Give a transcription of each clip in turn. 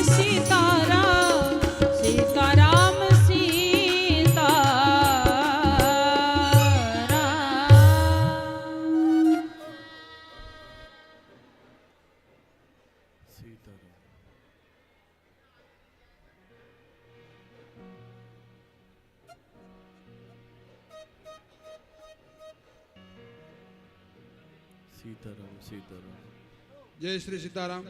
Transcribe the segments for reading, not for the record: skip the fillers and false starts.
सीताराम सीताराम सीताराम सीताराम। जय Shri Sitaram.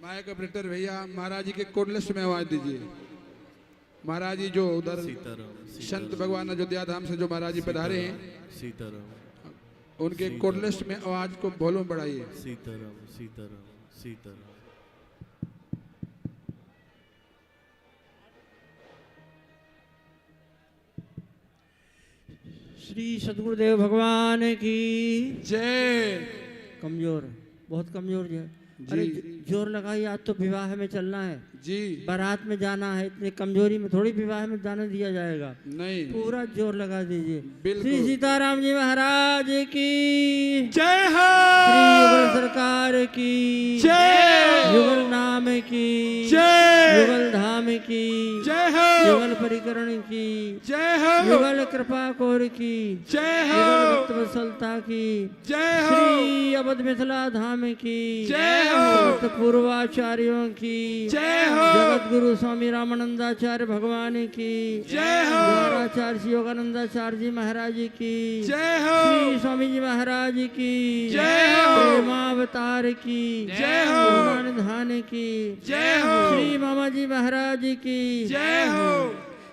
Mic operator भैया महाराज जी के कोड लिस्ट में आवाज दीजिए। महाराज जी जो उधर संत भगवान अयोध्या धाम से जो महाराज जी पधारे हैं, सीताराम, उनके कोड लिस्ट में आवाज को वॉल्यूम बढ़ाइए। सीताराम सीताराम सीताराम। श्री सदगुरुदेव भगवान की जय। कमजोर, बहुत कमजोर जो है। अरे जोर लगाइए, आज तो विवाह में चलना है जी, बारात में जाना है। इतनी कमजोरी में थोड़ी विवाह में जाने दिया जाएगा। नहीं, पूरा जोर लगा दीजिए। बिल्कुल। श्री सीताराम जी महाराज की जय हो। श्री युगल सरकार की जय। युगल नाम की जय। युगल धाम की जय हो। युगल परिकरण की जय हो। युगल कृपा कोर की जय हो। युगल भक्त वत्सलता की जय हो। श्री अवध मिथिला धाम की जय हो। समस्त पूर्वाचार्यों की जय हो। जगत गुरु स्वामी रामानंदाचार्य भगवान की जय हो। द्वाराचार्य श्री योगानंदाचार्य जी महाराज जी की जय हो। श्री स्वामी जी महाराज की जय हो। प्रेमावतार की जय हो। निधान की जय हो। श्री मामा जी महाराज की जय हो।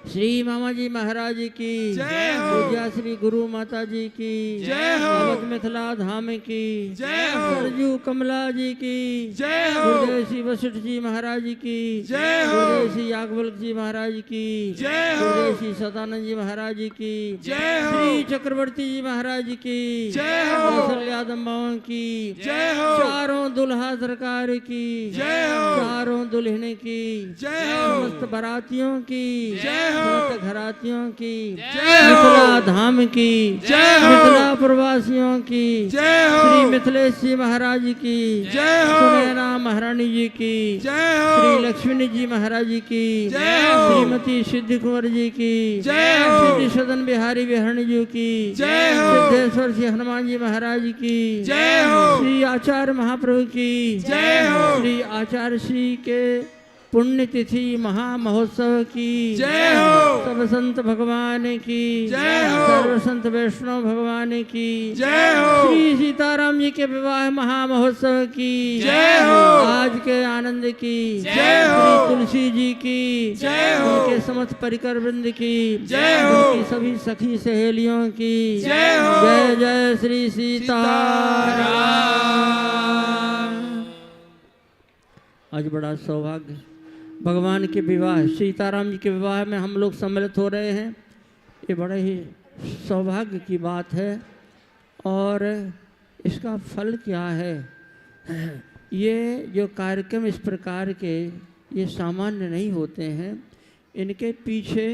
श्री मामा जी महाराज की जय हो। पूज्या श्री गुरु माता जी की जय हो। अवध मिथिला धाम की जय हो। सरजू कमला जी की जय हो। गुरुदेव श्री वशिष्ठ जी महाराज की जय हो। गुरुदेव श्री याज्ञवल्क्य जी महाराज की जय हो। गुरुदेव श्री सदानंद जी महाराज की जय हो। श्री चक्रवर्ती जी महाराज की जय हो। कौशल्यादम्बाओं की जय हो। चारों दुल्हा सरकार की जय हो। चारों दुल्हने की जय हो। समस्त बारातियों की जय हो। समस्त घरातियों की जय हो। मिथिला धाम की जय हो। मिथिला प्रवासियों की जय हो। श्री मिथिलेश जी महाराज की जय हो। सुनैना महारानी जी की जय हो। श्री लक्ष्मी जी महाराज जी की जय हो। श्रीमती सिद्धि कुंवर जी की जय हो। सिद्धि सदन बिहारी बिहारी जी की जय हो। सिद्धेश्वर श्री हनुमान जी महाराज की जय हो। श्री आचार्य महाप्रभु की जय हो। श्री आचार्य श्री के पुण्यतिथि महामहोत्सव की जय हो। सब संत भगवान की जय हो। सर्व संत वैष्णव भगवान की जय हो। श्री सीताराम जी के विवाह महामहोत्सव की जय हो। आज के आनंद की जय हो। श्री तुलसी जी की जय हो। उनके समस्त परिकर वृंद की जय हो। उनकी सभी सखी सहेलियों की जय हो। जय जय श्री सीताराम। आज बड़ा सौभाग्य भगवान के विवाह, सीताराम जी के विवाह में हम लोग सम्मिलित हो रहे हैं। ये बड़े ही सौभाग्य की बात है। और इसका फल क्या है? ये जो कार्यक्रम इस प्रकार के ये सामान्य नहीं होते हैं। इनके पीछे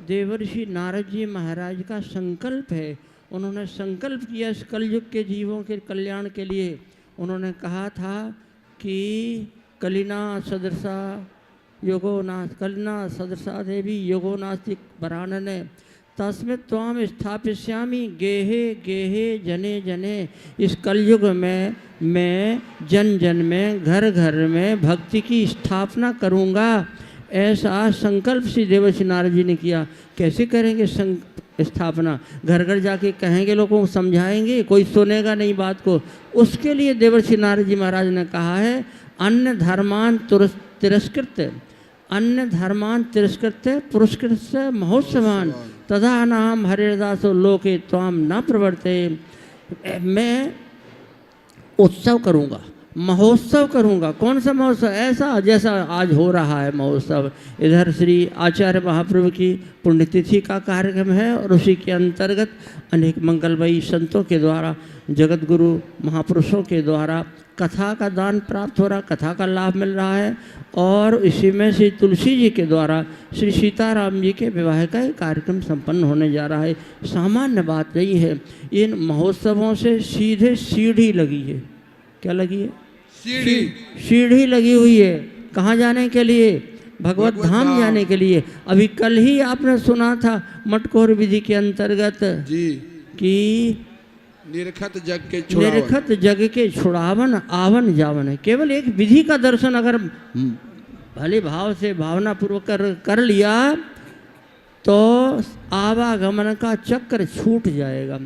देवर्षि नारद जी महाराज का संकल्प है। उन्होंने संकल्प किया इस कलयुग के जीवों के कल्याण के लिए। उन्होंने कहा था कि कलिना सदृशा योगोनाथ कलिना सदृशा देवी योगोनास्ति वरानने तस्में त्वाम स्थापिष्यामि गेहे गेहे जने जने। इस कलयुग में मैं जन जन में घर घर में भक्ति की स्थापना करूँगा। ऐसा संकल्प श्री देवर्षि नारद जी ने किया। कैसे करेंगे स्थापना? घर घर जाके कहेंगे, लोगों को समझाएंगे, कोई सुनेगा नहीं बात को। उसके लिए देवर्षि नारद जी महाराज ने कहा है अन्य धर्मान तिरस्कृत अन्य धर्मान तिरस्कृत पुरस्कृत महोत्सवान तथा नाम हरिदासो लोके त्वाम न प्रवर्ते। मैं उत्सव करूँगा, महोत्सव करूँगा। कौन सा महोत्सव? ऐसा जैसा आज हो रहा है महोत्सव। इधर श्री आचार्य महाप्रभु की पुण्यतिथि का कार्यक्रम है और उसी के अंतर्गत अनेक मंगलमयी संतों के द्वारा, जगत गुरु महापुरुषों के द्वारा कथा का दान प्राप्त हो रहा, कथा का लाभ मिल रहा है। और इसी में श्री तुलसी जी के द्वारा श्री सीताराम जी के विवाह का एक कार्यक्रम संपन्न होने जा रहा है। सामान्य बात नहीं है। इन महोत्सवों से सीधे सीढ़ी लगी है। क्या लगी है? सीढ़ी लगी हुई है। कहाँ जाने के लिए? भगवत धाम जाने के लिए। अभी कल ही आपने सुना था मटकोर विधि के अंतर्गत जी कि निरखत जग के छुड़ावन आवन जावन है। केवल एक विधि का दर्शन अगर भले भाव से भावना पूर्वक कर लिया तो आवागमन का चक्र छूट जाएगा।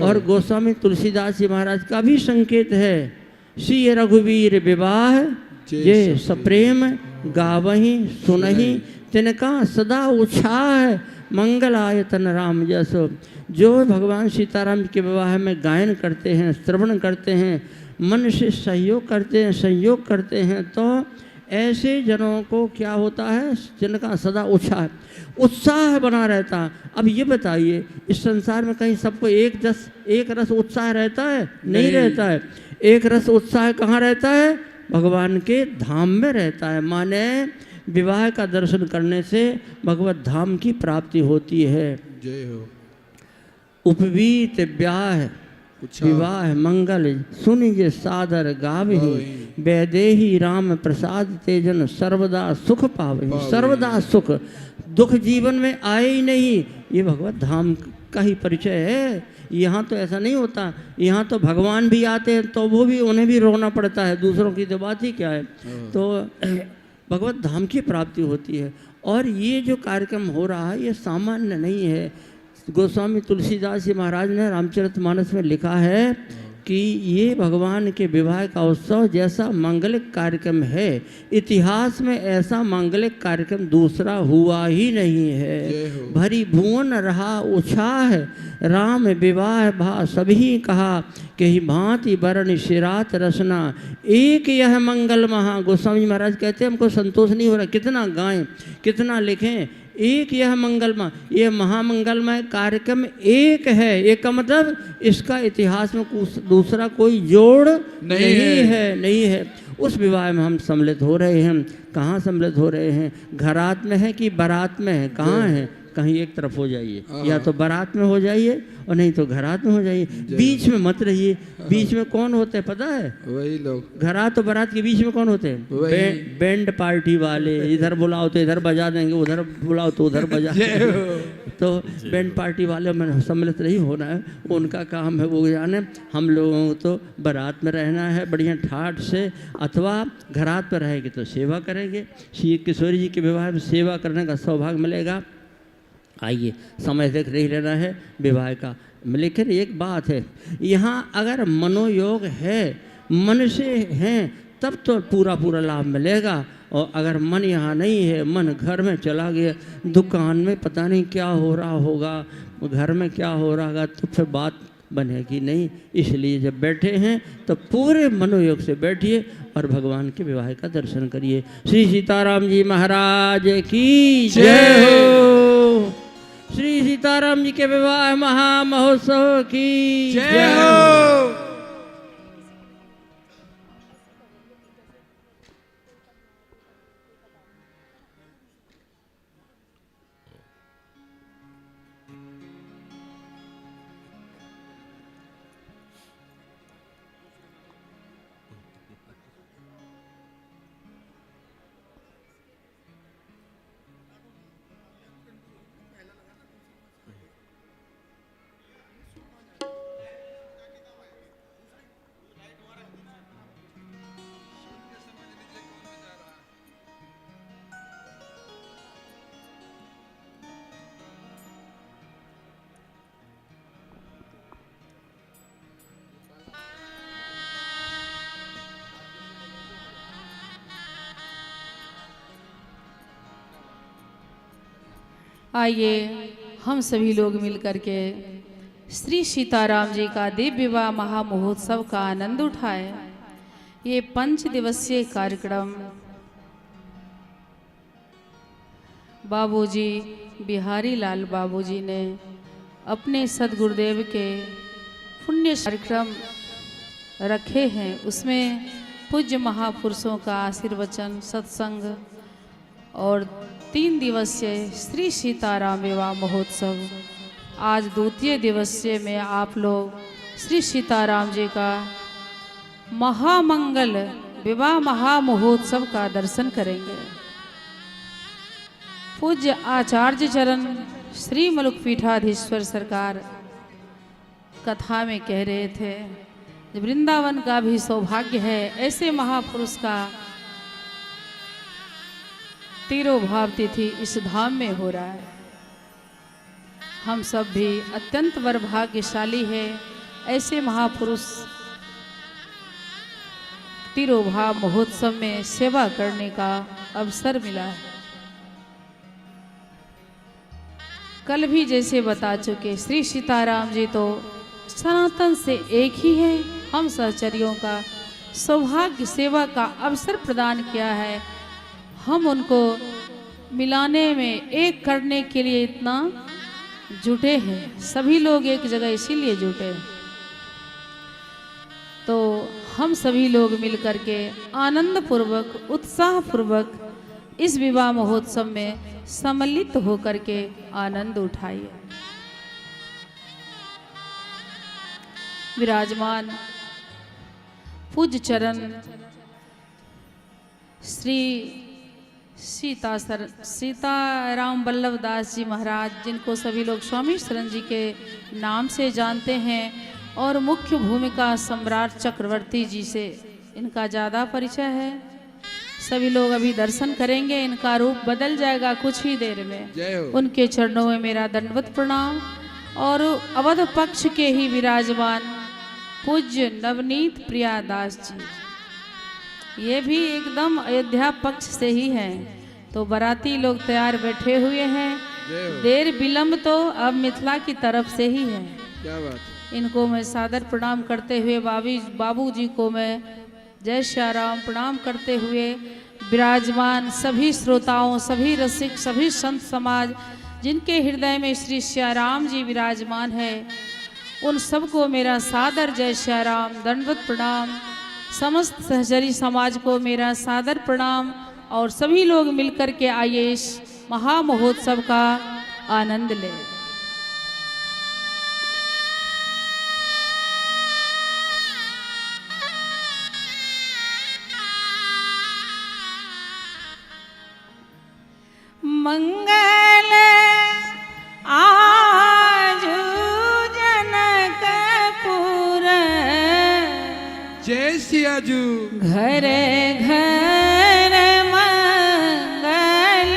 और गोस्वामी तुलसीदास जी महाराज का भी संकेत है, श्री रघुवीर विवाह जे सप्रेम गावही सुनही तिनका सदा उत्साह मंगल आयतन राम जसो। जो भगवान सीताराम के विवाह में गायन करते हैं, श्रवण करते हैं, मन से सहयोग करते हैं, संयोग करते हैं, तो ऐसे जनों को क्या होता है? जिनका सदा उत्साह बना रहता है। अब ये बताइए, इस संसार में कहीं सबको एक रस उत्साह रहता है? नहीं रहता है। एक रस उत्साह कहाँ रहता है? भगवान के धाम में रहता है। माने विवाह का दर्शन करने से भगवत धाम की प्राप्ति होती है। जय हो। उपवीत ब्याह विवाह मंगल सुनिजे सादर गावहि वैदेही राम प्रसाद तेजन सर्वदा सुख पावहि। सर्वदा सुख, दुख जीवन में आए ही नहीं। ये भगवत धाम का ही परिचय है। यहाँ तो ऐसा नहीं होता। यहाँ तो भगवान भी आते हैं तो वो भी, उन्हें भी रोना पड़ता है। दूसरों की तो बात ही क्या है। तो भगवत धाम की प्राप्ति होती है। और ये जो कार्यक्रम हो रहा है ये सामान्य नहीं है। गोस्वामी तुलसीदास जी महाराज ने रामचरितमानस में लिखा है कि ये भगवान के विवाह का उत्सव जैसा मांगलिक कार्यक्रम है, इतिहास में ऐसा मांगलिक कार्यक्रम दूसरा हुआ ही नहीं है। भरी भुवन रहा उत्साह राम विवाह भा सभी कहा कि ही भांति वरण शिरात रसना एक यह मंगल महा। गोस्वामी महाराज कहते हैं हमको संतोष नहीं हो रहा, कितना गाएं कितना लिखें, एक यह मंगलमय, यह महामंगलमय कार्यक्रम एक है। एक का मतलब इसका इतिहास में दूसरा कोई जोड़ नहीं है। उस विवाह में हम सम्मिलित हो रहे हैं। कहाँ सम्मिलित हो रहे हैं? घरात में है कि बारात में है? कहाँ है? कहीं एक तरफ हो जाइए, या तो बारात में हो जाइए और नहीं तो घरात में हो जाइए। बीच में मत रहिए। बीच में कौन होते हैं पता है? वही लोग। घरात और बारात के बीच में कौन होते हैं? बैंड पार्टी वाले। इधर बुलाओ तो इधर बजा देंगे, उधर बुलाओ तो उधर बजा तो बैंड पार्टी वाले में सम्मिलित नहीं होना है। उनका काम है वो जाने। हम लोगों को तो बारात में रहना है बढ़िया ठाठ से, अथवा घरात पर रहेंगे तो सेवा करेंगे। श्री किशोरी जी के विवाह में सेवा करने का सौभाग्य मिलेगा। आइए, समय देख नहीं लेना है विवाह का। लेकिन एक बात है, यहाँ अगर मनोयोग है, मन से हैं, तब तो पूरा लाभ मिलेगा। और अगर मन यहाँ नहीं है, मन घर में चला गया, दुकान में पता नहीं क्या हो रहा होगा, घर में क्या हो रहा होगा, तो फिर बात बनेगी नहीं। इसलिए जब बैठे हैं तो पूरे मनोयोग से बैठिए और भगवान के विवाह का दर्शन करिए। श्री सीताराम जी महाराज की जय हो। श्री सीताराम जी के विवाह महामहोत्सव की जय हो। आइए हम सभी लोग मिलकर के श्री सीताराम जी का दिव्य विवाह महामहोत्सव का आनंद उठाएं। ये 5 दिवसीय कार्यक्रम बाबूजी बिहारी लाल बाबूजी ने अपने सदगुरुदेव के पुण्य कार्यक्रम रखे हैं। उसमें पूज्य महापुरुषों का आशीर्वचन, सत्संग और 3 दिवसीय श्री सीताराम विवाह महोत्सव। आज द्वितीय दिवसीय में आप लोग श्री सीताराम जी का महामंगल विवाह महामहोत्सव का दर्शन करेंगे। पूज्य आचार्य चरण श्री मलुक पीठाधीश्वर सरकार कथा में कह रहे थे, वृंदावन का भी सौभाग्य है, ऐसे महापुरुष का तिरोभाव तिथि इस धाम में हो रहा है। हम सब भी अत्यंत वरभाग्यशाली है, ऐसे महापुरुष तिरोभाव महोत्सव में सेवा करने का अवसर मिला है। कल भी जैसे बता चुके, श्री सीताराम जी तो सनातन से एक ही है। हम सहचर्यों का सौभाग्य सेवा का अवसर प्रदान किया है। हम उनको मिलाने में, एक करने के लिए इतना जुटे हैं। सभी लोग एक जगह इसीलिए जुटे हैं। तो हम सभी लोग मिलकर के आनंद पूर्वक, उत्साह पूर्वक इस विवाह महोत्सव में सम्मिलित होकर के आनंद उठाइए। विराजमान पूज्य चरण श्री सीताराम वल्लभ दास जी महाराज, जिनको सभी लोग स्वामी शरण जी के नाम से जानते हैं, और मुख्य भूमिका सम्राट चक्रवर्ती जी से इनका ज़्यादा परिचय है। सभी लोग अभी दर्शन करेंगे, इनका रूप बदल जाएगा कुछ ही देर में। उनके चरणों में मेरा दंडवत प्रणाम। और अवध पक्ष के ही विराजमान पूज्य नवनीत प्रिया दास जी, ये भी एकदम अयोध्या पक्ष से ही हैं। तो बाराती लोग तैयार बैठे हुए हैं। देर विलंब तो अब मिथिला की तरफ से ही है। क्या बात। इनको मैं सादर प्रणाम करते हुए बाबू जी को मैं जय श्री राम प्रणाम करते हुए विराजमान सभी श्रोताओं, सभी रसिक, सभी संत समाज जिनके हृदय में श्री श्री राम जी विराजमान है, उन सबको मेरा सादर जय श्री राम, दंडवत प्रणाम। समस्त सहचरी समाज को मेरा सादर प्रणाम। और सभी लोग मिलकर के आइए इस महामहोत्सव का आनंद लें। मंगल आजू जनकपुर, जय सियाजू। घर घर मंगल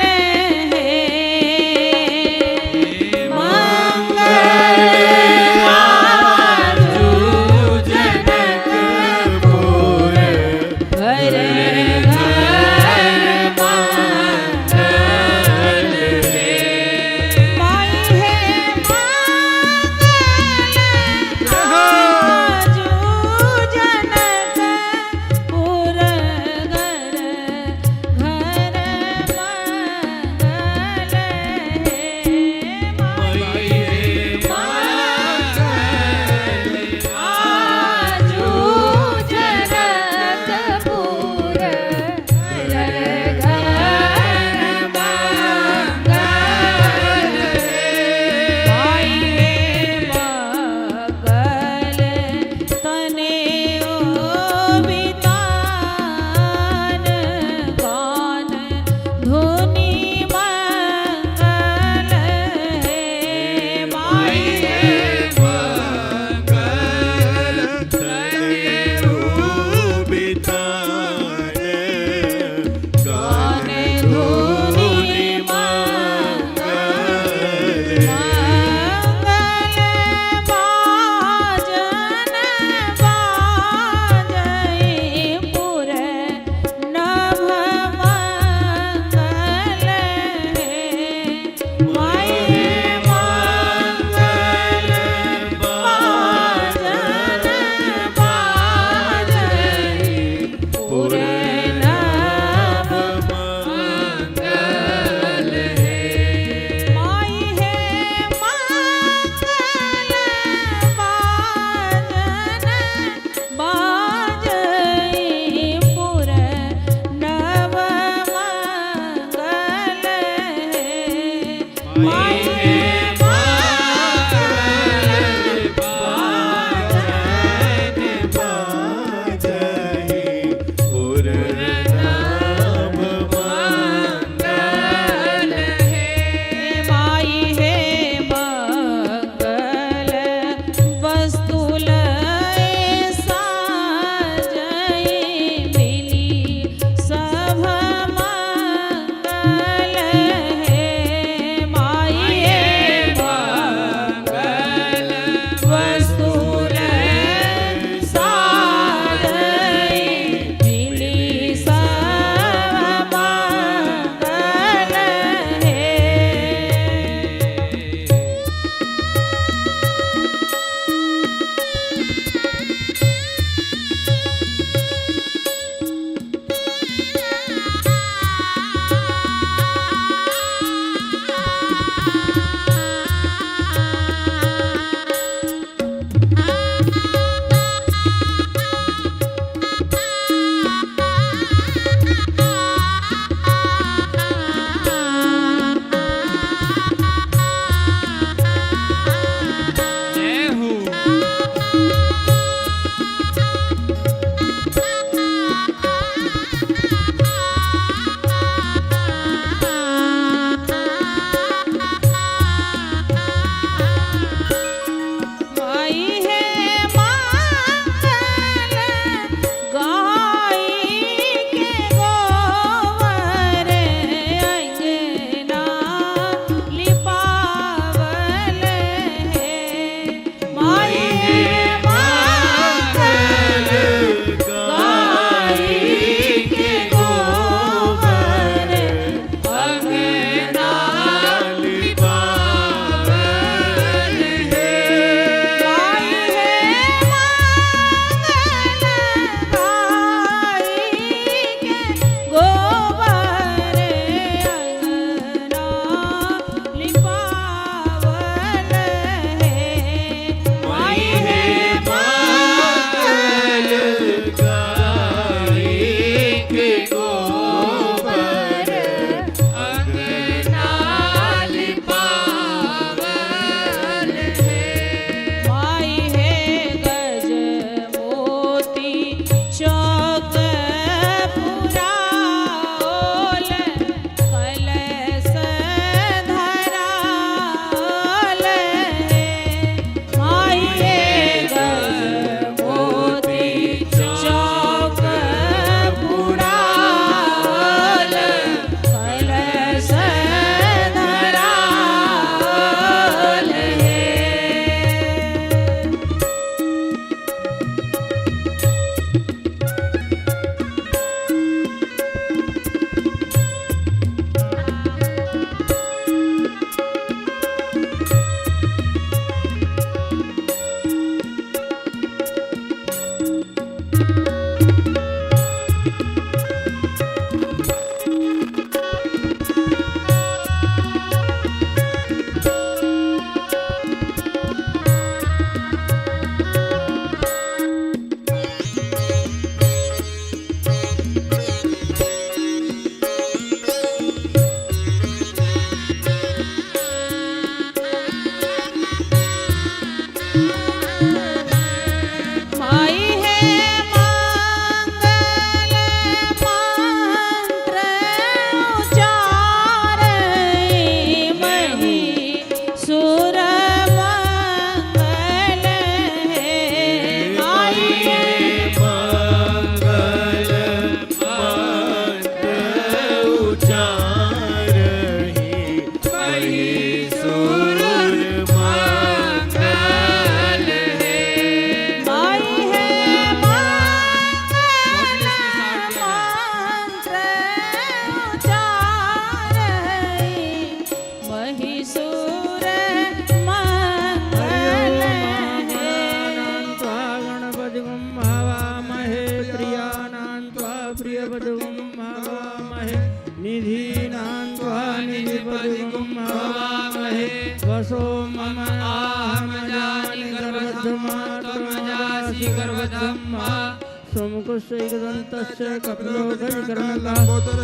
है, मंगल आजू जनकपुर, घर भवामहे निधीनां त्वा निधिपतिगुं भवामहे वसो मम आहम जानि गर्भधमात्मजासि गर्भधम्मा सोमकुशैकदन्तस्य कपिलो गजकर्णकः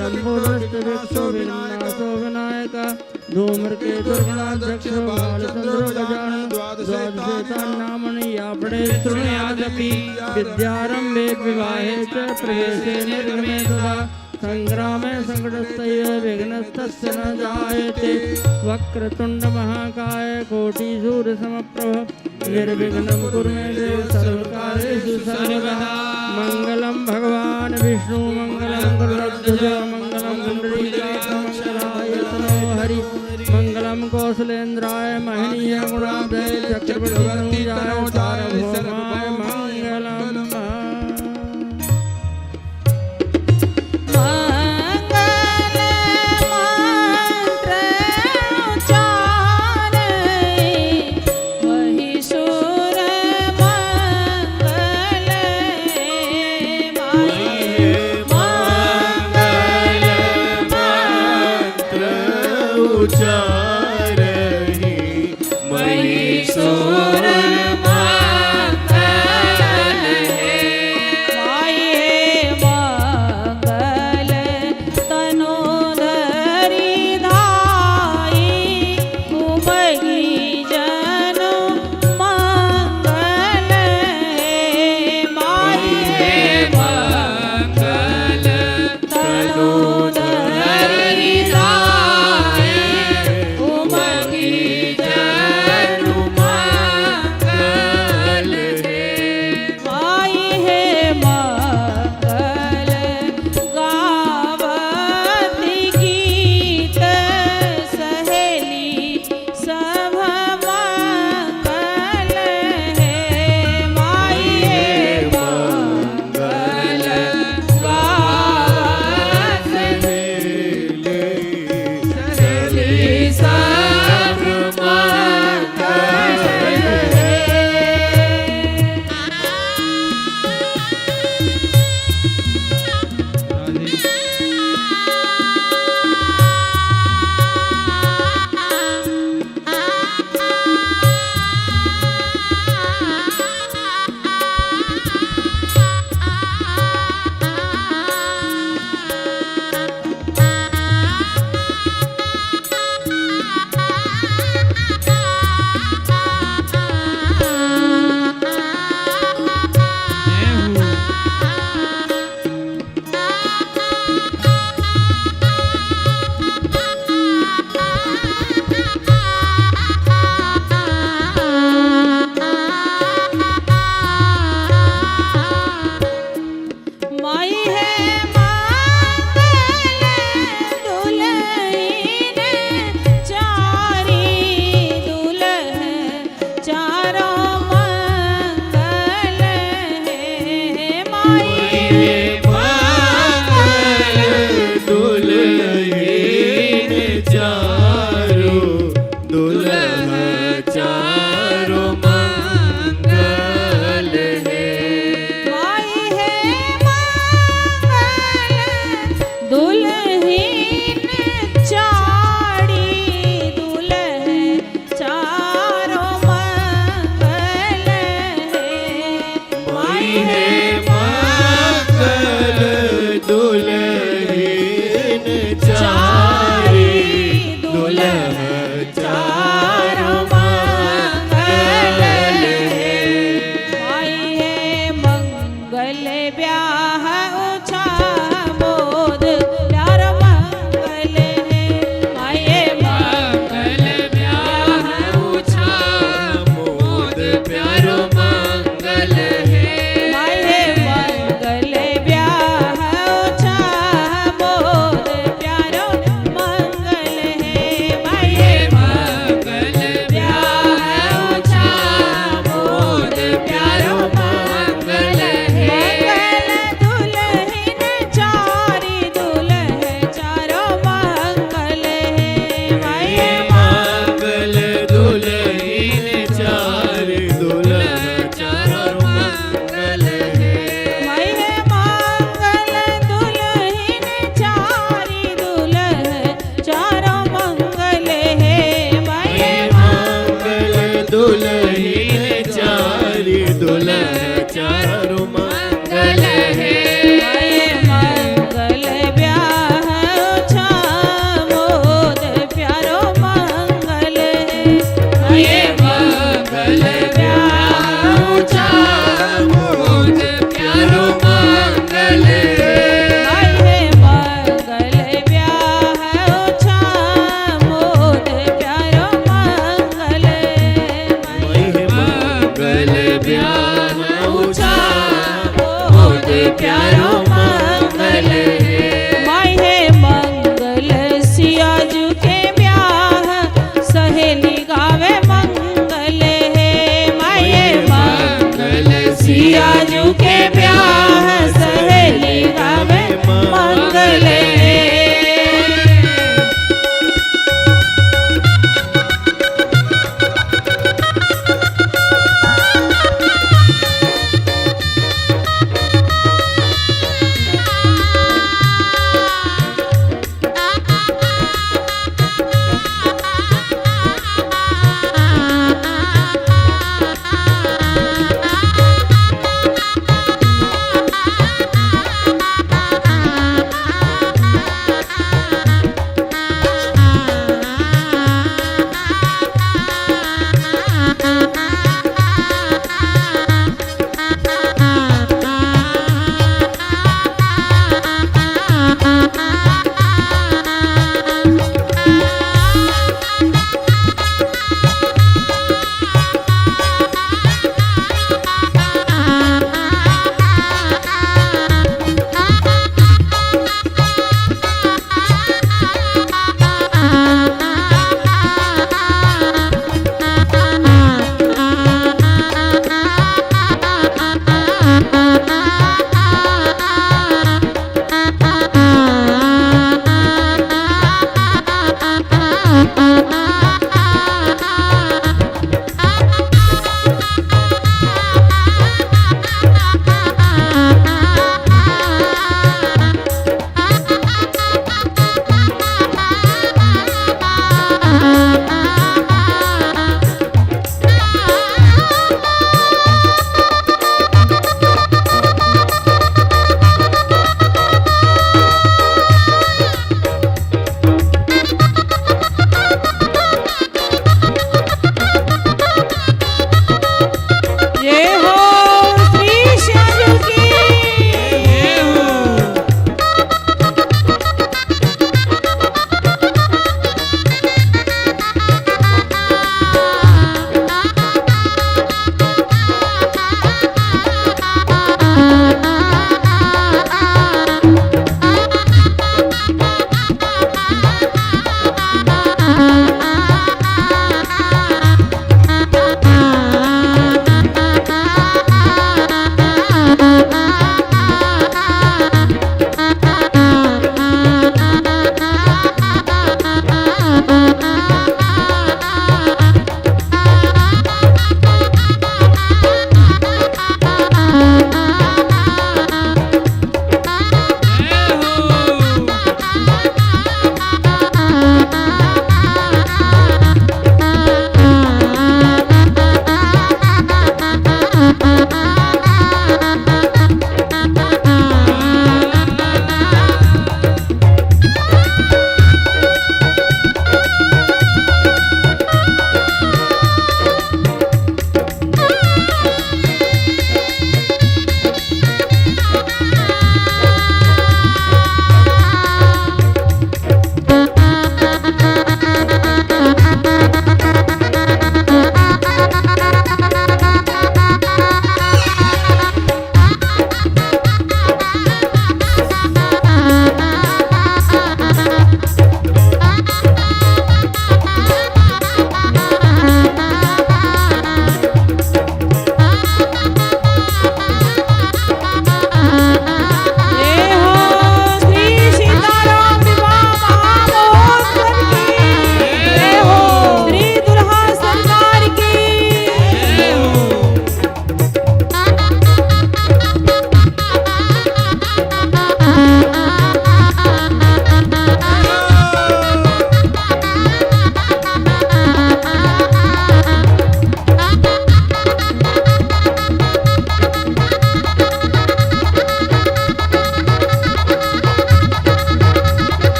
लम्बोदरस्य वृक्षो विनाशो विनायकः धूम्रकेतुर्गणाध्यक्षो बालचन्द्रो गजानन द्वादशेतान्नामनि या पठे शृणुयादपि विद्यारम्भे विवाहे च प्रवेशे निर्गमे तदा संग्रामे संकटस्तैव विघ्नस्तस्य न जायते वक्रतुण्डमहाकाय कोटिसूर्यसमप्रभ निर्विघ्नं कुरु मे देव सर्वकार्येषु सर्वदा मंगलम भगवान विष्णु मंगलम गरुड़ध्वज मंगलम पुंडरीकाक्ष मंगलायतनो हरि मंगलम कौशलेन्द्राय महनीय गुणाब्धये चक्रवर्ती सार्वभौमाय मंगलम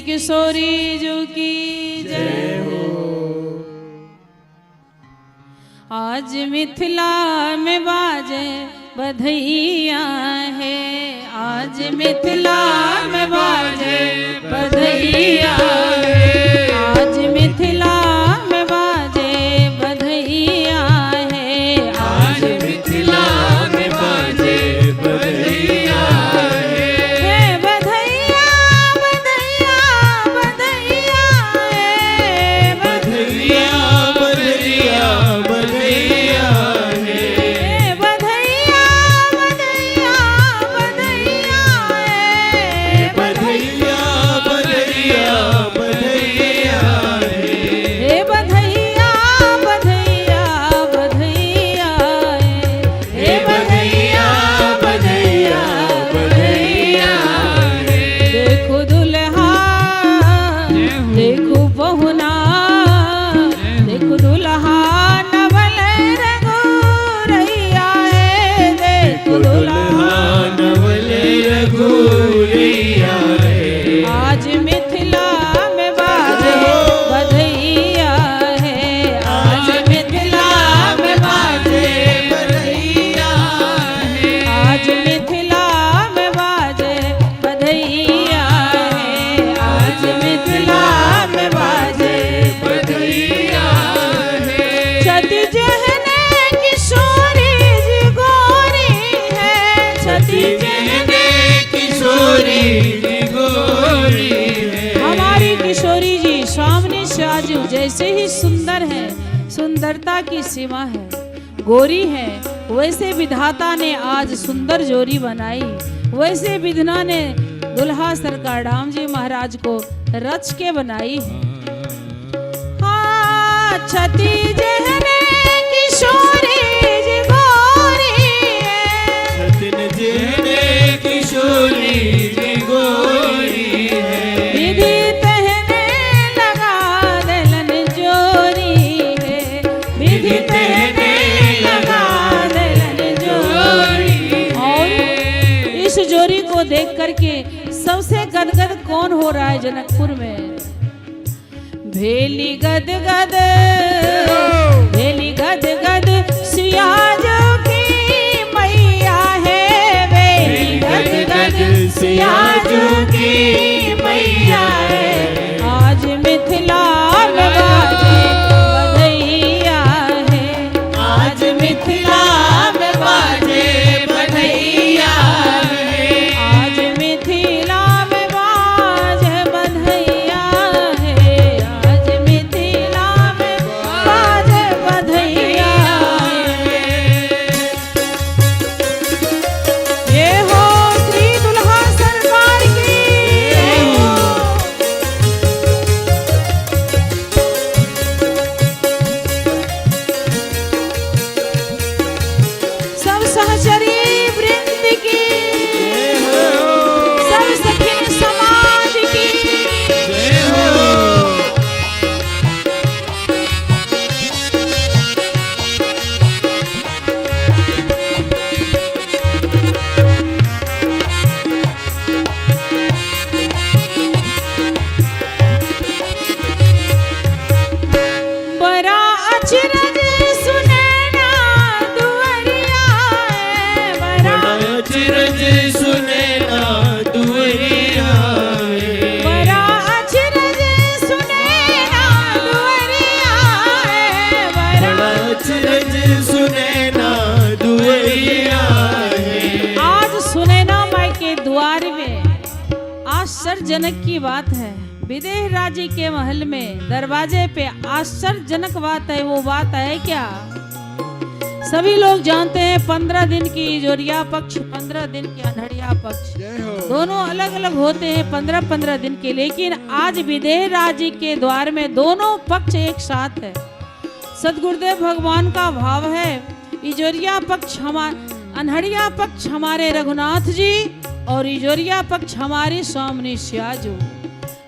किशोरी जो की जय हो। आज मिथिला में बाजे बधैया है, आज मिथिला में बाजे बधैया है, आज मिथिला में बाजे बधैया है, आज मिथिला में बाजे बधैया है। हे बधैया बधैया बधैया है, बधैया बधैया बधैया है, हे बधैया बधैया बधैया है, बधैया बधैया बधैया है, हे बधैया बधैया बधैया है, हे बधैया बधैया बधैया है। देखो दुल्हा देखो बहुना, देखो दुल्हा नवल रघुरैया है, देखो दुल्हा नवल रघुरैया है। आज मिथिला में बाजे बधैया है, आज मिथिला में बाजे बधैया है, आज मिथिला में बाजे बधैया है, आज मिथिला में बाजे बधैया है। छठी जहने किशोरी जी गोरी है, छठी जहने किशोरी जी गोरी है। हमारी किशोरी जी सामने से आज जैसे ही सुंदर है, सुंदरता की सीमा है, गोरी है, वैसे विधाता ने आज सुंदर जोड़ी बनाई, वैसे विधना ने दुल्हा सरकार राम जी महाराज को रच के बनाई है। हाँ, छठी जहने किशोरी जी गोरी है, छतिन जेने किशोरी जी गोरी है, विधि तहने लगा दलन जोरी है, विधि तहने लगा दलन जोरी। और इस जोड़ी को देख करके सबसे गदगद कौन हो रहा है जनकपुर में? भेली गद गद, भेली गद गद सिया जो की मैया है, भेली गद गद सिया जो की मैया है। आज मिथिला में बाजे बधैया है, आज मिथिला में बाजे बधैया है, आज मिथिला में बाजे बधैया है, आज मिथिला में बाजे बधैया है। ये हो श्री दुल्हा सरकार की जय हो। सब सहचरी वृंद की, सब सखी समाज की जय हो। अचरज सुनैना दुआरिया है। आज सुनैना माई के द्वार में आश्चर्यजनक की बात है। विदेह राज्य के महल में दरवाजे पे आश्चर्यजनक बात है। वो बात है क्या? सभी लोग जानते हैं 15 दिन की जोरिया पक्ष, 15 दिन की अनहरिया पक्ष, दोनों अलग अलग होते हैं 15-15 दिन के। लेकिन आज विदेह राज्य के द्वार में दोनों पक्ष एक साथ है। सदगुरुदेव भगवान का भाव है, इजोरिया पक्ष अनहरिया पक्ष हमारे रघुनाथ जी और इजोरिया पक्ष हमारे स्वामी सियाजू।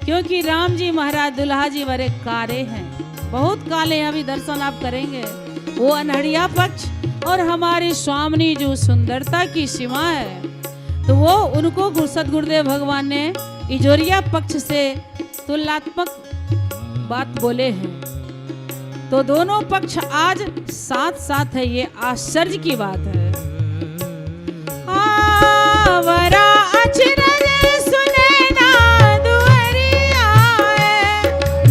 क्योंकि राम जी महाराज दुल्हा जी बड़े काले हैं, बहुत काले हैं, अभी दर्शन आप करेंगे। वो अनहरिया पक्ष और हमारे स्वामी जो सुंदरता की सीमा है, तो वो उनको सदगुरुदेव भगवान ने इजोरिया पक्ष से तुलनात्मक बात बोले हैं। तो दोनों पक्ष आज साथ साथ है, ये आश्चर्य की बात है। बड़ा अचरज सुनैना दुआरिया है,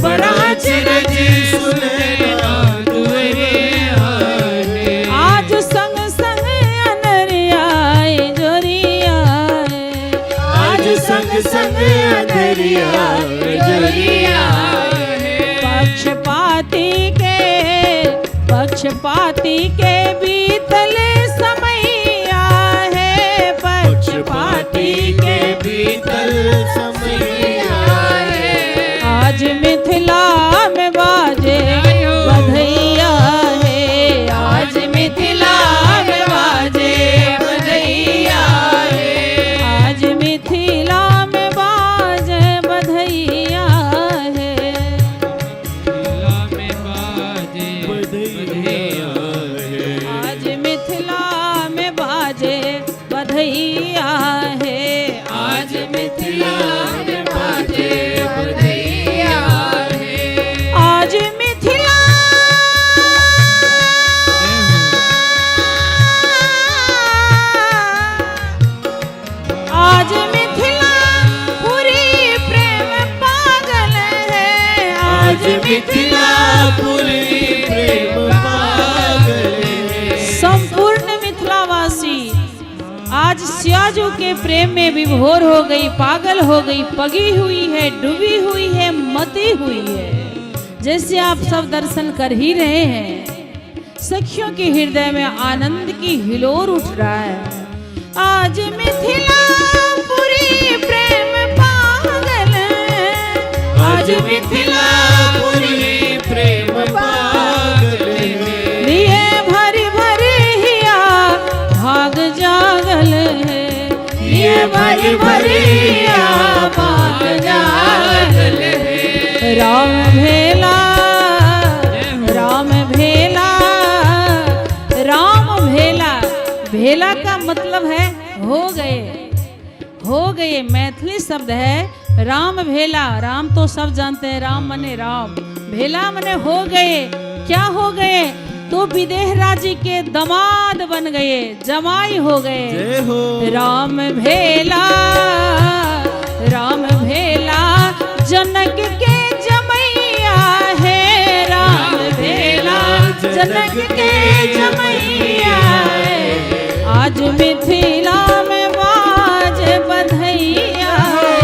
बड़ा अचरज सुनैना दुआरिया है। आज संग संग अनहरिया जोरिया है, आज संग संग अनहरिया जोरिया है। पक्षपाती के बीतल समैया है, पक्षपाती के बीतल समैया है। आज मिथिला में बाजे बधैया है, आज मिथिला में बाजे बधैया है, आज मिथिला में बाजे बधैया है। आज मिथिला में बाजे बधैया है, आज मिथिला में बाजे बधैया है। आज मिथिला आज मिथिला पूरी प्रेम पागल है, आज मिथिला पूरी प्रेम पागल है। संपूर्ण मिथिलावासी आज सियाजू के प्रेम में विभोर हो गई, पागल हो गई, पगी हुई है, डूबी हुई है, मती हुई है। जैसे आप सब दर्शन कर ही रहे हैं, सखियों के हृदय में आनंद की हिलोर उठ रहा है। आज मिथिला पूरी प्रेम पागल है, आज मिथिला पूरी प्रेम पागल है। लिए भरी भरी हिया भाग जागल है, लिए भरी भरी हिया भाग जागल है। राम भेला राम भेला राम भेला, भेला का मतलब है हो गए। मैथिली शब्द है राम भेला। राम तो सब जानते हैं, राम मने राम, भेला मने हो गए। क्या हो गए? तो विदेह राज्य के दामाद बन गए, जमाई हो गए। जय हो। राम भेला जनक के जमैया है, राम भेला जनक के जमैया है। आज मिथिला में बाज बधैया है,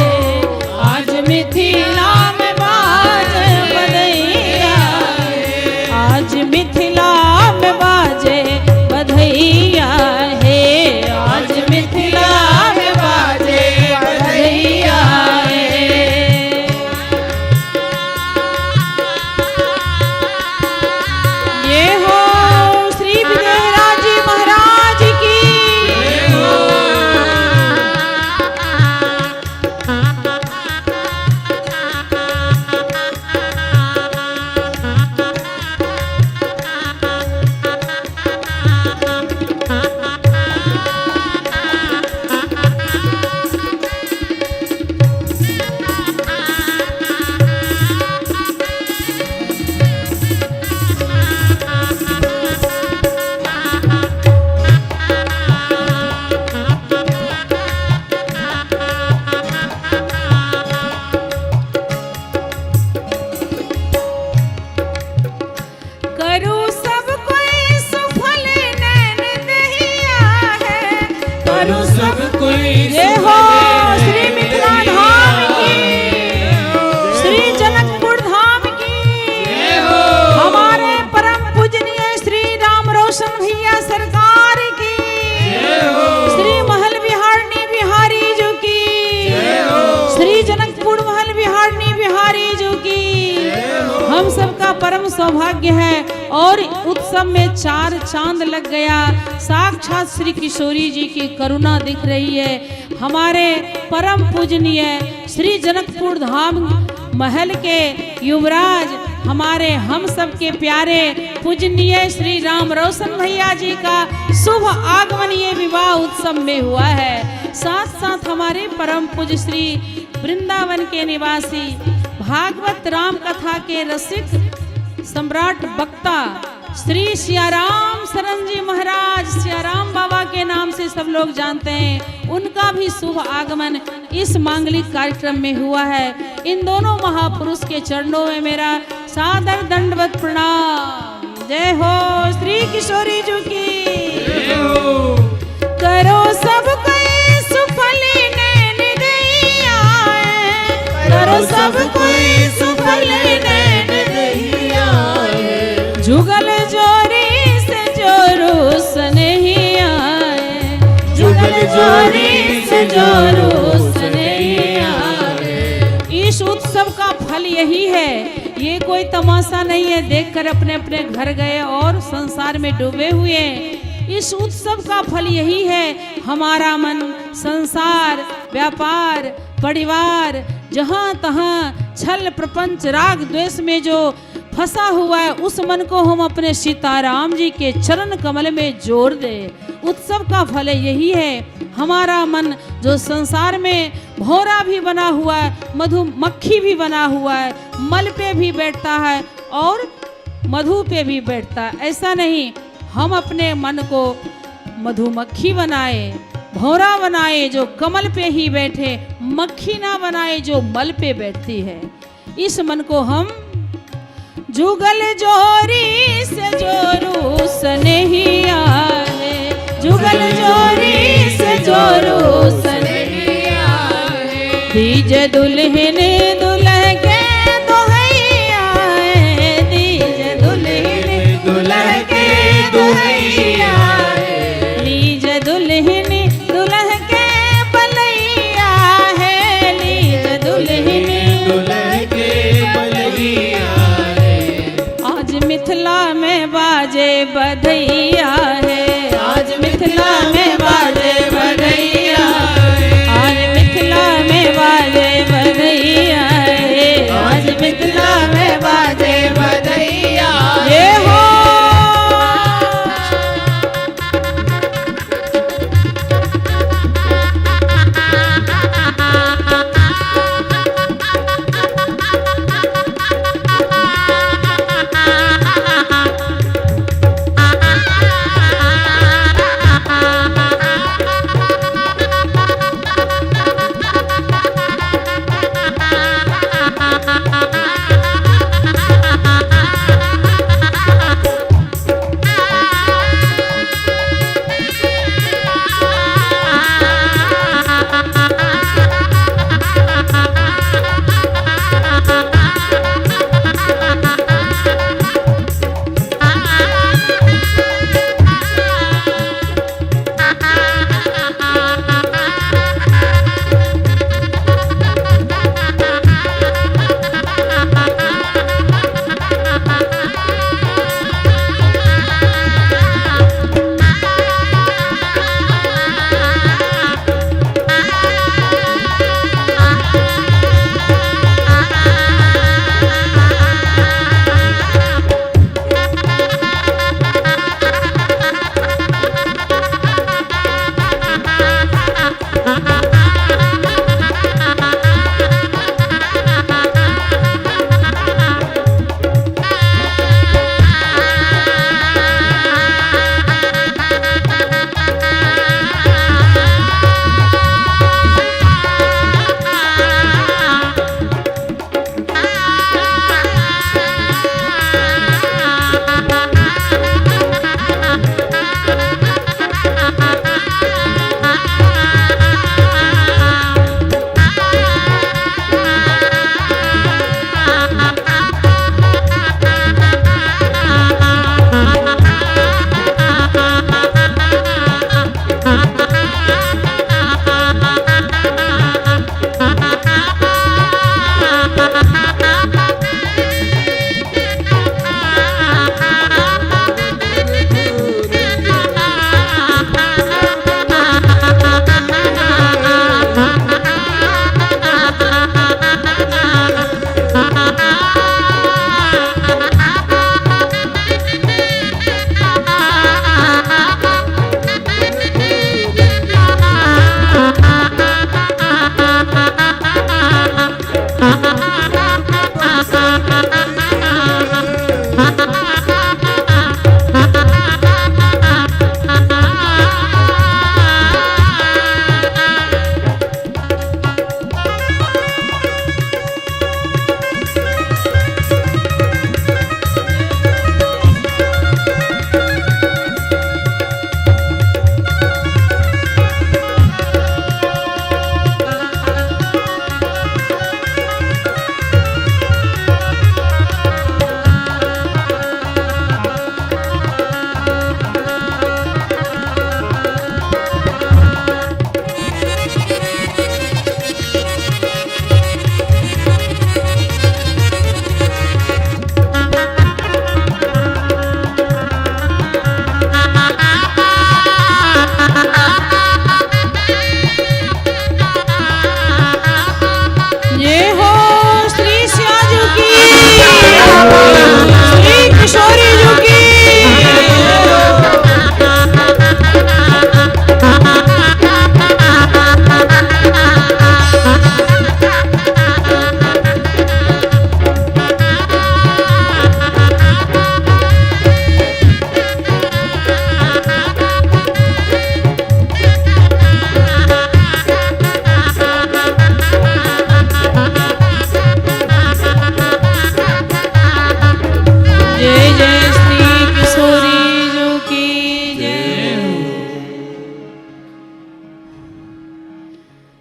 आज मिथिला में बाज बधैया है, आज मिथिला में बाजे बधैया है, आज मिथिला में बाजे बधैया है। ये हो श्री विजयराज जी महाराज की। का परम सौभाग्य है। और उत्सव में 4 चांद लग गया। साक्षात श्री किशोरी जी की करुणा दिख रही है। हमारे परम पूजनीय श्री जनकपुर धाम महल के युवराज, हमारे हम सब के प्यारे पूजनीय श्री राम रोशन भैया जी का शुभ आगमन ये विवाह उत्सव में हुआ है। साथ साथ हमारे परम पूज्य श्री वृंदावन के निवासी भागवत राम कथा के रसिक सम्राट वक्ता श्री सियाराम शरण जी महाराज, सियाराम बाबा के नाम से सब लोग जानते हैं, उनका भी शुभ आगमन इस मांगलिक कार्यक्रम में हुआ है। इन दोनों महापुरुष के चरणों में मेरा सादर दंडवत प्रणाम। जय हो श्री किशोरी जी की। करो सब कोई सुफल नैन दैया, करो सब कोई सुफल नैन दैया, जुगल जोरी से जोरू सनहिया, जुगल जोरी से जोरू सनहिया। इस उत्सव का फल यही है, ये कोई तमाशा नहीं है देखकर अपने अपने घर गए और संसार में डूबे हुए। इस उत्सव का फल यही है, हमारा मन संसार, व्यापार, परिवार, जहाँ तहाँ छल प्रपंच राग द्वेष में जो फंसा हुआ है, उस मन को हम अपने सीताराम जी के चरण कमल में जोड़ दे। उत्सव का फल यही है, हमारा मन जो संसार में भौरा भी बना हुआ है, मधुमक्खी भी बना हुआ है, मल पे भी बैठता है और मधु पे भी बैठता है, ऐसा नहीं, हम अपने मन को मधुमक्खी बनाए, भौरा बनाए जो कमल पे ही बैठे, मक्खी ना बनाए जो मल पे बैठती है। इस मन को हम जुगल जोरी से जोरू सनहिया, जुगल जोरी से जोरू सनहिया, दीजे दुल्हन दुल्ह के दोहैया, दीजे दुल्हन दुल्ह के दोहैया, लीजे दुल्हन दुल्ह के बलैया है, लीजे दुल्हन दुल्ह के बलैया। आज मिथिला में बाजे बधैया है, आज मिथिला में बाजे बधैया, आज मिथिला में बाजे बधैया है, आज मिथिला में बाजे बधैया। ये हो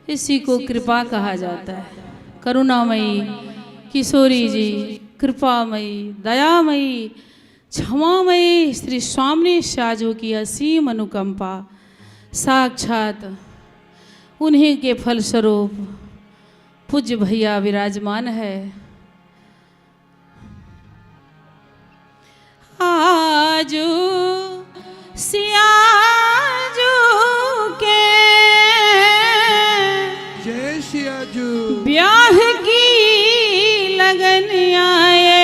इसी को कृपा कहा जाता है। करुणामयी किशोरी जी, कृपामयी, दयामयी, क्षमामयी श्री स्वामी साजो की असीम अनुकंपा साक्षात उन्हीं के फलस्वरूप पूज्य भैया विराजमान है। आजू सियाजू के जय सियाजू ब्याह की लगन आए,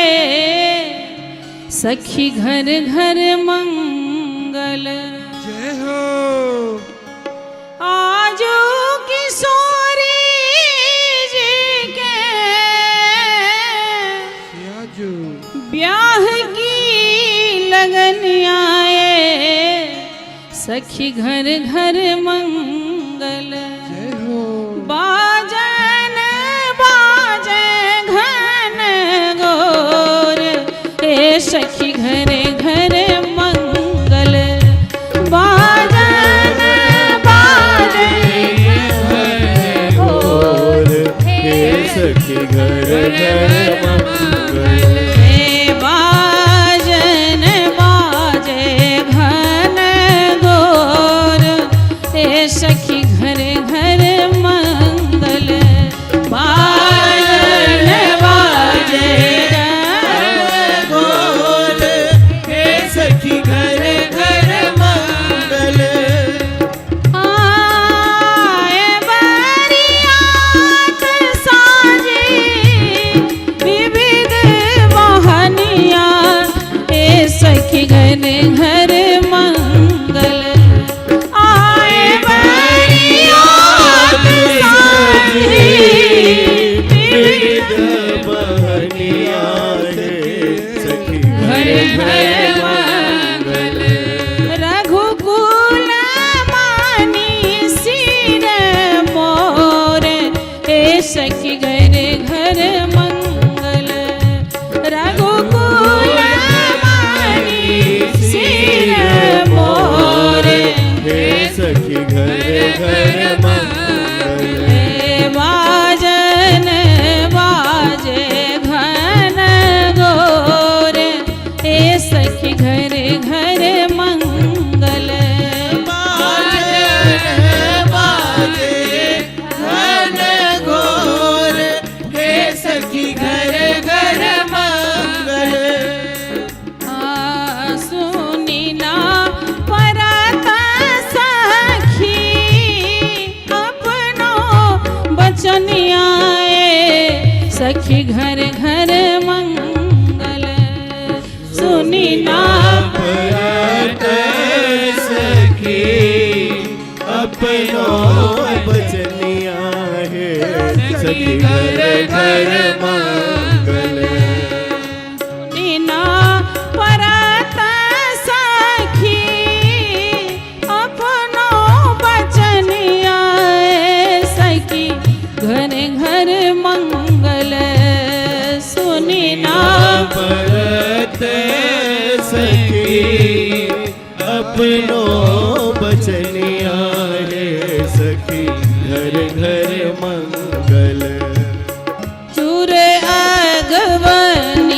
सखी घर घर मंगल। जय हो आजू किशोरी जी के सियाजू ब्याह की लगन आए, सखी घर घर मंगल। जय हो बाजन बाजे घन गोर, ए सखी घर घर मंगल। बाजन बाजे घन गोर, हे सखी घर घर मंगल। हे बाजन बाजे घन गोर, ए सखी घर घर मंगल। बाजन बाजे घन गोर, हे सखी घर घर मंगल। आए बरियात साजी विविध वाहनिया, ए सखी घर घर मंगल। आए बरियात साजी विविध बहनिया है सखी घर घर घर घर मंगल। रघुकुल मानी सिर मोर, ए सखी घर घर मंगल। रघुकुल मानी सिर मोर, हे सखी घर घर मंगल। हे बाजन बाजे घन गोर, ए सखी घर घर मंगल। बाजन बाजे घन घोर, हे सखी घर घर मंगल। सुनी ना परत सखी अपनो बचनिया, सखी घर घर मंगल। सुनी ना परत सखी अपनो बचनिया है सखी घर घर मंगल। नीना परत सखी अपनो बचनिया, सखी घर घर मंगल। सुनी ना परत सखी अपनो बचनिया है सखी घर घर मंगल। चूर अगवनिया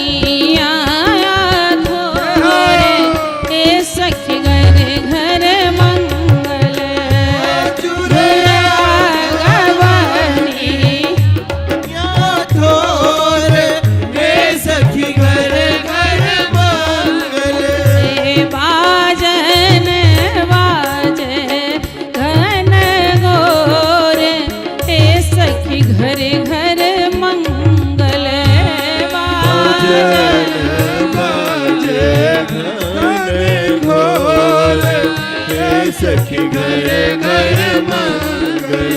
थोरे, ए सखी घर घर मंगल। चूर अगवनी थोर, हे सखी घर घर मंगल। हे बाजन बाजे घन गोर, हे सखी घर घर मंगल। बाजन बाजे घन घोर, हे सखी घर घर मंगल।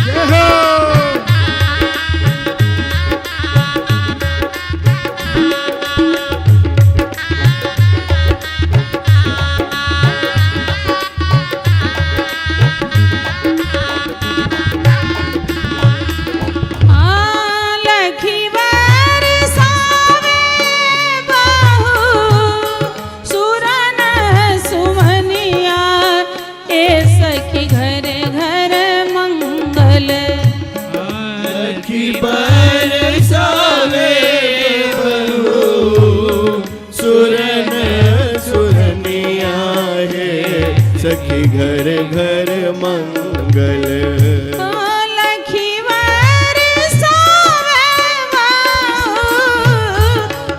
जय हो सुरन सुरनिया है सखी घर घर मंगल लखीवर सोवे बाहु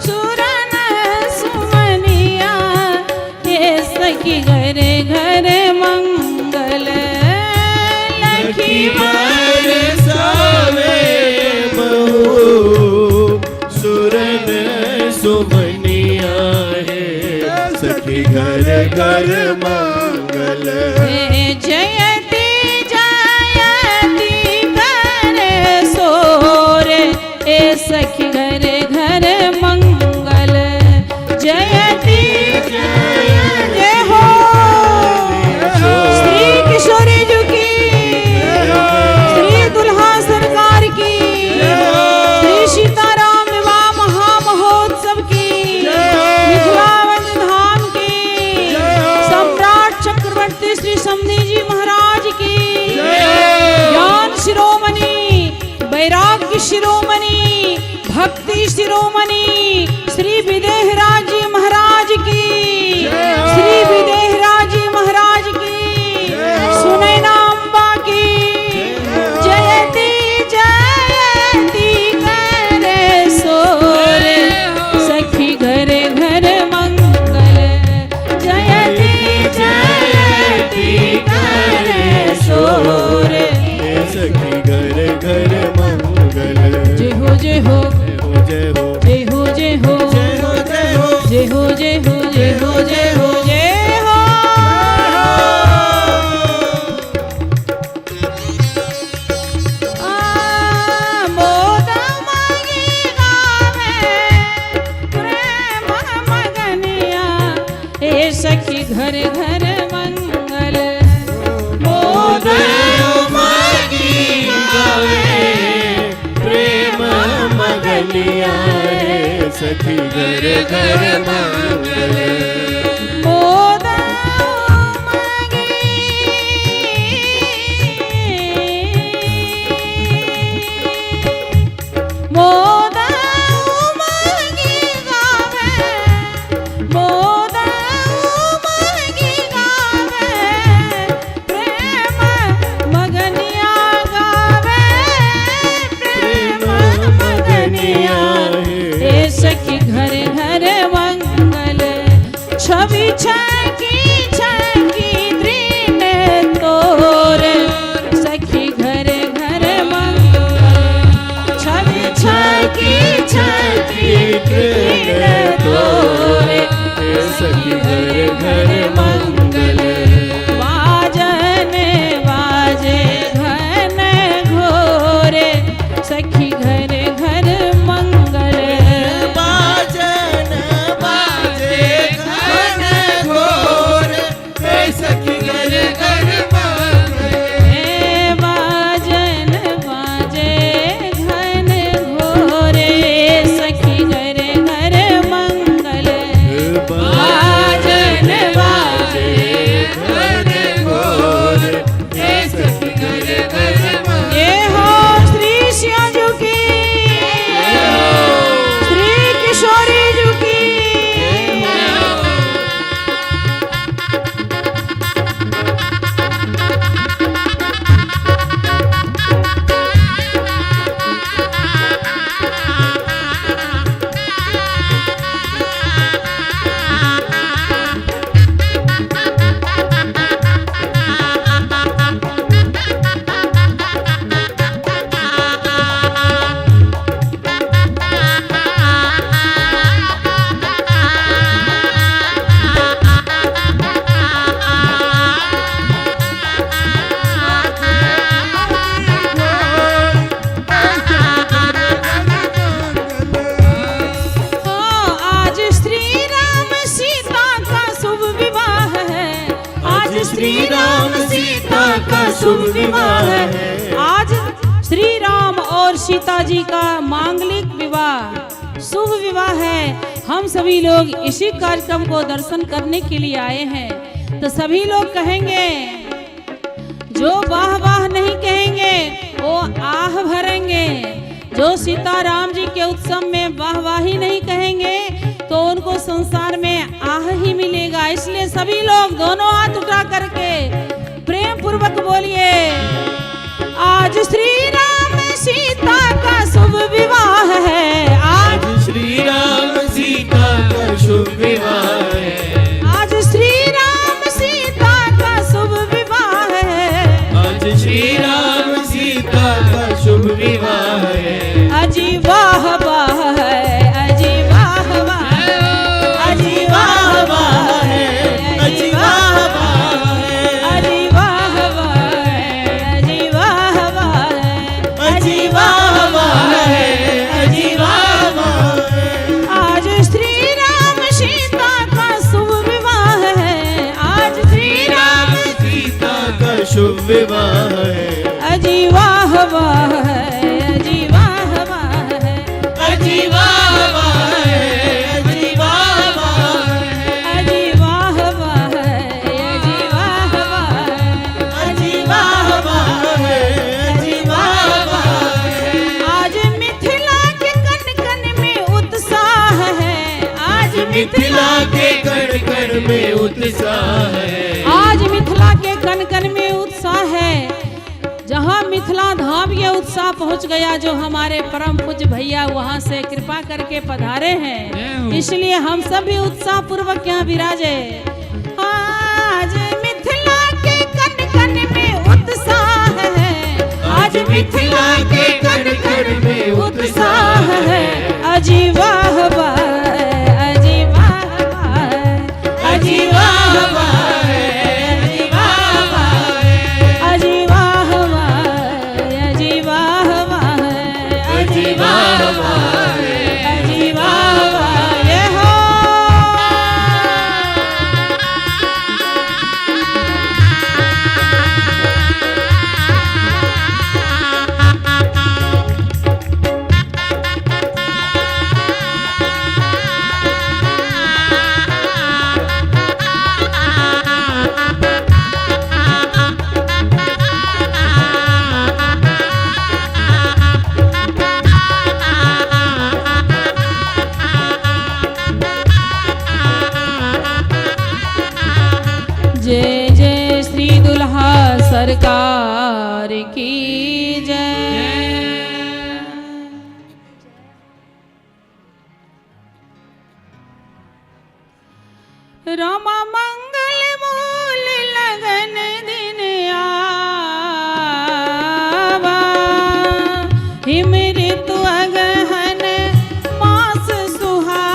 सुरन सुमनिया हे सखी घर घर मंगल लखीवर सावे बहू सुरन सुमनिया है सखी घर घर मंगल जयति जयति करे सोर ए सखी घर घर मंगल जयति जय हो श्री किशोरी जी की श्री दुल्हा सरकार की श्री सीताराम विवाह महामहोत्सव की मिथिलावंद धाम की सम्राट चक्रवर्ती श्री समधी जी महाराज की ज्ञान शिरोमणि वैराग्य शिरोमणि भक्ति शिरोमणि श्री विदेहराज जी महाराज की श्री विदेहराज जी महाराज की सुनैना अम्बा की जयति जयति करे सोर सखी घर घर मंगल जयति जयति करे सोर सखी घर घर मंगल जय हो जय हो जय हो जय हो जय हो जय हो जय हो जय हो जय हो जय हो जय हो जय हो मोद मांगी गावे प्रेम मगनिया ए सखी घर घर मंगल मोद मांगी गावे प्रेम मगनिया है सखी घर घर मंगल मोद मांगी मोद मांगी गावे मोद मांगी गावे प्रेम मगनिया गावे प्रेम मगनिया हे सखी घर घर मंगल छवि छकी छकी दृढ़ तोर सखी घर घर मंगल छवि छकी छकी दृढ़ तोर सखी घर घर मंगल बाजन बाजे घन घोरे सखी घर घर मंगल बाजन बाजे घन घोर हे सखी घर घर मंगल हे बाजन बाजे घन घोरे सखी घर घर मंगल बाजन बाजे घन घोर हे सखी घर घर मंगल ये हो श्री श्याजू की श्री किशोरी जी की आज श्री राम सीता का शुभ विवाह है आज श्री राम सीता का शुभ विवाह है आज श्री राम और सीता जी का मांगलिक विवाह शुभ विवाह है। हम सभी लोग इसी कार्यक्रम को दर्शन करने के लिए आए हैं तो सभी लोग कहेंगे जो वाह वाह नहीं कहेंगे वो आह भरेंगे। जो सीताराम जी के उत्सव में वाहवाही नहीं कहेंगे तो उनको संसार में आह ही मिलेगा। इसलिए सभी लोग दोनों हाथ उठा करके प्रेम पूर्वक बोलिए, आज श्री राम सीता का शुभ विवाह है। आज श्री राम सीता का शुभ विवाह है। आज श्री राम सीता का शुभ विवाह है। आज श्री राम सीता का शुभ विवाह है। अजी वाह वाह है, अजी वाह वाह है, अजी वाह वाह है, अजी वाह वाह है, अजी वाह वाह है, अजी वाह वाह है, अजी वाह वाह है, अजी वाह वाह है। आज श्री राम सीता का शुभ विवाह है। आज श्री राम सीता का शुभ विवाह है। अजी वाह वाह है, अजी वाह वाह है, अजी वाह वाह है, अजी वाह वाह है, अजी वाह वाह है, अजी वाह वाह है, अजी वाह वाह है, अजी वाह वाह है। आज मिथिला के कण कण में उत्साह है। आज मिथिला के कण कण में उत्साह है। आज मिथिला के कण कण में उत्साह है। जहाँ मिथिला धाम ये उत्साह पहुँच गया, जो हमारे परम पूज्य भैया वहाँ से कृपा करके पधारे हैं, इसलिए हम सब भी उत्साह पूर्वक यहाँ विराजे। आज मिथिला के कण कण में उत्साह है। आज मिथिला के कण कण में उत्साह है। अजी वाह वाह है, अजी वाह वाह है, अजी वाह वाह है, अजी वाह वाह है, अजी वाह वाह है, अजी वाह वाह है, अजी वाह वाह है, अजी वाह वाह ये हो। जय जय श्री दुल्हा सरकार की जय। रामा मंगल मूल लगन दिन आवा, हिम ऋतु अगहन मास सुहावा,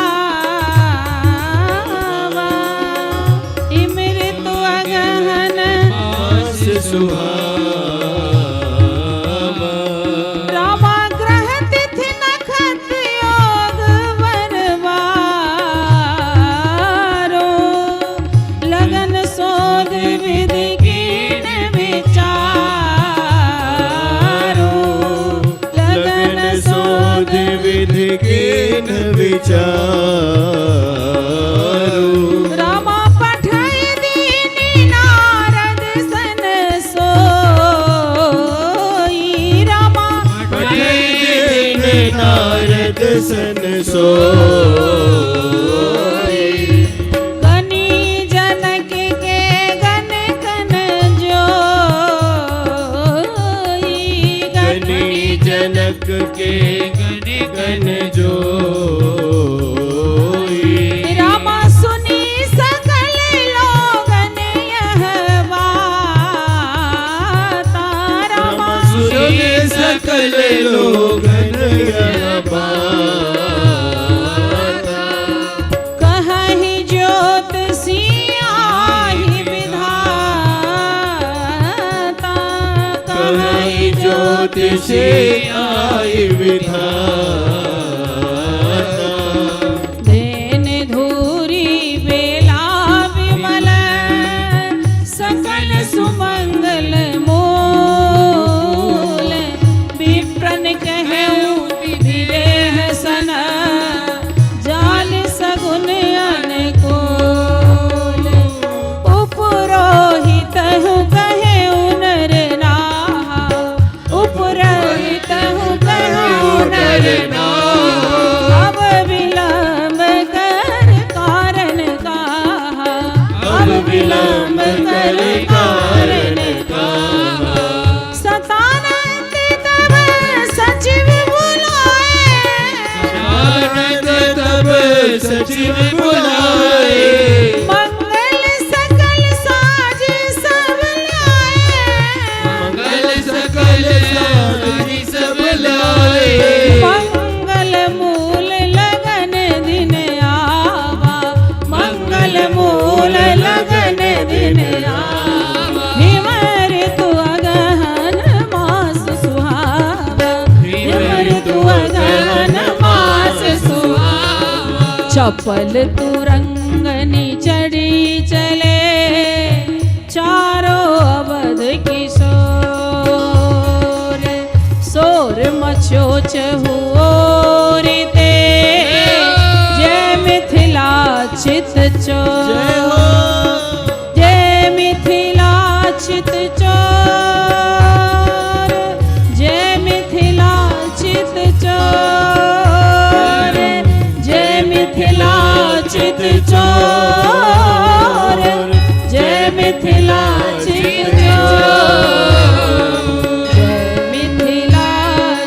हिम ऋतु अगहन मास सुहावा। रामा ग्रह तिथि नक्षत्र योग वरवारो, लगन सोध विधि कीन विचारो, लगन सोध विधि कीन विचारो। रामा पठय दीनी नारद सन सोई, रामा दिन नारद सन सोई। गनी जनक के गन कन जोई, गनी जनक के गन गन जोई। रामा सुनी सकल लोगन यह बाता, रामा सुनी सकल लोगन यह बाता। कहीं ज्योत सियाही विधाता, कहीं ज्योतिषी आई विधाता। देन धूरी बेला विमल सकल सुमंगल मूल, विप्रन कहूँ विदेह सन जाल सगुन अनुकूल, उपरोहित कहे नर नाहा, उपरोहित कहे नर विलंब कर कारण कहा। सतानंद तब सचिव बुलाए, आनंद तब सचिव बुलाए, मंगल सकल साज सब लाए, मंगल सकल साज सब लाए, मंगल मूल लगन दिन आवा, मंगल मूल लगन दिन आवा, हिमर तु अगहन मास सुहावा, हिमर तु अगहन मास सुहावा, चपल तु रंगनी चढ़ी चले, चारों अवध किशोर, सोर मचो चहुओर ते, जय मिथिला चित चोर, जय मिथिला चित चोर, जय मिथिला चित चोर, जय मिथिला चित चोर, जय मिथिला चित चोर, जय मिथिला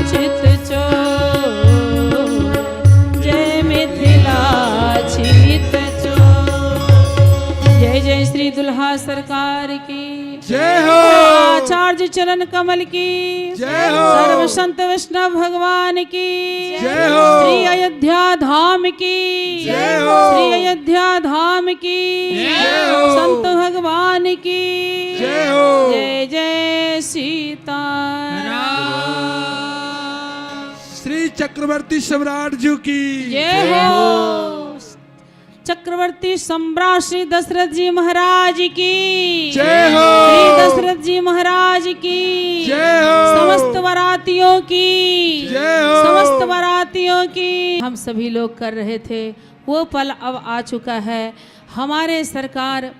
चित चोर, जय मिथिला चित चोर। जय जय श्री दुल्हा सरकार की जय हो। आचार्य चरण कमल की जय हो। सर्व संत वैष्णव भगवान की जय हो। श्री अयोध्या धाम की जय हो। श्री अयोध्या धाम की जय हो। संत भगवान की जय हो। जय जय सीताराम। श्री चक्रवर्ती सम्राट जी की जय हो। चक्रवर्ती सम्राट श्री दशरथ जी महाराज की जय हो। श्री दशरथ जी महाराज की जय हो। समस्त बारातियों की जय हो। समस्त बारातियों की। हम सभी लोग कर रहे थे वो पल अब आ चुका है। हमारे सरकार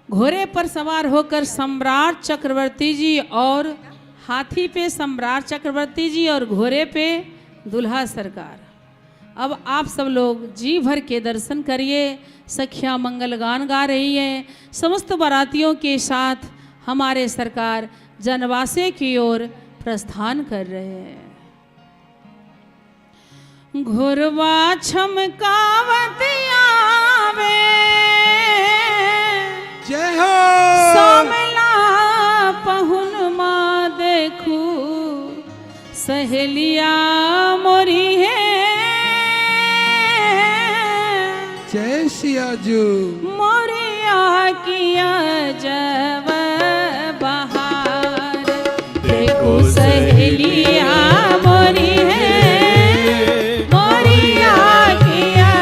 घोड़े पर सवार होकर सम्राट चक्रवर्ती जी और हाथी पे सम्राट चक्रवर्ती जी और घोड़े पे दुल्हा सरकार। अब आप सब लोग जी भर के दर्शन करिए। सखियाँ मंगल गान गा रही हैं। समस्त बारातियों के साथ हमारे सरकार जनवासे की ओर प्रस्थान कर रहे हैं। घुरवा छमकावत आवे, जय हो। सामला पहुन माँ देखू, सहेलिया मोरी है, जय सियाजू। मोरिया किया जब बहार, देखो सहेलिया मोरी है, मोरिया किया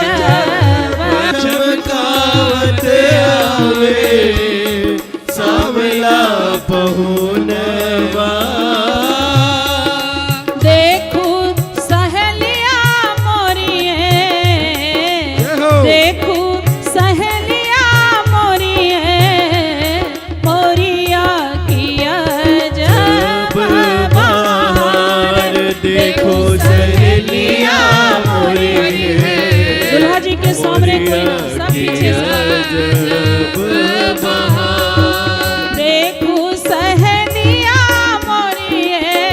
जब चमकावत आवे, सावला पहुनवा, देखो सहेलिया मोरी है, देखो सहेलिया मोरी है, मोरिया किया जब बहार, देखो सहेलिया मोरी है, दुल्हा जी के सामने कोई ना, सब पीछे से। देखो सहेलिया मोरी है,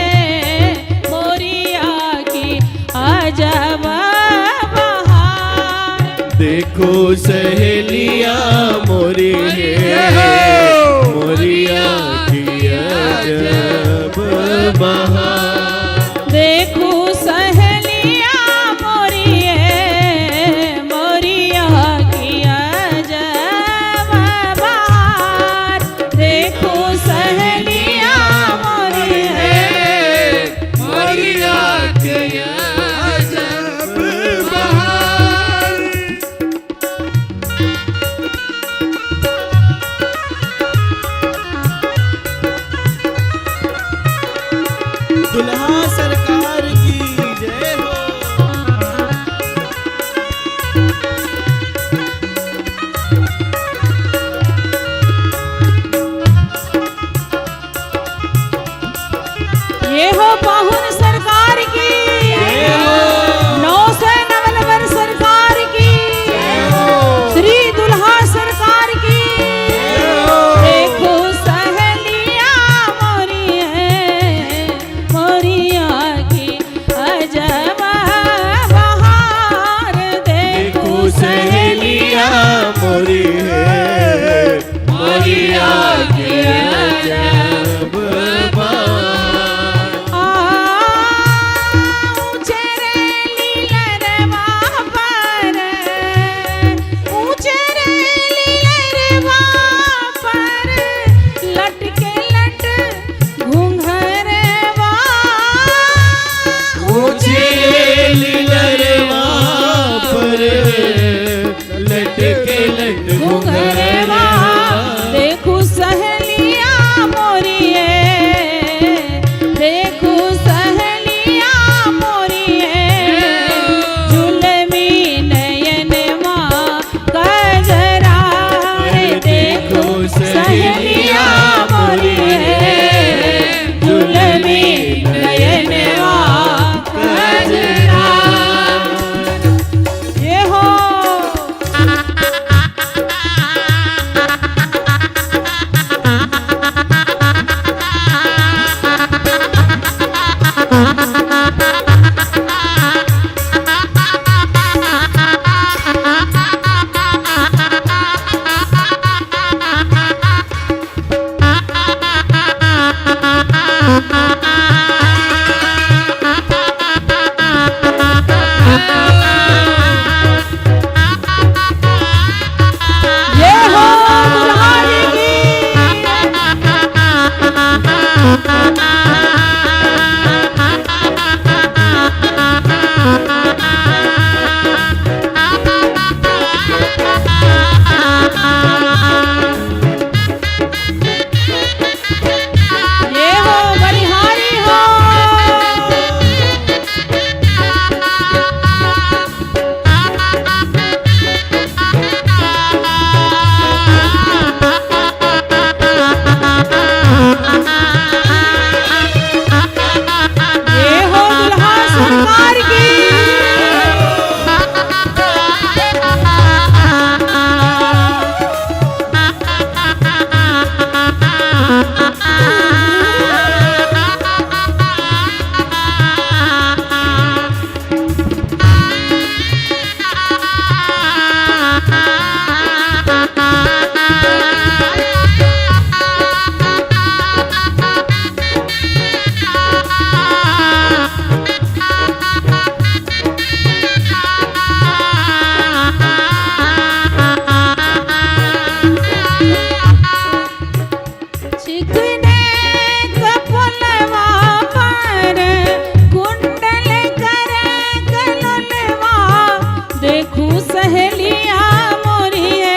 मोरिया की अजब बहार, देखो सहेलिया मोरी है, मोरिया की अजब बहार, देखो सहेलिया मोरी है, मोरिया की अजब बहार, देखो सहेलिया मोरी है, मोरिया की अजब बहार। दुल्हा सरकार की जय हो। ये हो पाहुन सरकार की, नौ से नवलवर सरकार की, श्री दुल्हा घरवा देखू सहेलिया मोरिए देखू सहेलिया मोरिए जुलमी नयनमा कजरा रे देखू सहेलिया मोरिए जुलमी नयनमा कजरा ये हो ये हो दुल्हारी की ये हो बलिहारी हो ये हो दुल्हा सरकार की चिकने कपलवा पर कुंडल करे कललवा देखू सहेलिया मोरिए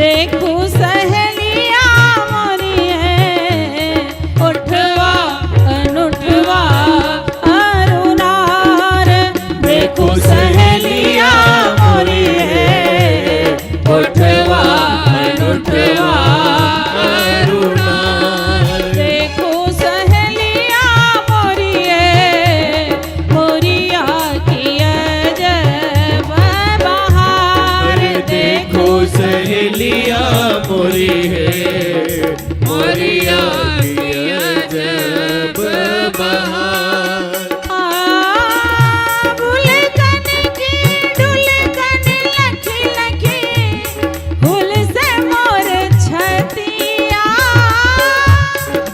देखू सहेलिया मोरिए उठवा अनुठवा अरुणार देखू सहेलिया मोरिए उठवा अनुठवा देखो सहेलिया मोरिए मोरिया किया जब बहार देखो सहेलिया मोरी है मोरिया किया जब बहार बुलकन की डुलकन लखी लखी हुल से मोर छतिया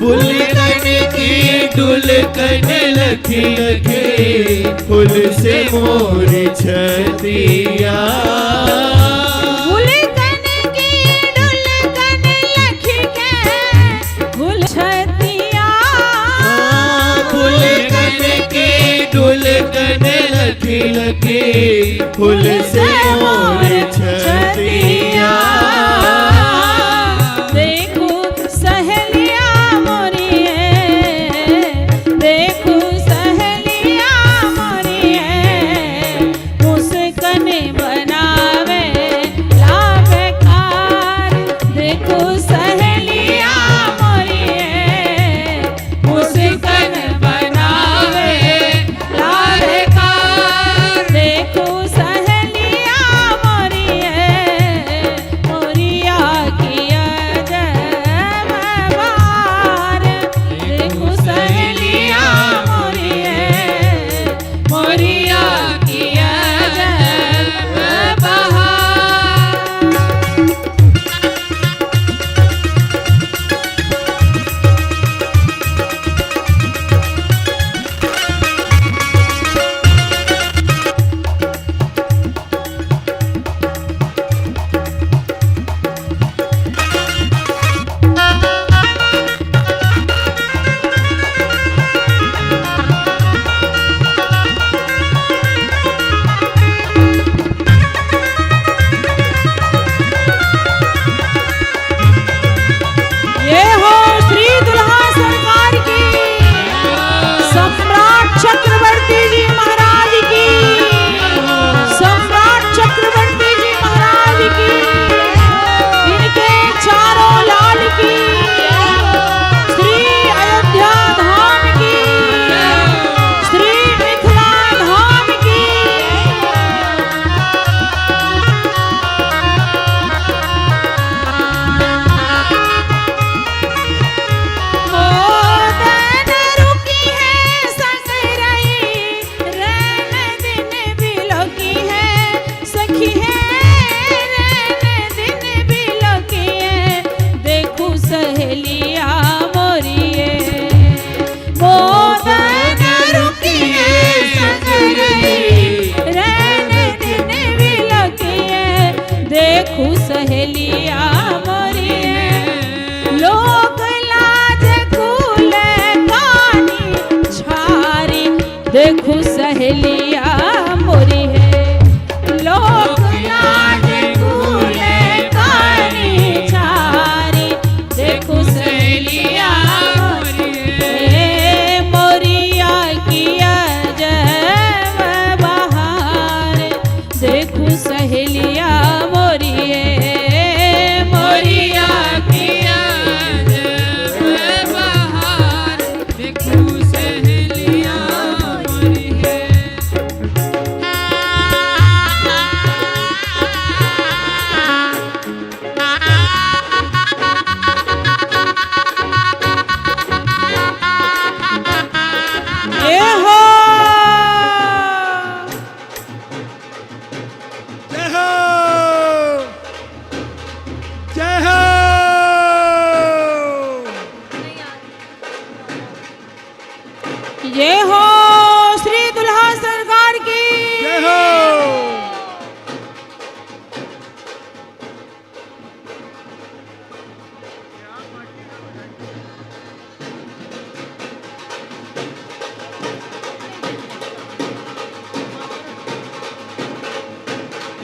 बुलकन की डुलकन लखी लखी फूल से मोर छतिया बुलकन की डुलकन लखी के हुल छतिया बुलकन की डुलकन लखी लखी फूल से मोर छतिया देखो सहेलिया मोरिए देखो सहेलिया मोरिए मुस्कन बनावे लाभकार देखो सहेलिया मोरिए मुस्कन बनावे लाभकार देखो सहेलिया मोरिए देखूं सहेलिया मोरिए मोरिया किया जब बहार देखूं सहेलिया मोरी है। ए हो जय हो जय हो। ये हो श्री दुल्हा सरकार की जय हो।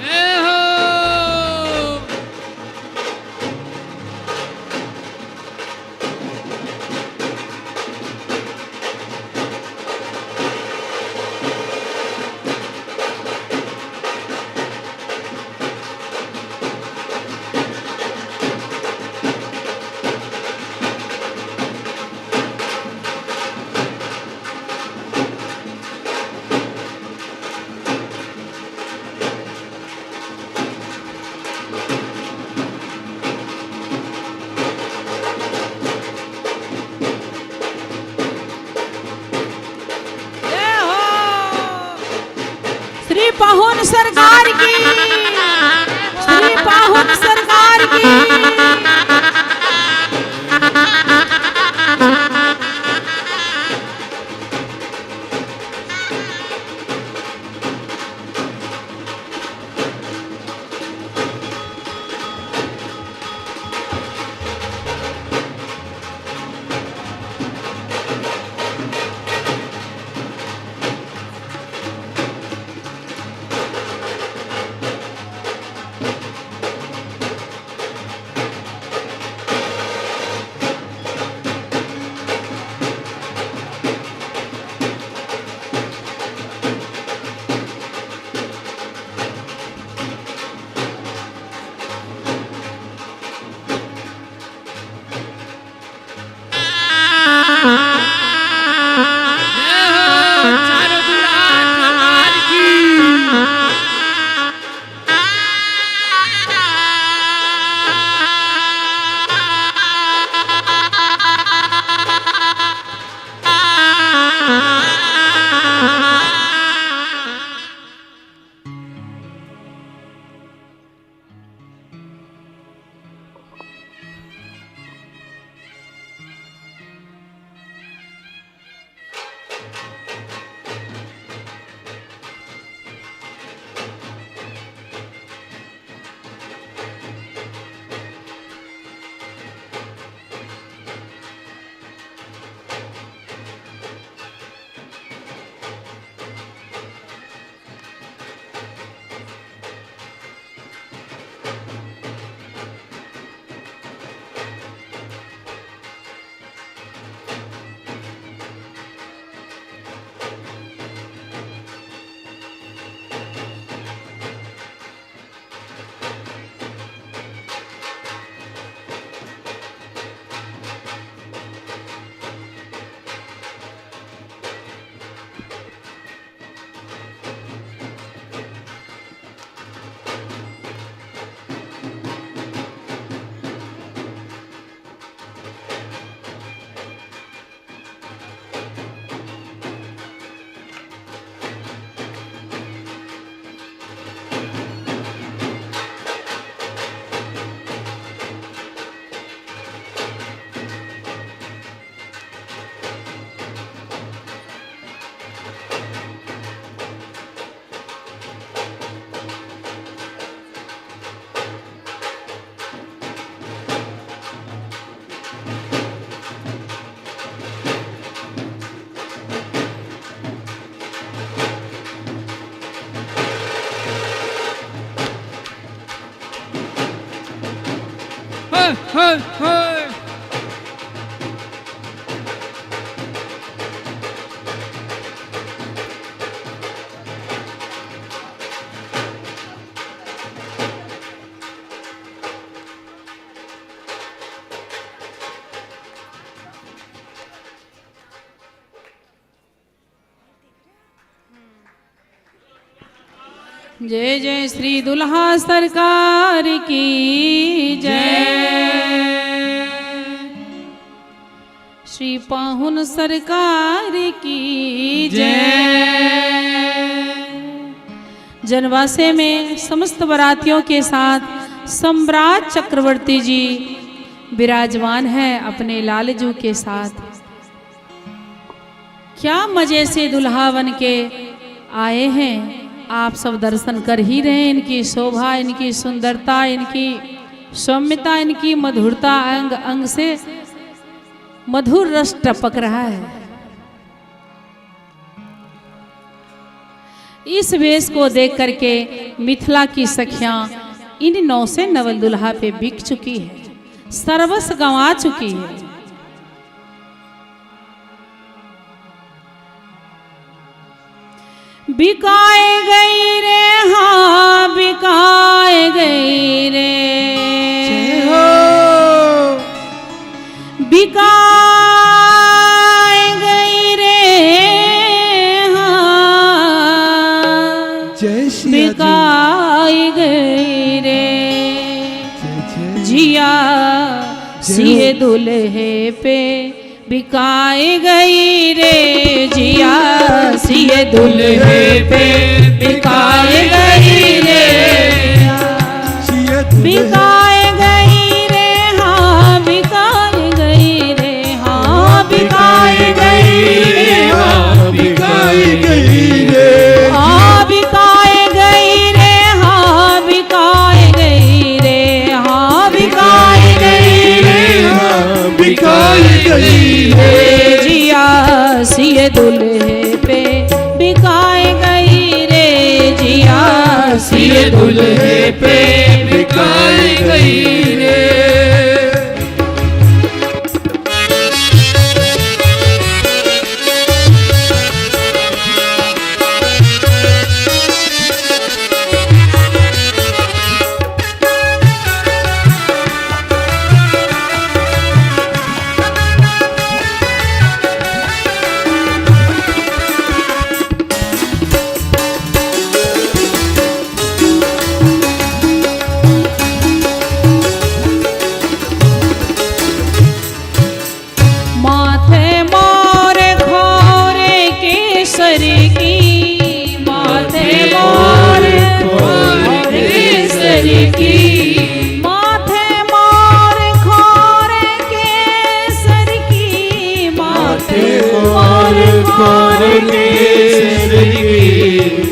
जय हो। जय हो श्री पाहुन सरकार की श्री पाहुन सरकार की चारों दुल्हा कमाल की। hey, hey. जय जय श्री दुल्हा सरकार की जय। श्री पाहुन सरकार की जय। जनवासे में समस्त बारातियों के साथ सम्राट चक्रवर्ती जी विराजमान है अपने लालजू के साथ। क्या मजे से दुल्हा बन के आए हैं, आप सब दर्शन कर ही रहे हैं। इनकी शोभा, इनकी सुंदरता, इनकी सौम्यता, इनकी मधुरता, अंग अंग से मधुर रस टपक रहा है। इस वेश को देख करके मिथिला की सखियां इन 9 से नवल दुल्हा पे बिक चुकी है, सर्वस्व गंवा चुकी है। बिकाए गई रे, हाँ बिकाए गई रे, बिकाए गई रे, हाँ बिकाए गई रे। जिया सिए दुल्हे पे बिकाए गई रे, जिया सिए दुल्हे पे बिकाए गई रे, बिकाए गई रे, हाँ बिकाए गई रे, हाँ बिकाए गई रे, हाँ बिकाए गई रे, हाँ बिकाए गई रे, हाँ बिकाए गई रे, हाँ बिकाए गई रे, हाँ बिकाए गई रे। जिया सिए दुल्हे पे बिकाए गई रे, जिया सिए दुल्हे पे बिकाए गई रे।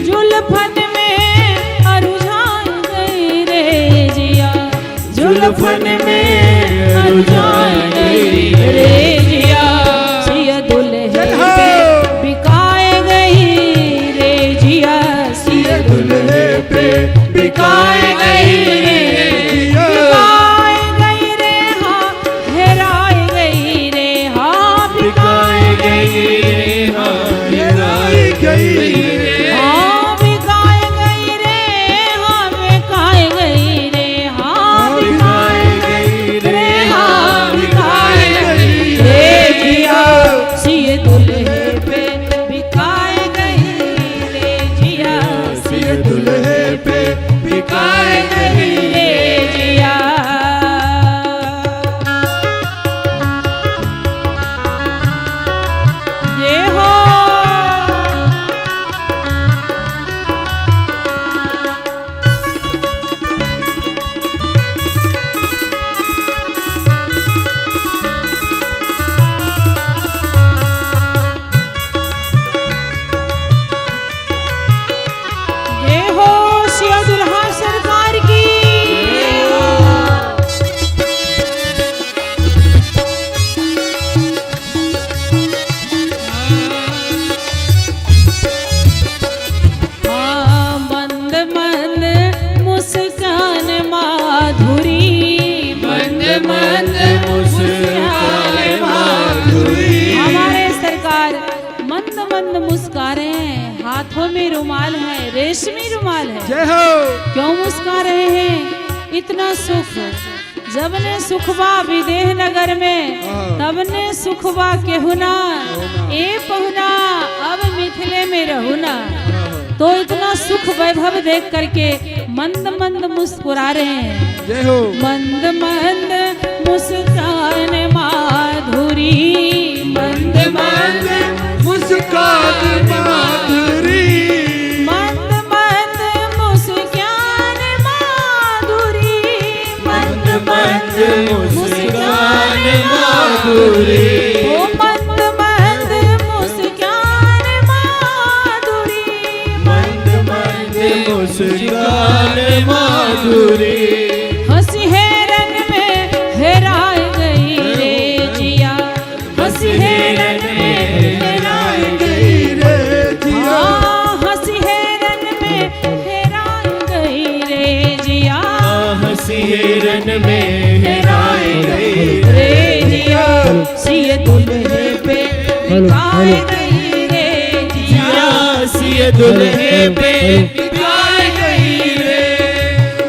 जुल्फन में अरुझाए गई रे, जिया जुल्फन में अरुझाए गई रे, जिया सिया दुल्हे पे बिकाए गई रे, जिया सिया दुल्हे पे बिकाए गई रे, बिकाए गई रे, हाँ हेराए गई रे, हाँ बिकाए गई रे, हाँ हेराए गई रे, हाँ बिकाए गई रे, हाँ बिकाए गई रे, हाँ बिकाए गई रे, हाँ बिकाए गई रे, जिया सिए दुल्हे पे बिकाए गई रे, जिया सिए दुल्हे पे बिकाए गई रे, जिया। ये हो सिया दुल्हा सरकार की। हाँ मंद मंद मुस्कान माधुरी, मंद मंद मुस्कान माधुरी। हमारे सरकार मंद मंद मुस्का रहे हैं, हाथों में रुमाल है, रेशमी रुमाल है। जय हो। क्यों मुस्का रहे हैं? इतना सुख जब ने सुखबा विदेह नगर में, तब ने सुखबा केहुना, ए पहुना अब मिथिले में रहुना। तो इतना सुख वैभव देख करके मंद मंद मुस्कुरा रहे हैं। जय हो। मंद मंद मुस्कान माधुरी, मंद मंद मुस्कान माधुरी, मंद मंद मुस्कान माधुरी, मंद मंद मुस्कान माधुरी, ओ मंद मंद मुस्कान माधुरी, मंद मंद मुस्कान माधुरी। हंसी हेरन में हेराय गई रे जिया, हंसी हेरन में हेराय गई रे जिया, हंसी हेरन में हेराय गई रे जिया, हंसी हिरन में हेराय गई रे जिया, सिए दुल्हे पे बिकाय गई रे जिया, सिए दुल्हे पे बिकाय गई रे,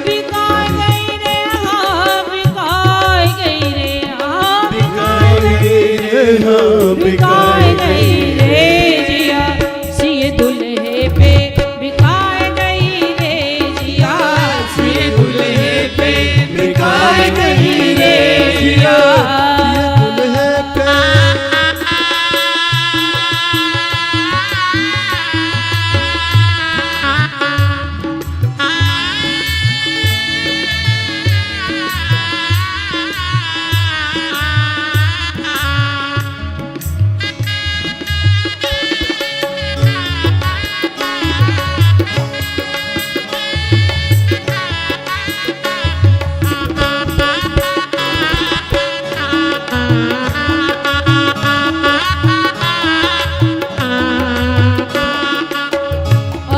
बिकाय गई रे हाँ, बिकाय गई रे हाँ, बिकाय गई रे, हाँ बिकाय गई रे जिया, सिए दुल्हे पे बिकाय गई रे जिया, सिए दुल्हे पे बिकाय गई रे जिया, दुल्हे पे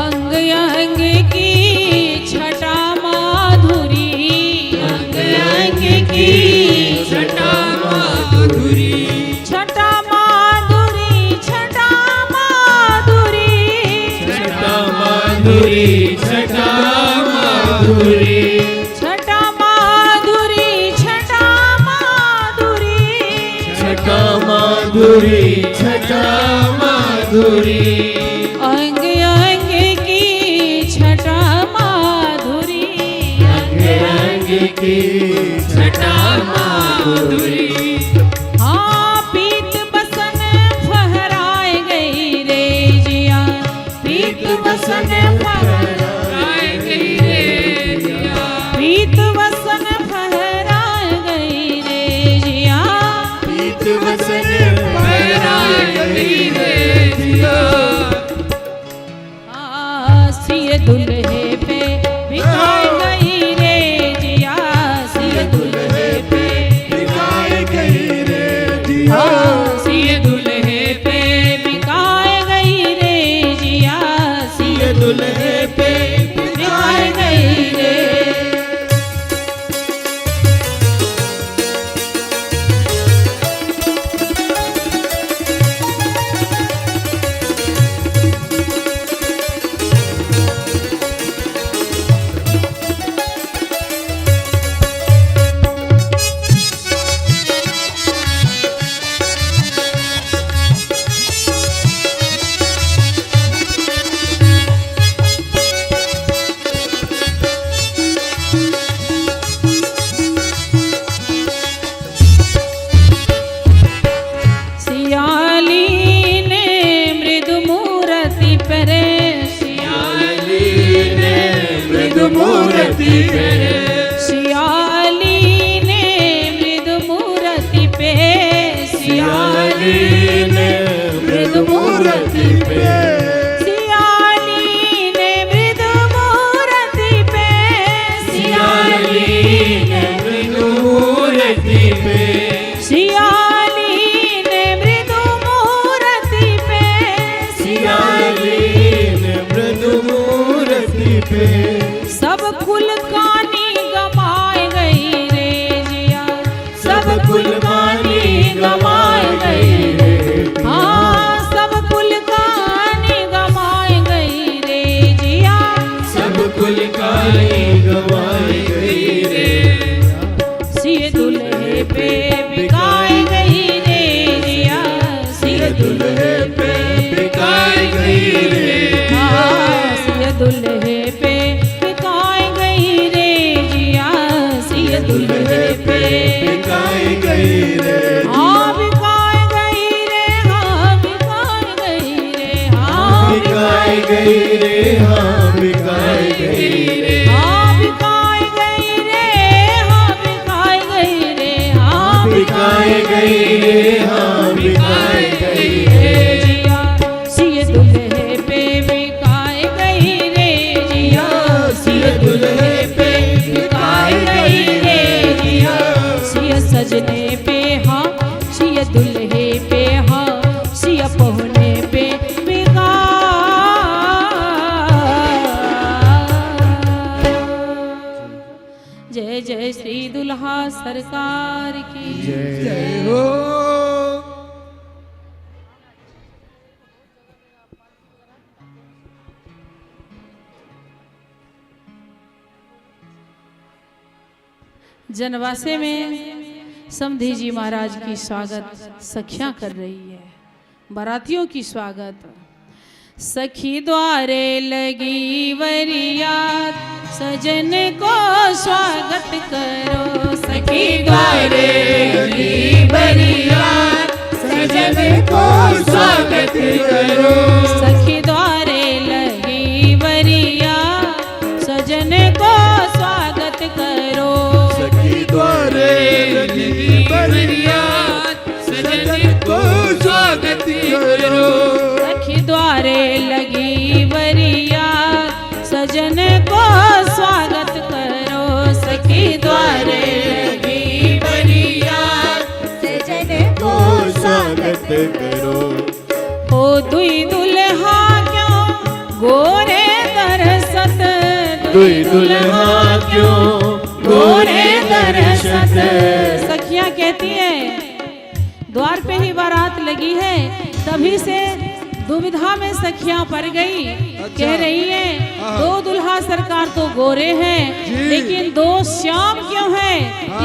अंग अंग की छटा माधुरी, अंग अंग की छटा माधुरी, छटा माधुरी, छटा माधुरी, छटा माधुरी, छटा माधुरी, छटा माधुरी, छटा माधुरी, छटा माधुरी, छटा माधुरी, अंग अंग की छटा माधुरी, अंग अंग की छटा माधुरी, हाँ पीत बसन फहराए गई रे जिया, पीत बसन फहराए गई रे जिया, पीत बसन फहराए गई रे जिया, पीत वसन फहराए गई रे जिया, सिए दुल्हे पे बिकाई गई रे जिया, सिए दुल्हे पे बिकाय गई रे जिया, सिए दुल्हे पे बिकाए गई रे जिया, सिए दुल्हे पे बिकाए गई रे। सियाली ने मृदु मूरति परे, सियाली ने मृदु मूरति पे, सियाली ने मृदु मूरति पे, सियाली ने मृदु मूरति पे, सियाली ने मृदु मूरति पे, सियाली ने मृदु मूरति पे, सियाली ने मृदु मूरति पे, सियाली ने मृदु मूरति पे, सब कुल कानी गमाए गई रे जिया, सब कुल कानी गमाए गई रे, हाँ सब कुल कानी गमाए गई रे जिया, सब कुल काली गवाई गई रे, सिए दुल्हे पे बिकाए गई रे जिया, सिए दुल्हे दुल्हे पे बिकाई गई रे, हाँ दुल्हे पे बिकाई गई रे हाँ बिकाई गई रे हाँ बिकाई गई रे हाँ बिकाई गई रे हाँ बिकाई गई रे हाँ बिकाई गई रे हाँ बिकाई गई रे हाँ बिकाई गई रे हाँ बिकाई गई रे जिया सिए दुल्हे पे बिकाई गई रे जिया सिए दुल्हे पे बिकाई गई रे जिया सिए सजने पे हाँ सिए दुल्हे पे हाँ सिए पहुने पे बिका जय जय श्री दुल्हा सरकार की जय हो। जनवासे में समधी जी महाराज की स्वागत सखियां कर रही है, बारातियों की स्वागत। सखी द्वारे लगी वरियात सजन को स्वागत करो सखी द्वारे लगी वरियात सजन को स्वागत करो सखी द्वारे लगी वरियात सजन को स्वागत करो सखी द्वारे लगी बरियात सजन को स्वागत करो सखी द्वारे लगी बरियात सजन को स्वागत करो सखी द्वारे लगी बरियात सजन को स्वागत करो ओ दुई दुल्हा क्यों गोरे दरसत दुई दुल्हा क्यों गोरे दरसत सखियां कहती है द्वार पे ही बारात लगी है, तभी से दुविधा में सखियां पड़ गई। कह रही है दो दुल्हा सरकार तो गोरे हैं लेकिन दो श्याम क्यों है,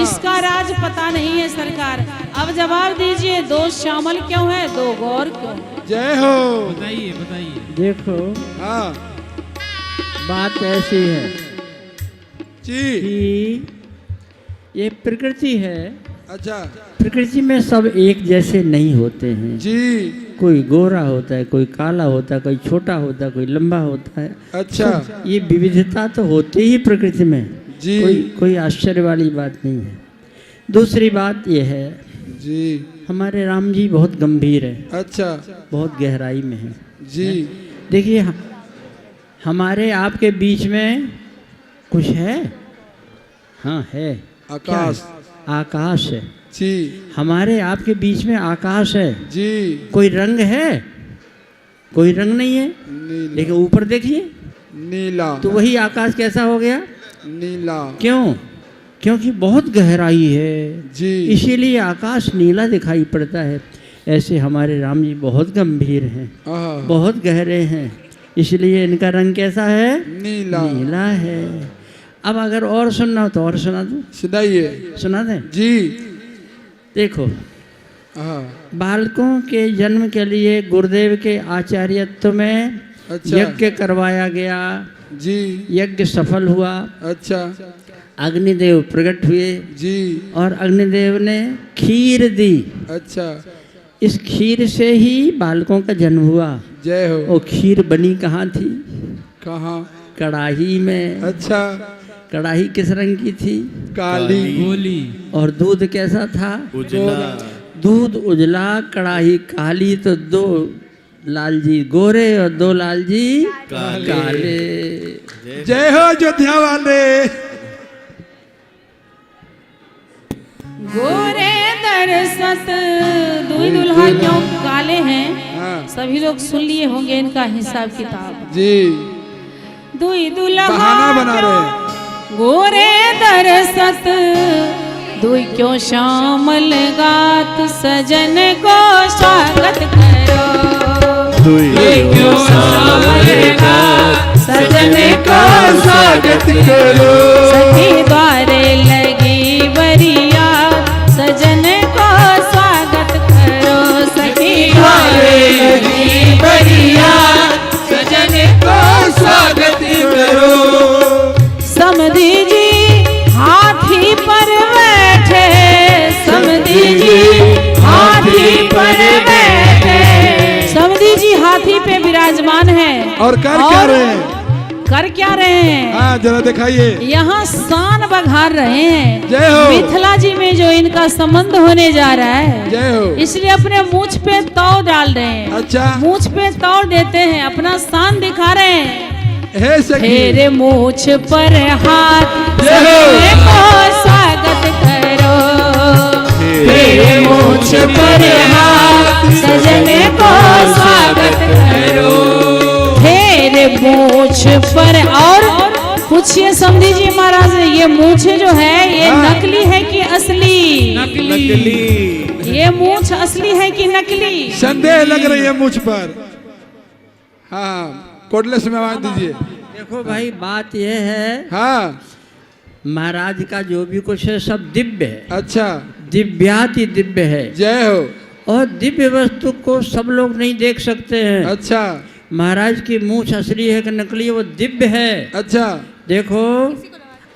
इसका राज पता नहीं है सरकार। अब जवाब दीजिए दो श्यामल क्यों है, दो गौर क्यों? जय हो। बताइए बताइए। देखो हाँ बात ऐसी है जी। कि ये प्रकृति है, अच्छा प्रकृति में सब एक जैसे नहीं होते हैं जी। कोई गोरा होता है, कोई काला होता है, कोई छोटा होता है, कोई लंबा होता है। अच्छा ये विविधता तो होती ही प्रकृति में जी। कोई आश्चर्य वाली बात नहीं है। दूसरी बात यह है जी। हमारे राम जी बहुत गंभीर है, अच्छा बहुत गहराई में है जी। देखिए हमारे आपके बीच में कुछ है, हाँ है, आकाश आकाश है जी। हमारे आपके बीच में आकाश है जी। कोई रंग है, कोई रंग नहीं है, नीला। लेकिन ऊपर देखिए नीला। तो वही आकाश कैसा हो गया, नीला। क्यों? क्योंकि बहुत गहराई है जी। इसीलिए आकाश नीला दिखाई पड़ता है। ऐसे हमारे राम जी बहुत गंभीर हैं, आहा। बहुत गहरे हैं, इसलिए इनका रंग कैसा है, नीला। नीला है। अब अगर और सुनना हो तो और सुना दूं, सुनाइए। सुना दें? जी। देखो हाँ बालकों के जन्म के लिए गुरुदेव के आचार्यत्व में अच्छा। यज्ञ करवाया गया, जी। यज्ञ सफल हुआ, अच्छा अग्निदेव प्रकट हुए जी। और अग्निदेव ने खीर दी। अच्छा इस खीर से ही बालकों का जन्म हुआ। जय हो। वो खीर बनी कहाँ थी, कहाँ? कढ़ाई में। अच्छा कढ़ाई किस रंग की थी, काली। गोली। और दूध कैसा था, उजला। दूध उजला, कढ़ाई काली, तो दो लाल जी गोरे और दो लाल जी काले। जय हो अयोध्या वाले। गोरे दरसत दुई दुल्हा क्यों काले हैं, हाँ सभी लोग सुन लिए होंगे इनका हिसाब किताब। जी। दुई दुल्हा बहाना बना क्यों रहे। गोरे दरसत दुई क्यों श्यामल गात सजन को स्वागत करो। दुई क्यों श्यामल गात सजन को स्वागत करो। सखी द्वारे लगी बरिया सजन को स्वागत करो। सखी द्वारे लगी बरिया सजन को स्वागत करो। समधी जी हाथी पर बैठे समधी जी, हाथी पर बैठे। समधी जी हाथी पे विराजमान है और कर क्या रहे हैं? कर क्या रहे हैं? हाँ जरा दिखाइए। यहाँ शान बघार रहे हैं। जय हो। मिथिला जी में जो इनका संबंध होने जा रहा है, जय हो। इसलिए अपने मूंछ पे तौ डाल रहे हैं। अच्छा। मूंछ पे तौ देते हैं, अपना शान दिखा रहे हैं। हे सखी। तेरे मूंछ पर हाथ जय हो। सजने को स्वागत करो। तेरे मूंछ पर हाथ सजने को स्वागत करो। तेरे मूंछ पर। और पूछिए समधी जी महाराज, ये मूंछ जो है ये नकली है कि असली? नकली। ये मूंछ असली है कि नकली? संदेह लग रही है मुझ पर। हाँ कोटलेस में आवाज दीजिए। देखो भाई बात यह है, हाँ महाराज का जो भी कुछ है सब दिव्य है, अच्छा। दिव्याति दिव्य है। जय हो। और दिव्य वस्तु को सब लोग नहीं देख सकते हैं। अच्छा महाराज की मूंछ असली है कि नकली है वो दिव्य है। अच्छा। देखो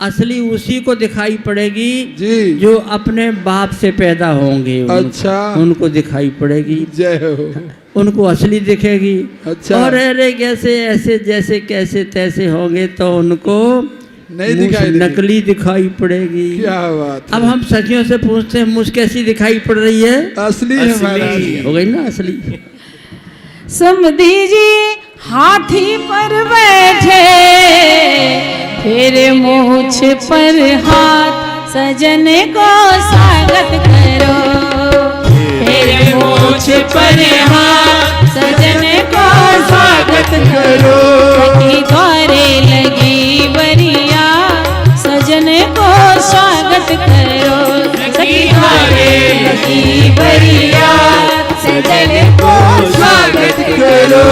असली उसी को दिखाई पड़ेगी जी। जो अपने बाप से पैदा होंगे। अच्छा। उनको दिखाई पड़ेगी। जय हो। उनको असली दिखेगी। अच्छा। और अरे कैसे ऐसे जैसे कैसे तैसे होंगे तो उनको नहीं मूंछ दिखाई देगी। नकली दिखाई पड़ेगी। क्या बात है। अब हम सखियों से पूछते हैं मूंछ कैसी दिखाई पड़ रही है? असली है महाराज। हो गई ना असली। समधी जी हाथी पर बैठे, तेरे मूंछ पर हाथ सजने को स्वागत करो। तेरे मूंछ पर हाथ सजने को स्वागत करो। सखी द्वारे लगी बरिया सजने को स्वागत करो। सखी द्वारे लगी बरिया सजने को स्वागत करो।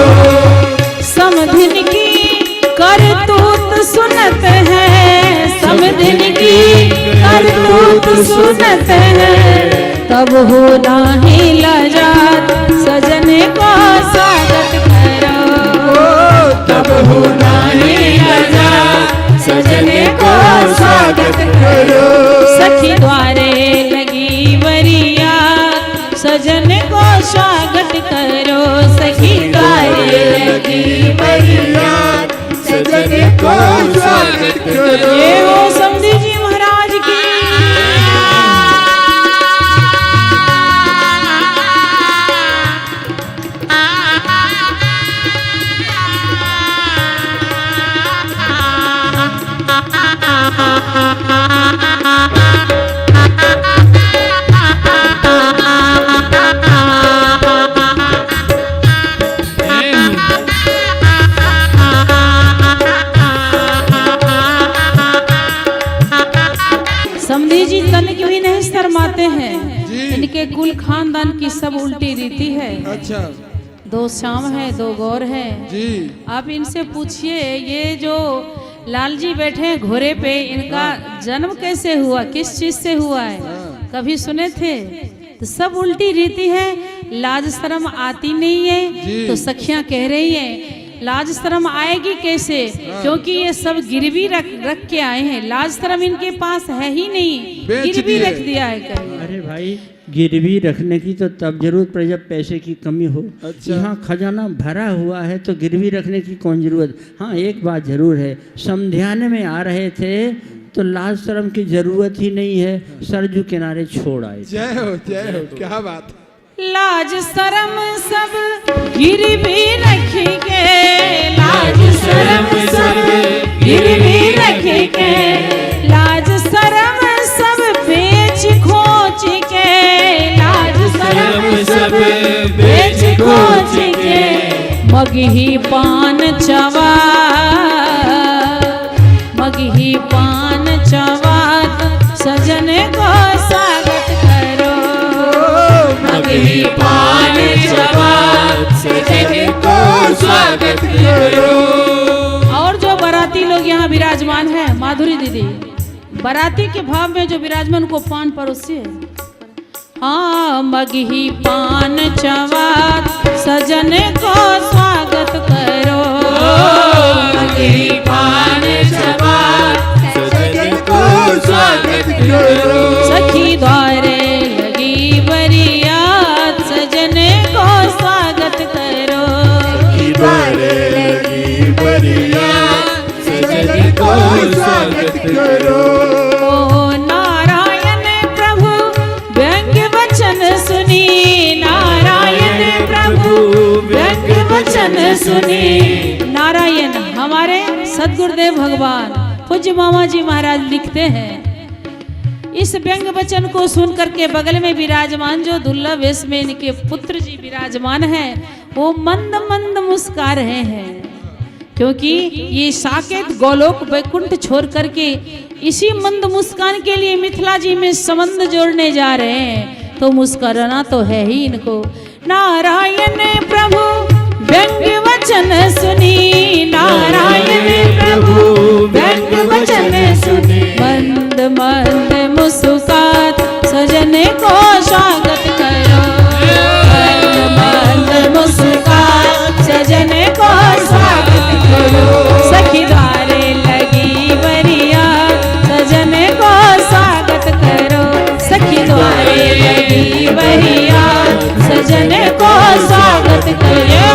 समधिन की करतूत सुनत है, समधिन की करतूत सुनत है, तब हो नाही लजात सजने को स्वागत करो। तब हो नाही लजात सजने को स्वागत करो। सखी द्वारे लगी बरिया सजने को स्वागत करो। सखी द्वारे लगी बरिया सजने को स्वागत करो। ये हो समधी जी महाराज की। समधी जी तनिक भी नहीं शर्माते हैं। इनके कुल खानदान की सब उल्टी रीति है। अच्छा। 2 शाम है 2 गौर है जी। आप इनसे पूछिए, ये जो लाल जी बैठे हैं घोड़े पे, इनका जन्म कैसे हुआ, किस चीज से हुआ है, कभी सुने थे? तो सब उल्टी रीति है। लाज शर्म आती नहीं है तो सखियां कह रही हैं लाज शर्म आएगी कैसे, क्योंकि ये सब गिरवी रख के आए हैं। लाज शर्म इनके पास है ही नहीं, गिरवी रख दिया है कहीं। अरे भाई गिरवी रखने की तो तब जरूरत पड़े जब पैसे की कमी हो। अच्छा। यहाँ खजाना भरा हुआ है तो गिरवी रखने की कौन जरूरत। हाँ एक बात जरूर है, समध्यान में आ रहे थे तो लाज शर्म की जरूरत ही नहीं है, सरजू किनारे छोड़ आए। जय हो जय हो। क्या बात। लाज शर्म सब गिरवी रखेंगे, लाज शर्म सब गिरवी रखेंगे, लाज शर्म सब बेच खोच के, लाज शर्म सब बेच खोच के, मगही पान चवा, मगही पान चवात सजने को स्वागत करो। मगही पान चवात सजने को स्वागत करो। और जो बाराती लोग यहाँ विराजमान है, माधुरी दीदी, बाराती के भाव में जो विराजमान को पान परोसिए। हाँ मगही पान चवात सजने को स्वागत करो। मगही पान चवात सजने को स्वागत वचन सुनी। नारायण हमारे सदगुरुदेव भगवान पूज्य मामा जी महाराज लिखते हैं, इस व्यंग वचन को सुन करके बगल में विराजमान जो दुर्लभ वेश में इनके पुत्र जी विराजमान हैं, वो मंद मंद मुस्का रहे हैं, क्योंकि ये साकेत गोलोक वैकुंठ छोड़ करके इसी मंद मुस्कान के लिए मिथिला जी में संबंध जोड़ने जा रहे हैं, तो मुस्कुराना तो है ही इनको। नारायण प्रभु व्यंग वचन सुनी, नारायण प्रभु व्यंग वचन सुनी। मंद मंद मुस्कात सजन को स्वागत करो, मंद मंद मुस्कात सजन को स्वागत करो। सखी द्वारे लगी बरिया सजन को स्वागत करो, सखी द्वारे लगी बरिया सजन को स्वागत करो।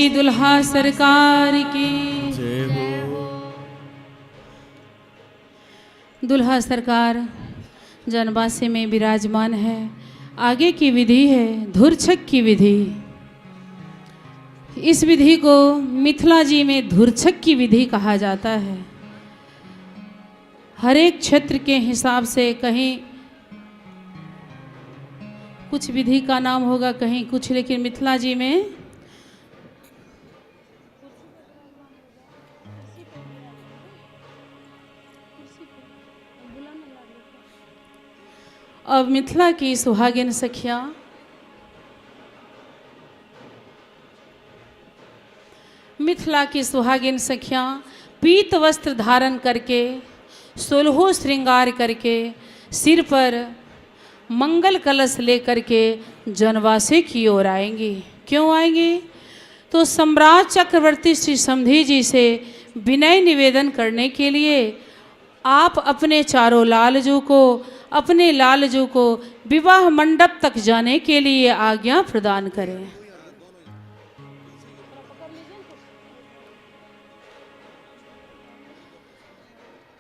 दुल्हा सरकार की जय हो। दुल्हा सरकार जनवासी में विराजमान है। आगे की विधि है धुरछक की विधि। इस विधि को मिथिला जी में धुरछक की विधि कहा जाता है। हर एक क्षेत्र के हिसाब से कहीं कुछ विधि का नाम होगा, कहीं कुछ, लेकिन मिथिला जी में अब मिथिला की सुहागिन सखियां पीत वस्त्र धारण करके, सोलहो श्रृंगार करके, सिर पर मंगल कलश लेकर के जनवासे की ओर आएंगी। क्यों आएंगी? तो सम्राट चक्रवर्ती श्री समधी जी से विनय निवेदन करने के लिए आप अपने चारों लालजू को विवाह मंडप तक जाने के लिए आज्ञा प्रदान करें।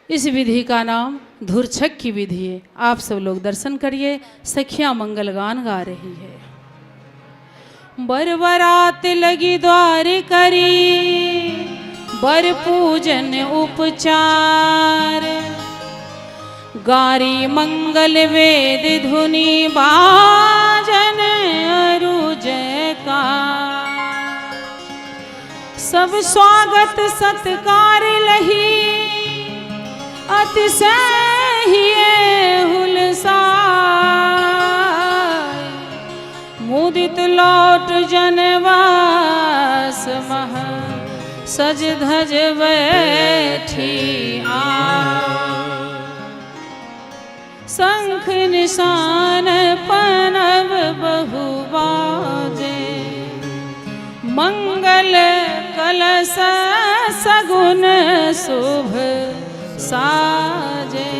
इस विधि का नाम धुरछक की विधि है। आप सब लोग दर्शन करिए। सखियां मंगल गान गा रही है। बरबरात लगी द्वार करी, बर पूजन उपचार, गारी मंगल वेद धुनि बाजन अरु जयकार। सब स्वागत सत्कार लही, अतिशय हुलसाय। मुदित लौट जनवास मह, सज धज बैठी शंख निशान पनव बहु बाजे, मंगल कलश सगुन शुभ साजे।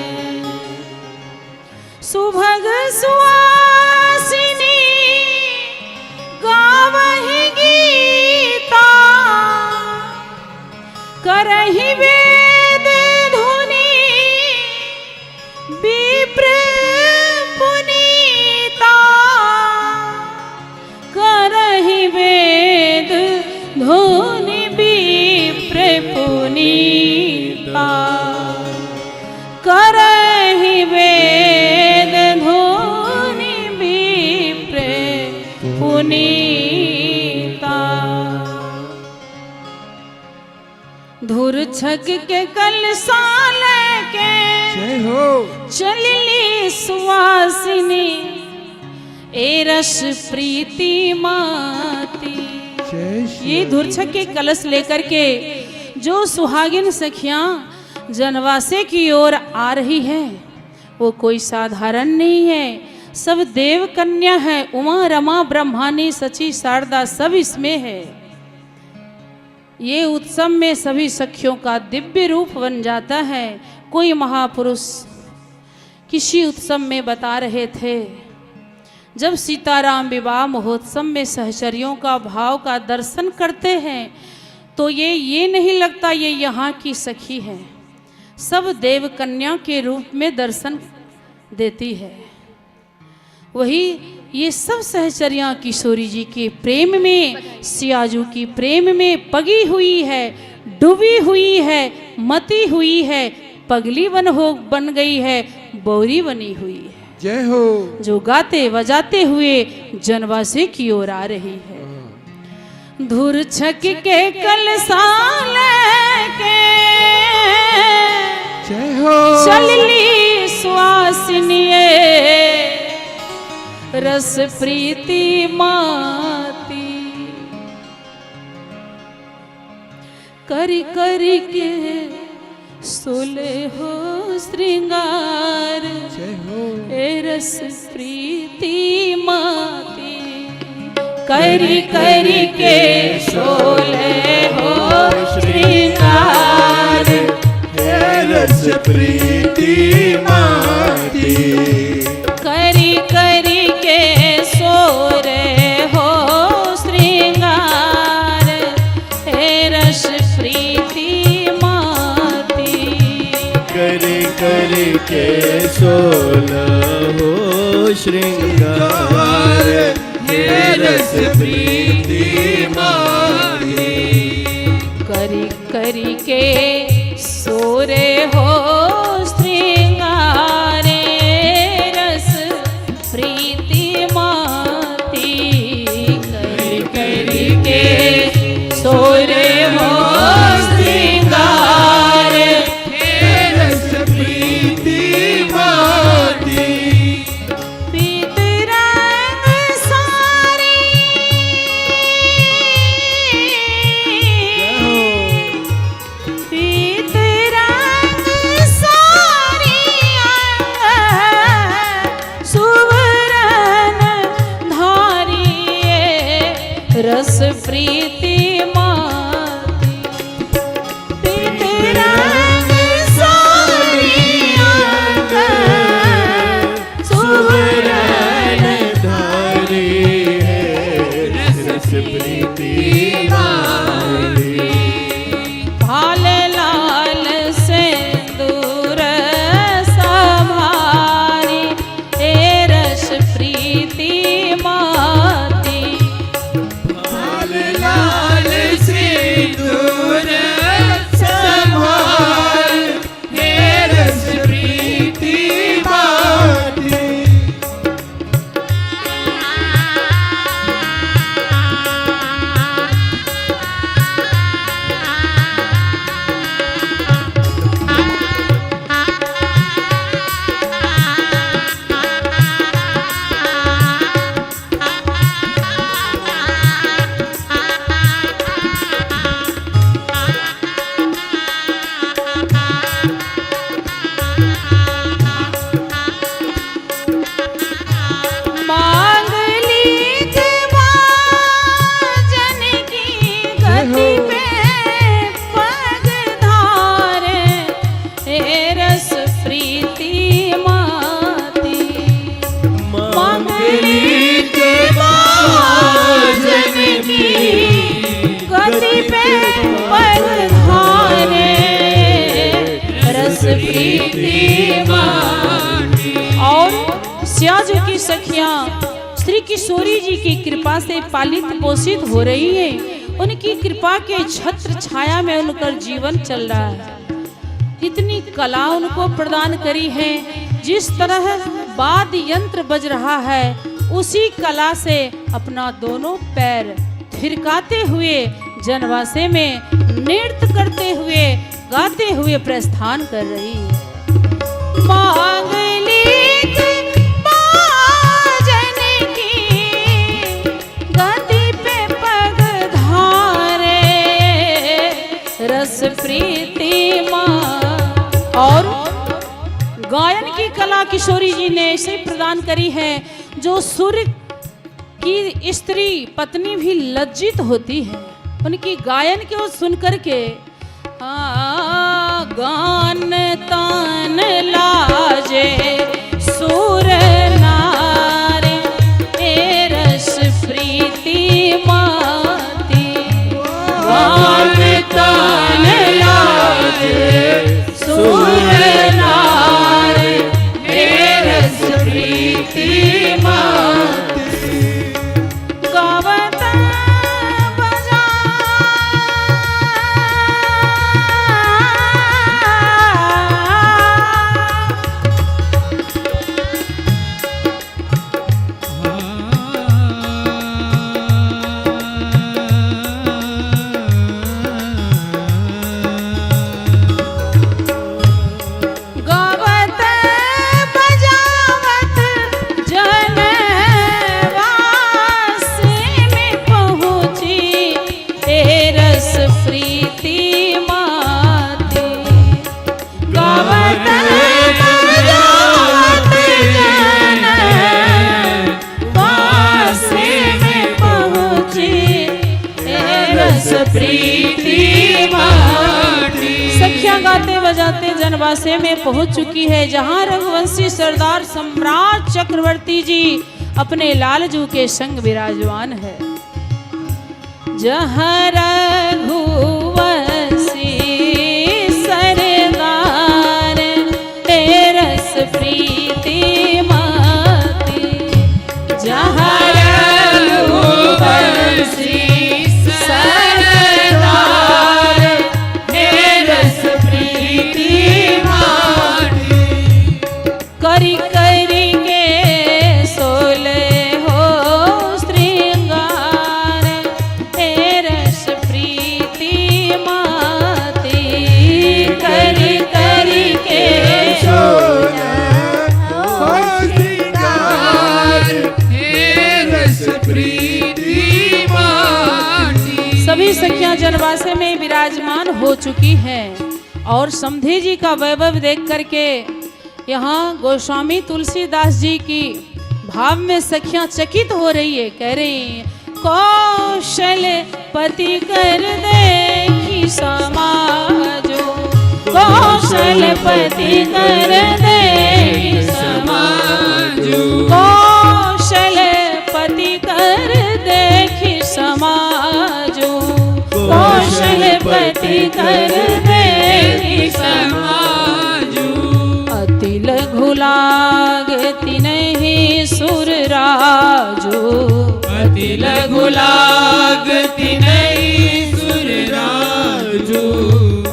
सुभग सुवासिनी गावहि गीता, करहि वेद धुनि विप्र पुनीता, करहि वेद धुनि विप्र पुनीता, करहि वेद धुनि विप्र पुनीता। धुरछक के कलशा लेके चलली सुवासिनी, ए रस प्रीति माती। ये धुरछक के कलश लेकर के जो सुहागिन सखियां जनवासे की ओर आ रही है, वो कोई साधारण नहीं है। सब देव कन्या है। उमा रमा ब्रह्मानी सची शारदा सब इसमें है। ये उत्सव में सभी सखियों का दिव्य रूप बन जाता है। कोई महापुरुष किसी उत्सव में बता रहे थे, जब सीताराम विवाह महोत्सव में सहचर्यों का भाव का दर्शन करते हैं तो ये नहीं लगता ये यहाँ की सखी है, सब देव कन्या के रूप में दर्शन देती है। वही ये सब सहचर्या किशोरी जी के प्रेम में, सियाजू की प्रेम में पगी हुई है, डूबी हुई है, मती हुई है, पगली बन गई है, बौरी बनी हुई है। जय हो। जो गाते बजाते हुए जनवासे की ओर आ रही है। धुरछक के कलशा लेके जय हो। चलली सुवासिनी, रस प्रीति माती। करी करी के सोले हो श्रृंगार, जय हो। ए रस प्रीति माती। करी करी के सोले हो श्रृंगार, हे रस प्रीति माती। करी करी के सोरे हो श्रृंगार, हे रस प्रीति माती। करी करी के सोला हो श्रृंगार, हे रस प्रीति माती। करी करी के सोरे हो श्रृंगार, रस प्रीति माती। करी करी के सोरे हो श्रृंगार, हे रस प्रीति माती। रस प्रीति माती रंग साड़ियाँ सुवर्ण धारी है रस प्रीति माती भाल लाल सिंदूर समारी हे रस प्रीति माती भाल लाल सिंदूर संभार हे रस प्रीति माती मांगलिक बाजन की गति पे पग धारे हे रस प्रीति माती मांगलिक बाजन की गति पे पग धारे रस प्रीति माती। और स्याज की सखियां श्री किशोरी जी की कृपा से पालित पोषित हो रही है। उनकी कृपा के छत्र छाया में उनका जीवन चल रहा है। इतनी कला उनको प्रदान करी है। जिस तरह वाद्य यंत्र बज रहा है उसी कला से अपना दोनों पैर थिरकाते हुए जनवासे में नृत्य करते हुए गाते हुए प्रस्थान कर रही है। मांगलिक बाजन की गति पे पग धारे रस प्रीति माँ। और गायन की कला किशोरी जी ने ऐसे प्रदान करी है जो सूर्य की स्त्री पत्नी भी लज्जित होती है उनकी गायन को सुनकर के। गान तान लाजे सुर नारे ए रस प्रीति माती गान तान लाजे सुर नारे हे रस प्रीति माती गावत बजा गावत बजावत जनवासी में पहुँची हे रस प्रीति माती गावत बजावत जनवासी में पहुँची हे रस प्रीति माती। सखियां गाते बजाते जनवासे में पहुंच चुकी है जहां रघुवंशी सरदार सम्राट चक्रवर्ती जी अपने लालजू के संग विराजमान है। जहां रघुवंशी सरदार हे रस प्रीति माती जहां रघुवंशी सरदार हे रस प्रीति माती करी करी के सोले हो श्रृंगार हे रस प्रीति माती करी करी के सोना हो श्रृंगार हे रस प्रीति माती। सभी सखियां जनवासे में विराजमान हो चुकी हैं और समधी जी का वैभव देख करके यहाँ गोस्वामी तुलसीदास जी की भाव में सखियां चकित हो रही है। कह रही हैं कौशल्या पति कर देखी समाजो, कौशल पति कर देखी समाजो, कौशल पति कर देखी समाजो, कौशल पति कर देखी समाजो। अति लघु लागति नहीं सुर राजो, अति लघु लागति नहीं सुर राजो,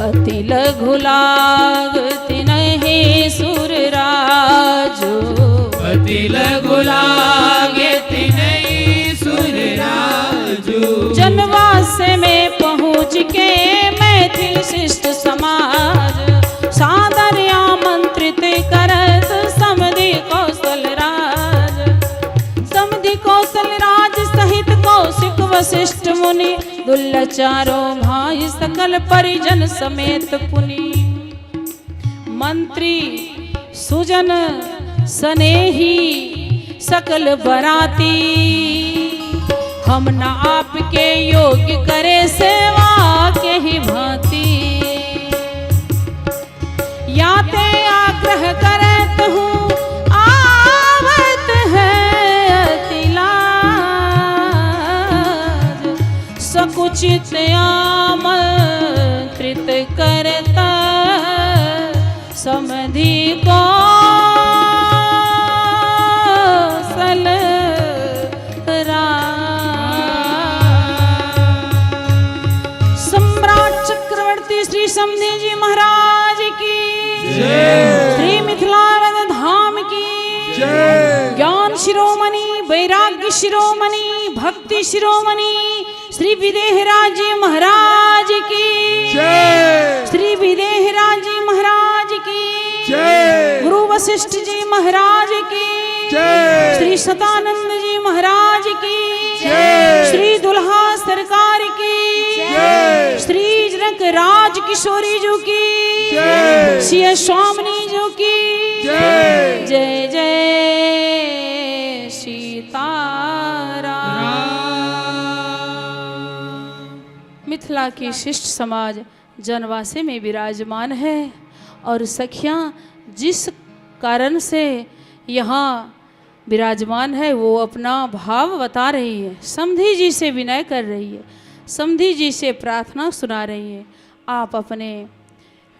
अति लघु लागति नहीं सुर राजो, अति लघु लागति नहीं सुर राजो। जनवास में पहुँच के मैथिल शिष्ट समाज, सादर आमंत्रित करत समधि कौशल राज, समधि कौशल राज सहित कौशिक वशिष्ठ मुनि, दुल्ल चारों भाई सकल परिजन समेत पुनि। मंत्री सुजन सनेही सकल बराती, हम न आपके योग्य करे सेवा के ही भांति। याते आग्रह करत हूँ आवत है अति लाज, सकुचित आमंत्रित करता समधि कौशल सम्राट चक्रवर्ती श्री समधि जी महाराज की, श्री मिथिलावत धाम की, ज्ञान शिरोमणि, वैराग्य शिरोमणि, भक्ति शिरोमणि श्री विदेहराज जी महाराज की, श्री विदेहराज जी महाराज की, गुरु वशिष्ठ जी महाराज की, श्री सतानंद जी महाराज की, श्री दुल्हा सरकार की, श्री जनक राज किशोरी जी की, श्री स्वामिनी जी की, जय जय सीताराम। मिथिला की शिष्ट समाज जनवासे में विराजमान है और सखियां जिस कारण से यहाँ विराजमान है वो अपना भाव बता रही है, समधि जी से विनय कर रही है, समधि जी से प्रार्थना सुना रही है। आप अपने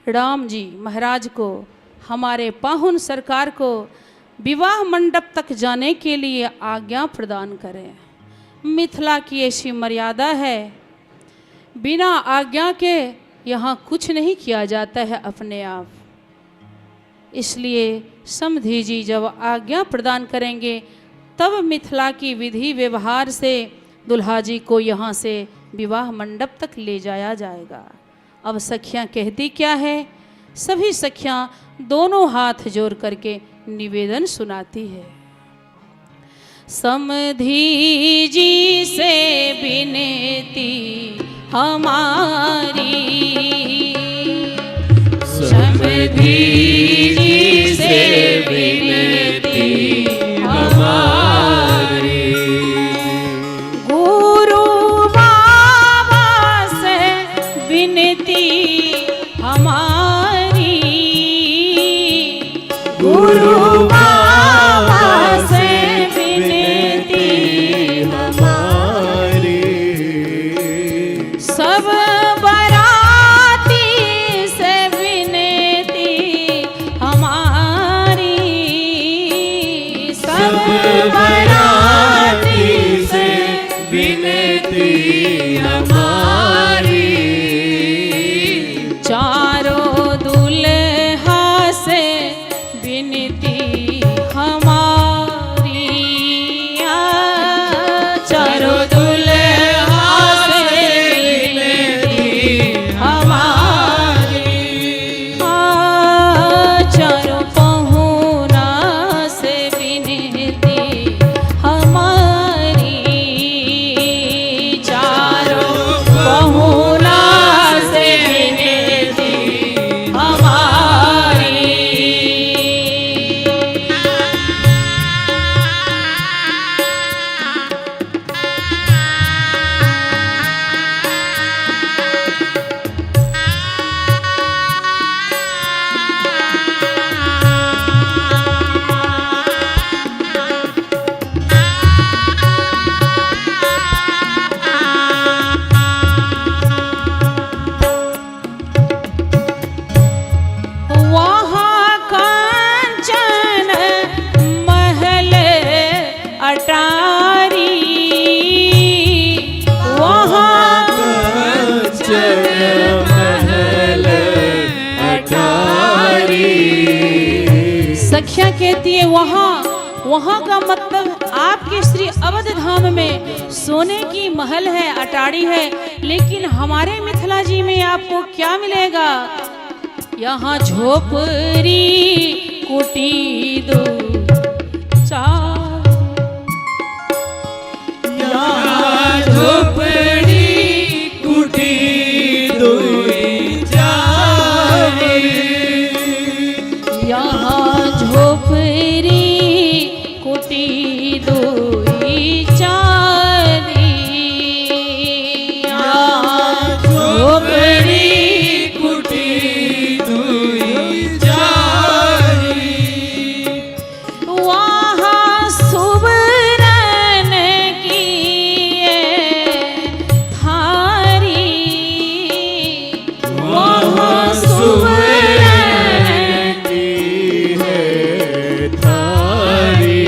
राम जी महाराज को, हमारे पाहुन सरकार को विवाह मंडप तक जाने के लिए आज्ञा प्रदान करें। मिथिला की ऐसी मर्यादा है, बिना आज्ञा के यहाँ कुछ नहीं किया जाता है अपने आप। इसलिए समधि जी जब आज्ञा प्रदान करेंगे तब मिथिला की विधि व्यवहार से दुल्हा जी को यहाँ से विवाह मंडप तक ले जाया जाएगा। अब सखियाँ कहती क्या है? सभी सखियाँ दोनों हाथ जोड़ करके निवेदन सुनाती है। समधि जी से विनती हमारी, समधि जी से विनती हमारी, गुरु बाबा से विनती हमारी, गुरु बाबा से विनती हमारी, सब बराती से विनती हमारी, सब बराती से विनती हमारी, चारों दुल्हा से विनती हमारी, चारों दुल्हा से विनती हमारी, चारों पहुना से विनती हमारी, चारों वहाँ का मतलब आपके श्री अवध धाम में सोने की महल है, अटारी है, लेकिन हमारे मिथिला जी में आपको क्या मिलेगा? यहाँ झोपड़ी कुटी दो चार, यहाँ झोपड़ी कुटी दुई चारी, यहाँ झोपड़ी कुटी दुई चारी, यहाँ झोपड़ी कुटी दुई चारी, वहाँ सुबरन की ये थारी, वहाँ सुबरन की है थारी।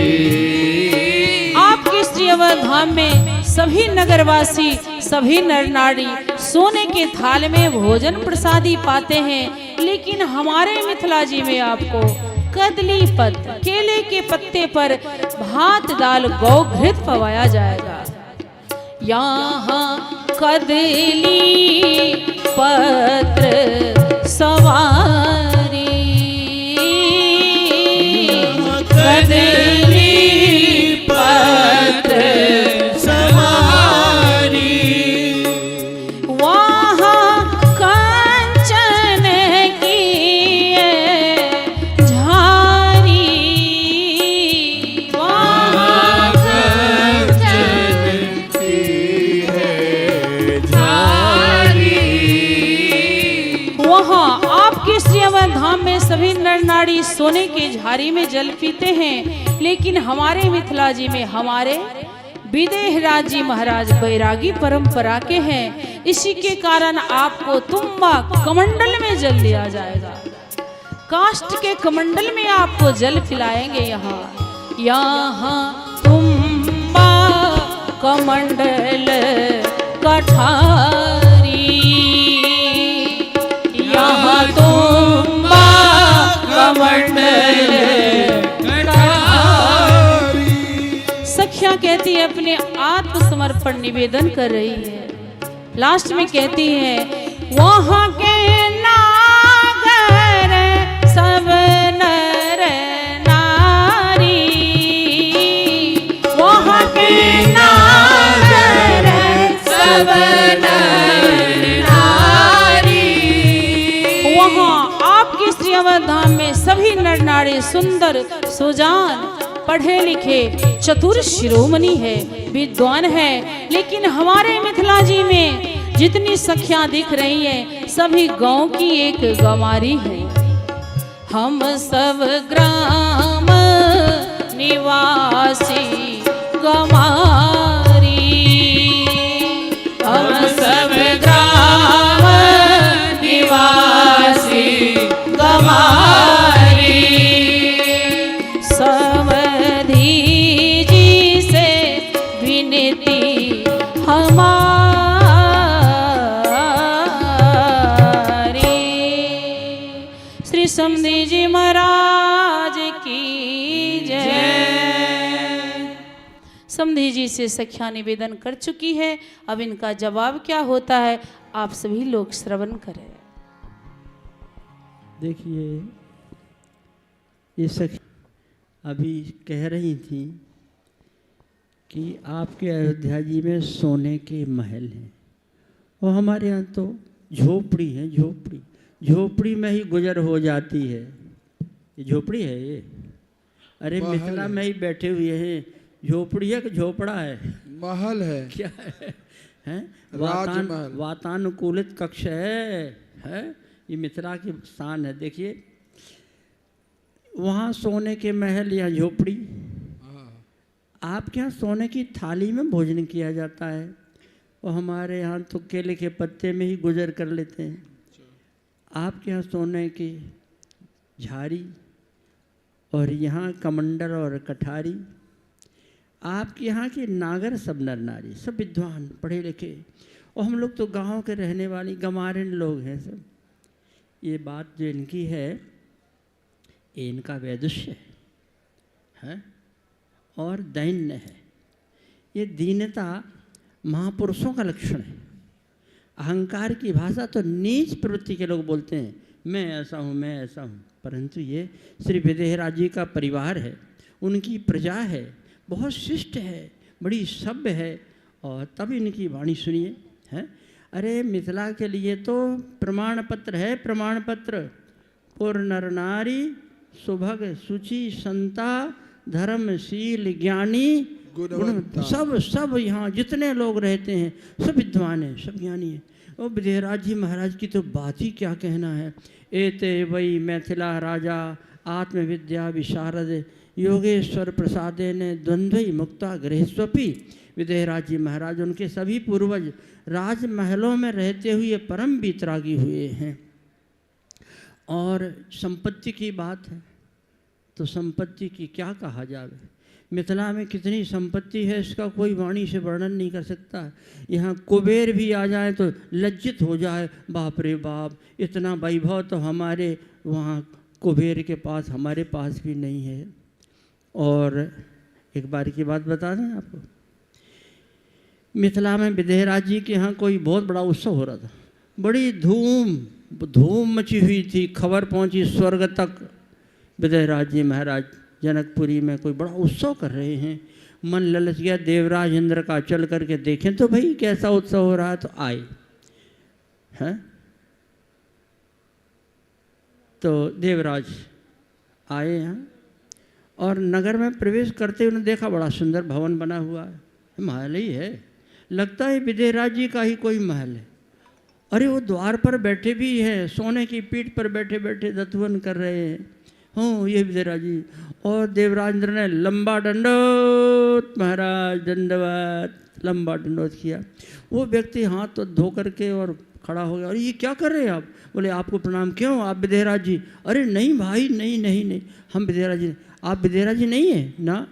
आपके श्री अवध धाम में सभी नगरवासी, सभी नर नारी सोने के थाल में भोजन प्रसादी पाते हैं, लेकिन हमारे मिथिला जी में आपको कदली पत्र, केले के पत्ते पर भात दाल गौ घृत पवाया जाएगा। यहाँ कदली पत्र सवारी, कदली पत्र सवारी, वहाँ कंचन की ये झारी, वहाँ कंचन की है झारी। वहाँ आपके श्री अवध धाम में सभी नर नारी सोने के झारी में जल पीते हैं, लेकिन हमारे मिथिला जी में हमारे विदेहराज जी महाराज बैरागी परंपरा के हैं। इसी के कारण आपको तुम्बा कमंडल में जल दिया जाएगा, काष्ठ के कमंडल में आपको जल पिलाएंगे। यहाँ तुम्बा कमंडल कठारी, यहाँ तुम्बा कमंडल सखिया कहती है, अपने आत्मसमर्पण निवेदन कर रही है। लास्ट में कहती है, वहाँ के नागर सब नर नारी, वहाँ के नागर सब नर नारी, वहाँ आपके श्री अवध धाम में सभी नर नारी सुंदर सुजान पढ़े लिखे चतुर शिरोमणि है, विद्वान है, लेकिन हमारे मिथिला जी में जितनी सखियां दिख रही हैं सभी गांव की एक गंवारी है। हम सब ग्राम निवासी गंवारी, हम सब ग्राम निवासी गंवारी, समधी जी से विनती हमारी। श्री समधी जी महाराज की जय। समधी जी से सखिया निवेदन कर चुकी है, अब इनका जवाब क्या होता है आप सभी लोग श्रवण करें। देखिए, ये सखी अभी कह रही थी कि आपके अयोध्या जी में सोने के महल हैं और हमारे यहाँ तो झोपड़ी है। झोपड़ी झोपड़ी में ही गुजर हो जाती है। ये झोपड़ी है ये? अरे मिथिला में ही बैठे हुए हैं। झोपड़ी है कि झोपड़ा है? महल है। क्या है? हैं? राजमहल। वातानुकूलित कक्ष है? ये मिथिला की शान है। देखिए, वहाँ सोने के महल या झोपड़ी, आपके यहाँ सोने की थाली में भोजन किया जाता है और हमारे यहाँ तो केले के पत्ते में ही गुजर कर लेते हैं। आपके यहाँ सोने की झारी और यहाँ कमंडल और कठारी। आपके यहाँ के नागर सब नर नारी, सब विद्वान पढ़े लिखे, और हम लोग तो गांव के रहने वाली गंवारिन लोग हैं सब। ये बात जो इनकी है, ये इनका वैदुष्य है। है और दैन्य है। ये दीनता महापुरुषों का लक्षण है। अहंकार की भाषा तो नीच प्रवृत्ति के लोग बोलते हैं, मैं ऐसा हूँ, मैं ऐसा हूँ, परंतु ये श्री विदेहराज जी का परिवार है, उनकी प्रजा है, बहुत शिष्ट है, बड़ी सभ्य है, और तब इनकी वाणी सुनिए। हैं, अरे मिथिला के लिए तो प्रमाण पत्र है, प्रमाण पत्र। पुर नर नारी सुभग सुचि संता धर्मशील ज्ञानी गुणवंता। सब यहाँ जितने लोग रहते हैं सब विद्वान हैं, सब ज्ञानी हैं। और विदेहराज जी महाराज की तो बात ही क्या कहना है। एते वही मैथिला राजा आत्मविद्या विशारद योगेश्वर प्रसादेन द्वंद्वई मुक्ता गृहस्वपी। विदेहराज जी महाराज, उनके सभी पूर्वज राजमहलों में रहते हुए परम वितरागी हुए हैं। और संपत्ति की बात है तो संपत्ति की क्या कहा जावे। मिथिला में कितनी संपत्ति है इसका कोई वाणी से वर्णन नहीं कर सकता। यहाँ कुबेर भी आ जाए तो लज्जित हो जाए, बाप रे बाप, इतना वैभव तो हमारे वहाँ कुबेर के पास, हमारे पास भी नहीं है। और एक बार की बात बता दें आपको, मिथिला में विदेहराज जी के यहाँ कोई बहुत बड़ा उत्सव हो रहा था, बड़ी धूम मची हुई थी, खबर पहुँची स्वर्ग तक। विदेहराज जी महाराज जनकपुरी में कोई बड़ा उत्सव कर रहे हैं, मन ललच गया देवराज इंद्र का, चल करके देखें तो भाई कैसा उत्सव हो रहा है। तो आए हैं, तो देवराज आए यहाँ और नगर में प्रवेश करते उन्होंने देखा बड़ा सुंदर भवन बना हुआ है, महल ही है, लगता है विदेहराज जी का ही कोई महल है। अरे वो द्वार पर बैठे भी हैं, सोने की पीठ पर बैठे बैठे दत्वन कर रहे हैं। हाँ, ये विदेहराज जी। और देवराजेंद्र ने लंबा दंडोत, महाराज दंडवत, लंबा दंडोत किया। वो व्यक्ति हाथ तो धो करके और खड़ा हो गया। अरे ये क्या कर रहे हैं आप? बोले आपको प्रणाम। क्यों, आप विदेहराज जी? अरे नहीं भाई, नहीं नहीं नहीं, हम विदेहराज जी। आप विदेहराज जी नहीं है ना?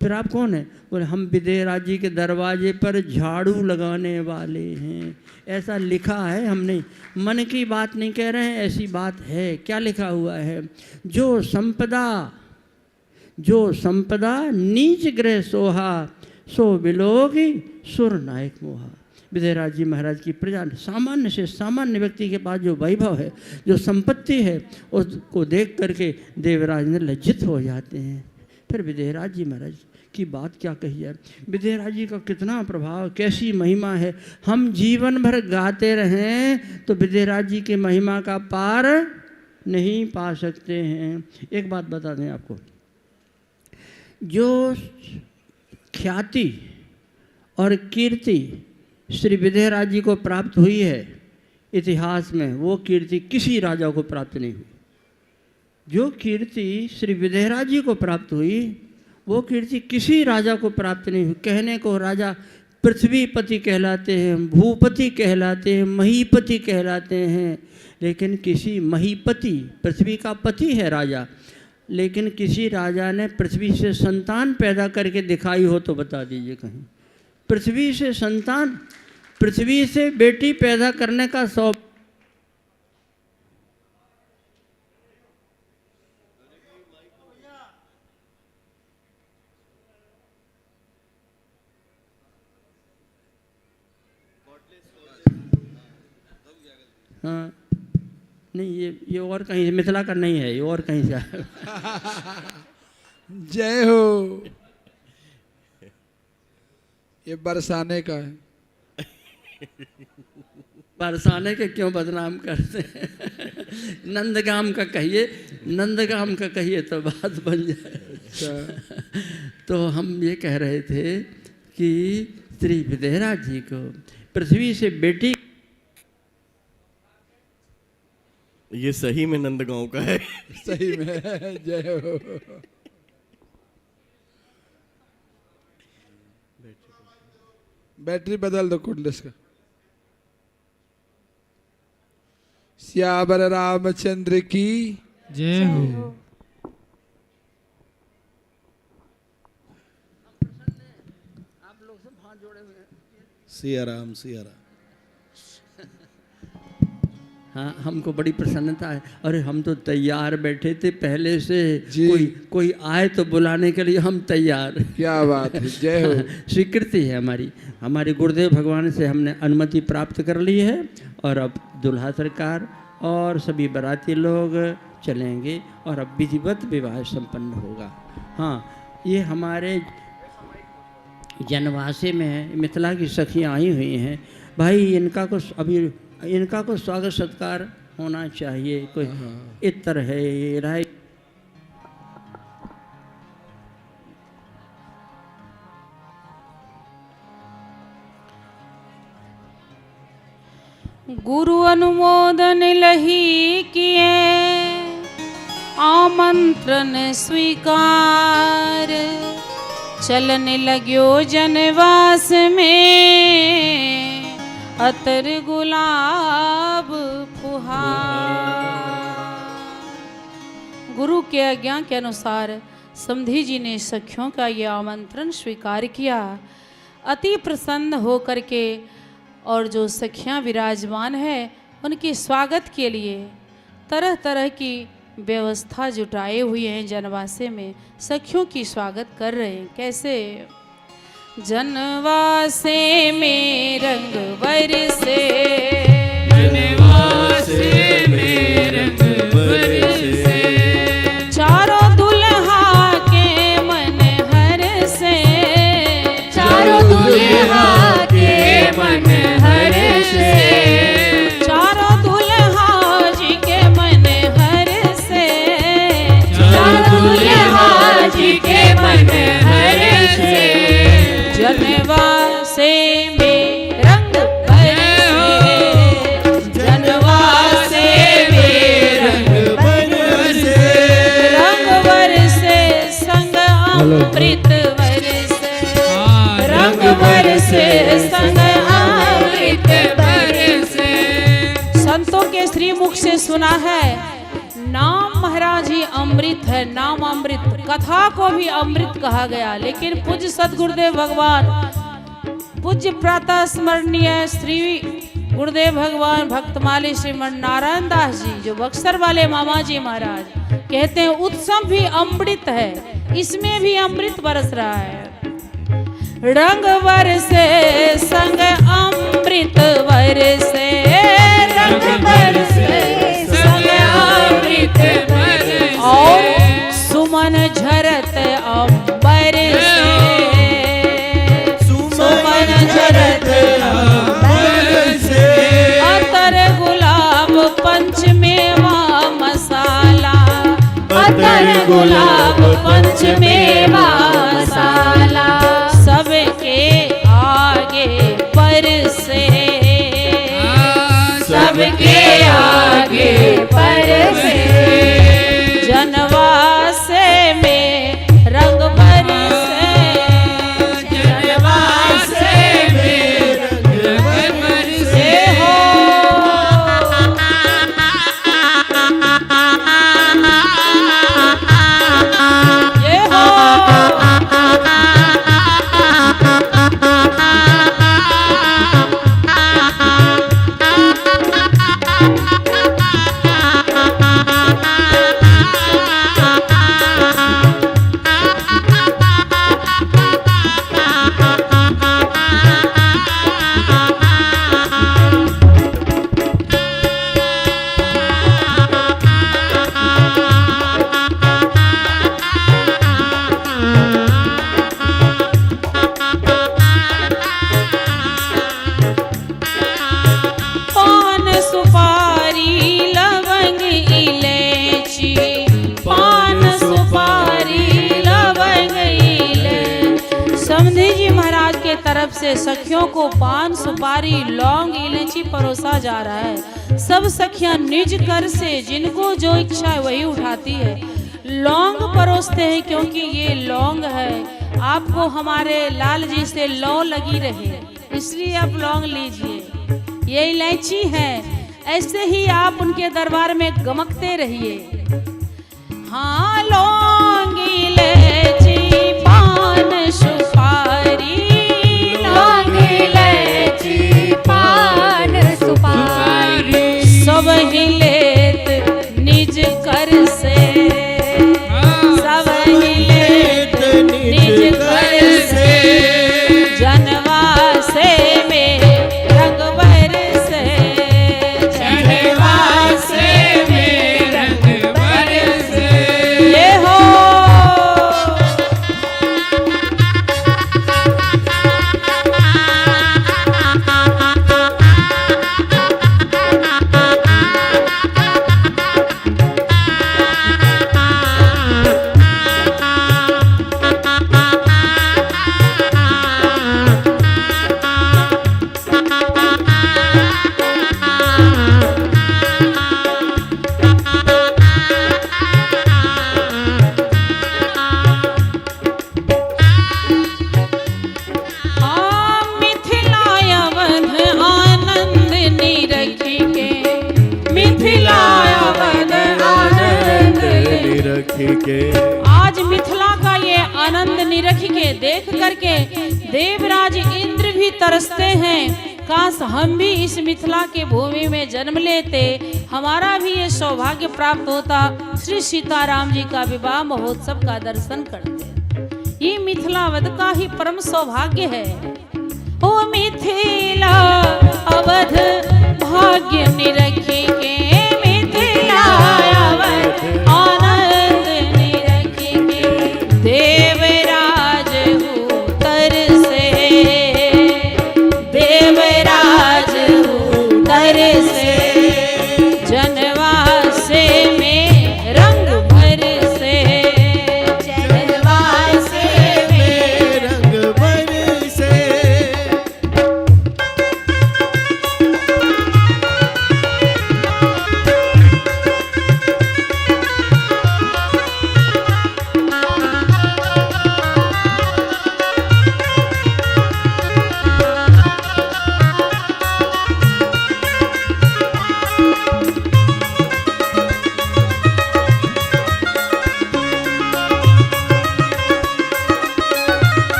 फिर आप कौन है? बोले हम विदेहराज जी के दरवाजे पर झाड़ू लगाने वाले हैं। ऐसा लिखा है, हमने मन की बात नहीं कह रहे हैं, ऐसी बात है। क्या लिखा हुआ है? जो संपदा नीच ग्रह सोहा, सो विलोगी सुर नायक मोहा। विदेहराज जी महाराज की प्रजा, सामान्य से सामान्य व्यक्ति के पास जो वैभव है, जो संपत्ति है, उसको देख करके देवराज ने लज्जित हो जाते हैं। फिर विदेहराज जी महाराज की बात क्या कही है। विदेहराज जी का कितना प्रभाव, कैसी महिमा है। हम जीवन भर गाते रहें तो विदेहराज जी की महिमा का पार नहीं पा सकते हैं। एक बात बता दें आपको, जो ख्याति और कीर्ति श्री विदेहराज जी को प्राप्त हुई है इतिहास में, वो कीर्ति किसी राजा को प्राप्त नहीं हुई। जो कीर्ति श्री विदेहराज जी को प्राप्त हुई, वो कीर्ति किसी राजा को प्राप्त नहीं हुई। कहने को राजा पृथ्वीपति कहलाते हैं, भूपति कहलाते हैं, महीपति कहलाते हैं, लेकिन किसी महीपति, पृथ्वी का पति है राजा, लेकिन किसी राजा ने पृथ्वी से संतान पैदा करके दिखाई हो तो बता दीजिए कहीं। पृथ्वी से संतान, पृथ्वी से बेटी पैदा करने का सौभाग्य हाँ नहीं, ये और कहीं मिथिला का नहीं है, ये और कहीं से आया। जय हो। ये बरसाने का है। बरसाने के क्यों बदनाम करते हैं? नंदगाम का कहिए, नंदगाम का कहिए तो बात बन जाए। तो हम ये कह रहे थे कि श्री विदेहराज जी को पृथ्वी से बेटी, ये सही में नंदगांव का है। सही में। जय हो। बैटरी बदल दो कुंडस का। श्यावर रामचंद्र की जय हो। सिया राम सिया राम। हाँ, हमको बड़ी प्रसन्नता है। अरे हम तो तैयार बैठे थे पहले से, जी। कोई आए तो बुलाने के लिए हम तैयार। क्या बात है, जय हो। स्वीकृति है हमारी गुरुदेव भगवान से हमने अनुमति प्राप्त कर ली है और अब दूल्हा सरकार और सभी बाराती लोग चलेंगे और अब विधिवत विवाह संपन्न होगा। हाँ, ये हमारे जनवासे में मिथिला की सखियाँ आई हुई हैं भाई, इनका को स्वागत सत्कार होना चाहिए। कोई इत्र है राय गुरु अनुमोदन लही किए आमंत्रण स्वीकार, चलने लग्यो जनवास में अतर गुलाब फुहार। गुरु के आज्ञा के अनुसार समधी जी ने सखियों का यह आमंत्रण स्वीकार किया। अति प्रसन्न होकर के और जो सखियां विराजमान है उनके स्वागत के लिए तरह तरह की व्यवस्था जुटाए हुए हैं। जनवासे में सखियों की स्वागत कर रहे हैं। कैसे? जनवासे में रंग बरसे, जनवासे में रंग बरसे, चारों दुल्हा के मन हरसे, चारों दुल्हा के मन हरसे, चारों दुल्हा जी के मन हरसे, चारों दुल्हा जी के मन हरसे, जनवासे में रंग बरसे, जनवासे में रंग बरसे, रंग बरसे संग अमृत बरसे, रंग बरसे संग अमृत बरसे। संतों के श्रीमुख से सुना है नाम महाराज ही अमृत है, नाम अमृत। कथा को भी अमृत कहा गया, लेकिन पूज्य सदगुरुदेव भगवान, पूज्य प्रातः स्मरणीय श्री गुरुदेव भगवान भक्तमाली श्रीमन नारायण दास जी, जो बक्सर वाले मामा जी महाराज, कहते हैं उत्सव भी अमृत है, इसमें भी अमृत बरस रहा है। रंग बरसे संग अमृत बरसे, रंग बरसे संग अमृत बरसे, और सुमन झरत अंबर से, सुमन झरत अंबर से, अतर गुलाब पंचमेवा मसाला, अतर गुलाब पंचमेवा मसाला, सबके आगे परसे, सबके आगे परसे, जनवासे में रंग बरसे, जनवासे में रंग बरसे हो। ये हो तरफ से सखियों को पान सुपारी लौंग इलायची परोसा जा रहा है। सब सखियां निज कर से जिनको जो इच्छा है वही उठाती है। लौंग परोसते हैं क्योंकि ये लौंग है, आपको हमारे लाल जी से लौ लगी रहे, इसलिए आप लौंग लीजिए। ये इलायची है, ऐसे ही आप उनके दरबार में गमकते रहिए। हाँ, लौंग इलायची पान सुपारी, लौंग इलायची पान सुपारी, सब के। आज मिथिला का ये आनंद निरख के देख करके देवराज इंद्र भी तरसते हैं। काश हम भी इस मिथिला के भूमि में जन्म लेते, हमारा भी ये सौभाग्य प्राप्त होता, श्री सीताराम जी का विवाह महोत्सव का दर्शन करते। ये मिथिलावत का ही परम सौभाग्य है। ओ मिथिला अवध भाग्य निरखी के, मिथिला अवध आनंद निरखी के, देवराज उतर से, देवराज उतर से, जनवासे में रंग भर से, जनवासे में रंग भर से।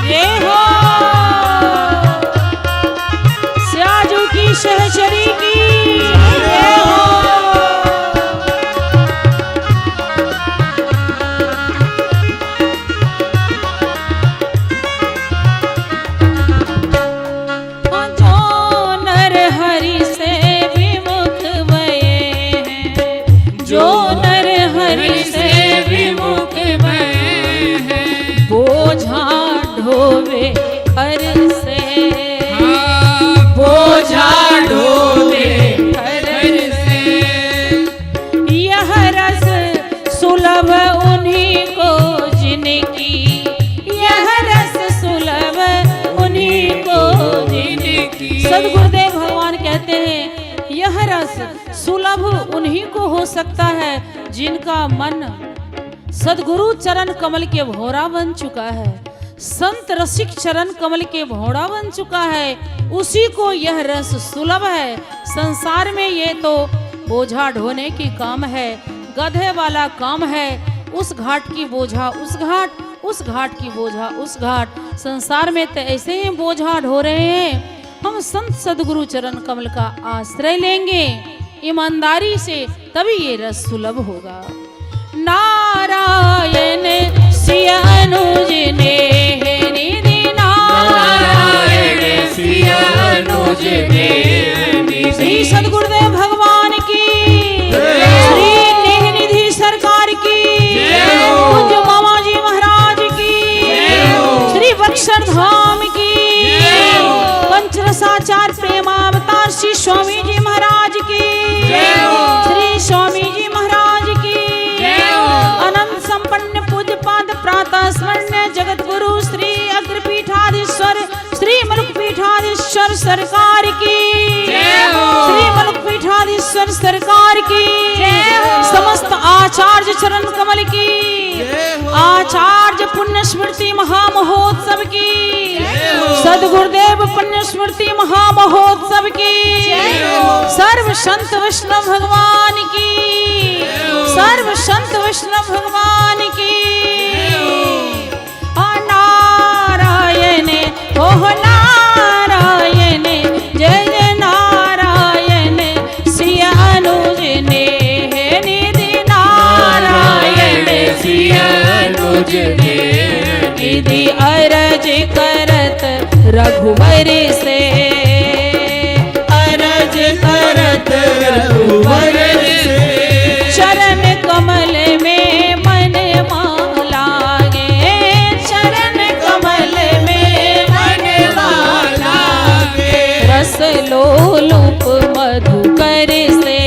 ये हो स्याजू की सहचरी की, ये हो जो नर हरि से विमुख भये हैं, जो नर हरि से विमुख भये हैं, बोझा ढोवे हर से, बोझा ढोवे हर से, यह रस सुलभ उन्हीं को जिनकी, यह रस सुलभ उन्हीं को जिनकी। सदगुरुदेव भगवान कहते हैं यह रस सुलभ उन्हीं को हो सकता है जिनका मन सदगुरु चरण कमल के भौरा बन चुका है, संत रसिक चरण कमल के भौरा बन चुका है, उसी को यह रस सुलभ है। संसार में ये तो बोझा ढोने की काम है, गधे वाला काम है, उस घाट की बोझा उस घाट, उस घाट की बोझा उस घाट। संसार में तो ऐसे ही बोझा ढो रहे हैं। हम संत सदगुरु चरण कमल का आश्रय लेंगे ईमानदारी से, तभी ये रस सुलभ होगा। नारायण सिय अनुज ने निधि, नारायण सिय अनुज ने निधि। श्री सदगुरुदेव भगवान की, श्री नेह निधि सरकार की, पूज्य मामा जी महाराज की, श्री बक्सर धाम की, पंचरसाचार प्रेमावतार श्री स्वामी जी महाराज की, श्री स्वामी जी महाराज की, अनंत संपन्न पूज्य पाद प्रातः स्मरण जगत गुरु श्री अग्रपीठाधीश्वर श्री मलुकपीठाधीश्वर सरकार की, श्री मलुकपीठाधीश्वर सरकार की, समस्त आचार्य चरण कमल की, आचार्य पुण्य स्मृति महामहोत्सव की, सदगुरुदेव पुण्य स्मृति महामहोत्सव की, सर्व संत वैष्णव भगवान की, सर्व संत वैष्णव भगवान की। नारायण ओह नारायण, जय जय नारायण सिय अनुज ने निधि, नारायण सिय अनुज ने निधि। अरज करत रघुवर से, अरज करत रघुवर से, चरण कमल में मन लागे, चरण कमल में मन लागे। रस लोलुप मधुकर से,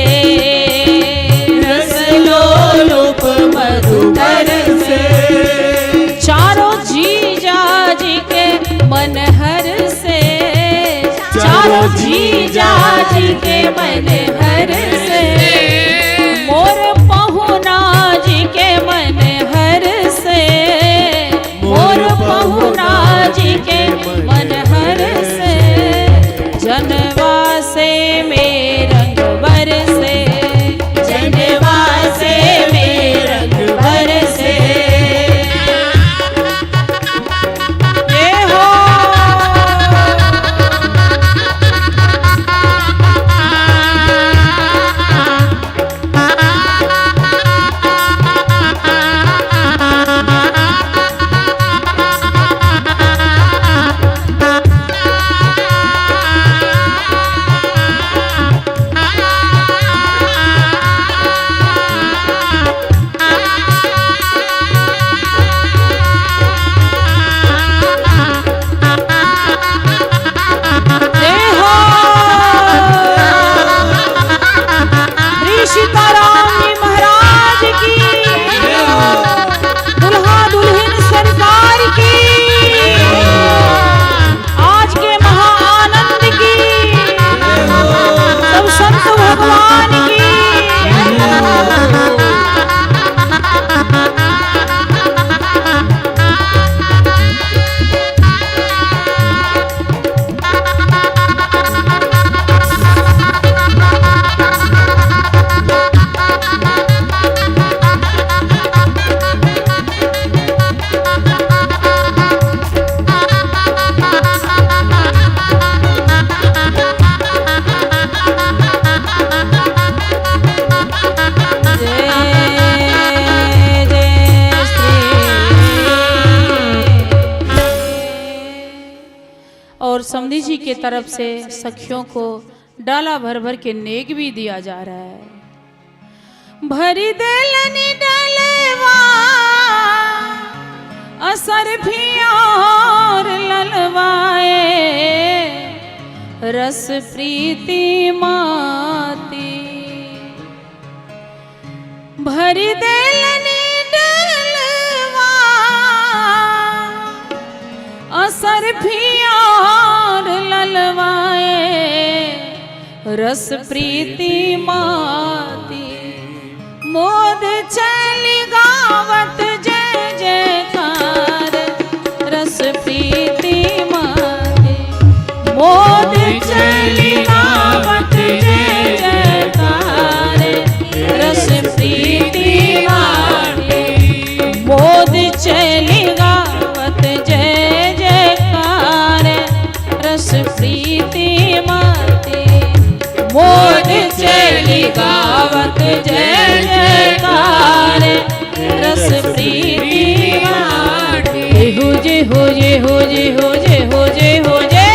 रस लोलुप मधुकर से, चारों जीजा जी के मन हर से, चारों जीजा जी के मन हर से, मोर पहुना जी के मन हर से, मोर पहुना जी के मन हर से, जनवासे में रंग बरसे, और समधी जी के तरफ से सखियों को डाला भर भर के नेक भी दिया जा रहा है। भरी देलनी डलवा असर भी और ललवाए, रस प्रीति माती। भरी देलनी डलवा असर भी और ललवाए, रस प्रीति माती। मोद चली गावत जय जयकार, रस प्रीति माती। मोद चली गावत जय जयकार, रस प्रीति माती। मोद चली गावत जय जयकार, रस प्रीति माती। मोद चली गावत जय जयकार, रस प्रीति माती। हो जे हो जे हो जे हो जे हो जे हो जे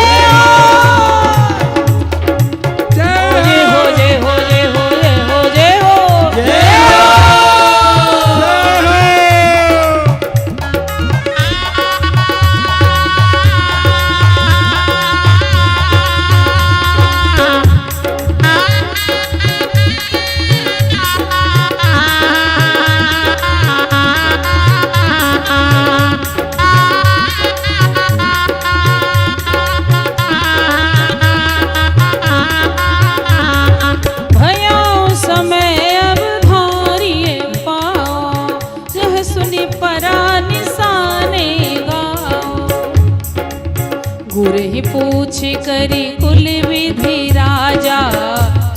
गुरहि पूछ करी कुल विधि राजा,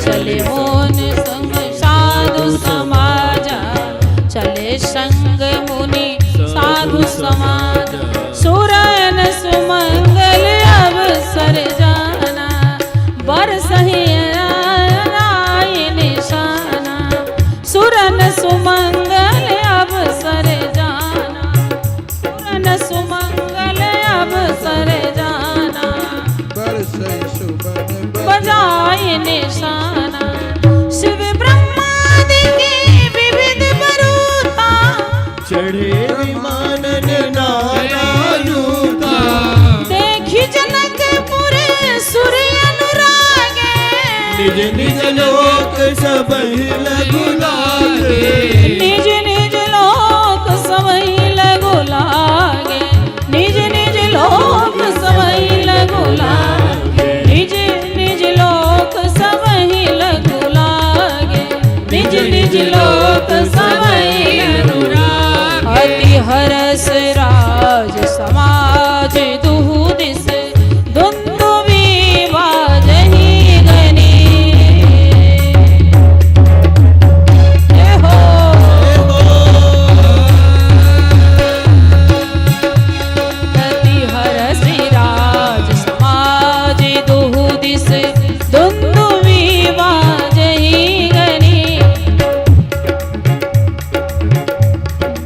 चले मोन संग साधु समाजा। चले संग मुनि साधु समाज, सुरन सुमंगल अवसर जाना। बरसहि आए निशाना, सुरन सुमंगल अवसर जाना। सुरन सुमंगल अवसर जाना, बजाए निशाना। शिव ब्रह्मादि के विविध बरूता, चढ़े विमानन नाना रूपा। देखी जनकपुर सुर अनुरागे, निज निज लोक सबहि लगु लागे। निज निज लोक सबहि लगु लागे। निज निज लोक सबहि लगु लागे। निज निज लोक सबहि लगु लागे। निज निज लोक सबहि लगु लागे। अति हरस राज समाज दुहु दिस, दुंदुभि बाजहि गनी। हे हो अति हरस राज समाज दुहु दिस, दुंदुभि बाजहि गनी।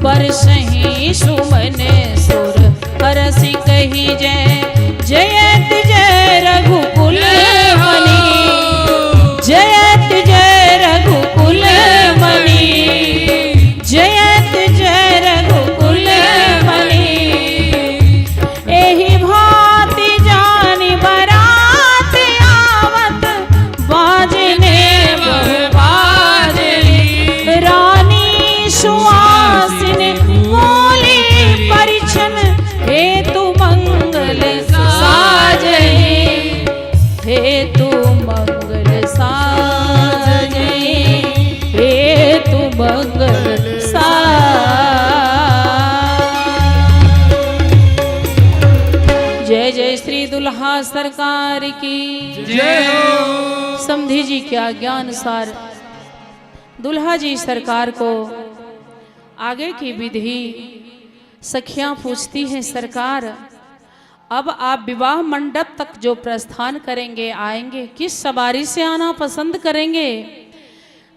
बरसहि सुमन सुर हरसि कहि जय। जयत जय रघुकुल मणि, जयत जय रघुकुल मणि। जयत जय रघुकुल मणि। एहि भांति जानि बरात आवत, बाजने बहु बाजनी। रानी सुहासिनी बोली परिछन, हेतु मंगल साजहि। हेतु मंगल साजहि। हेतु मंगल साजहि। जय जय श्री दुल्हा सरकार की जय हो। समधी जी के आज्ञा अनुसार दुल्हा जी सरकार को आगे की विधि सखियां पूछती हैं। सरकार, अब आप विवाह मंडप तक जो प्रस्थान करेंगे, आएंगे, किस सवारी से आना पसंद करेंगे?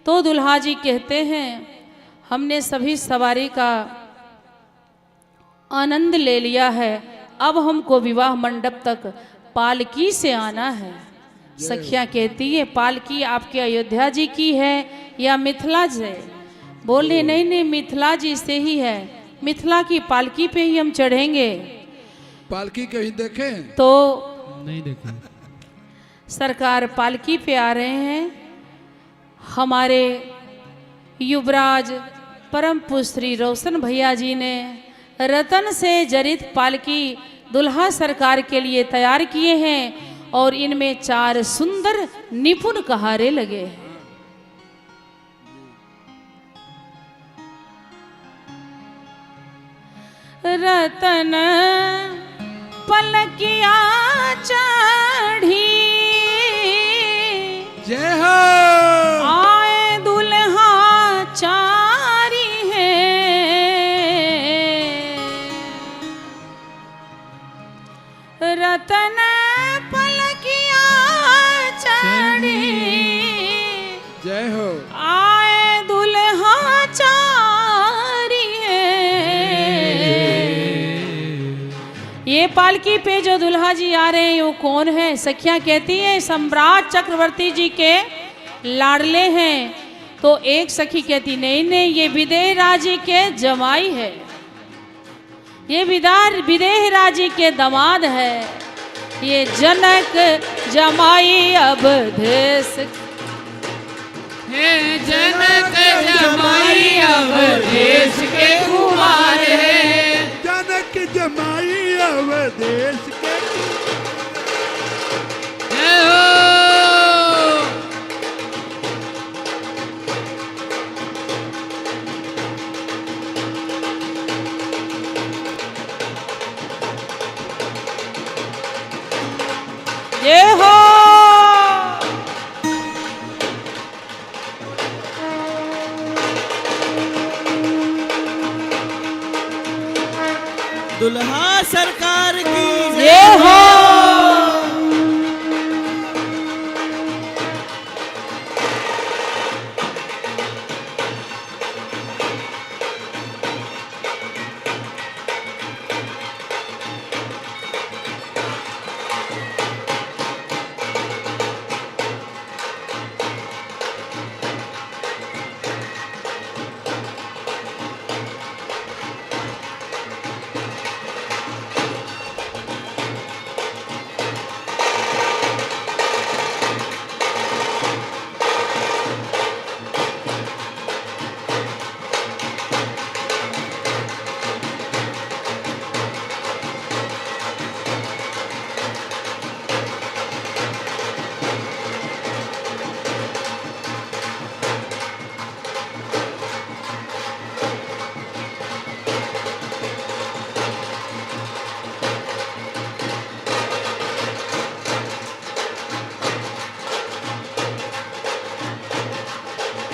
तो दुल्हा जी कहते हैं, हमने सभी सवारी का आनंद ले लिया है, अब हमको विवाह मंडप तक पालकी से आना है। सखियां कहती है पालकी आपके अयोध्या जी की है या मिथिला से? बोले नहीं नहीं, मिथिला जी से ही है, मिथिला की पालकी पे ही हम चढ़ेंगे। पालकी कहीं देखें तो नहीं देखे। सरकार पालकी पे आ रहे हैं। हमारे युवराज परम पूज्य श्री रोशन भैया जी ने रतन से जरित पालकी दुल्हा सरकार के लिए तैयार किए हैं और इनमें 4 सुंदर निपुण कहारे लगे हैं। रतन पलकिया चढ़ी, जय हो। आए दुल्हा चारी है, रतन पलकिया चढ़ी, जय हो। आए दुल्हा चारी है। ये पालकी पे जो दुल्हा जी आ रहे हैं वो कौन है? सखियां कहती हैं सम्राट चक्रवर्ती जी के लाडले हैं। तो एक सखी कहती नहीं नहीं, ये विदेह राजी के जमाई है, ये विदेह राजी के दामाद है, ये जनक जमाई अवधेश हे जनक जमाई अवधेश के कुमार है। जनक जमाई अवधेश के जय हो। जय हो। दुल्हा सरकार की जय हो।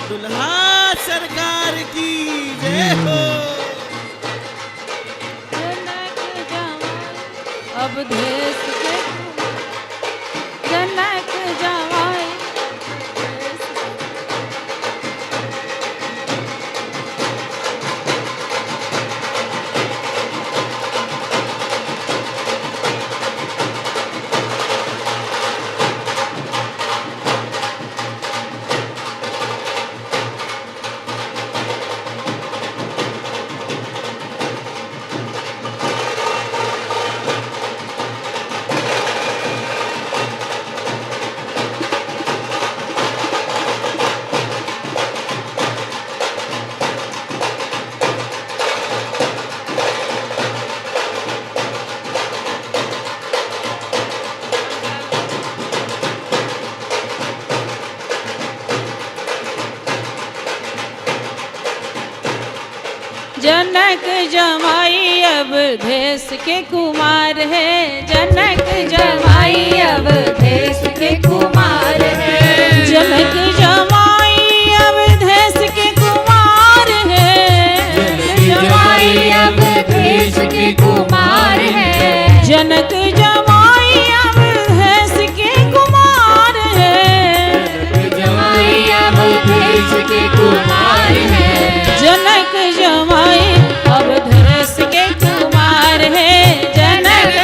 दुल्हा सरकार की जय हो। जनक जमाई अवधेश के, जनक जमाई जनक जमाई अवधेश के कुमार है, जनक जमाई अवधेश के कुमार है, जनक जमाई अवधेश के कुमार है, जमाई अवधेश के कुमार है, जनक जमाई अवधेश के कुमार है, जमाई अवधेश के कुमार है, जनक जमाई अवधेश के कुमार है, जनक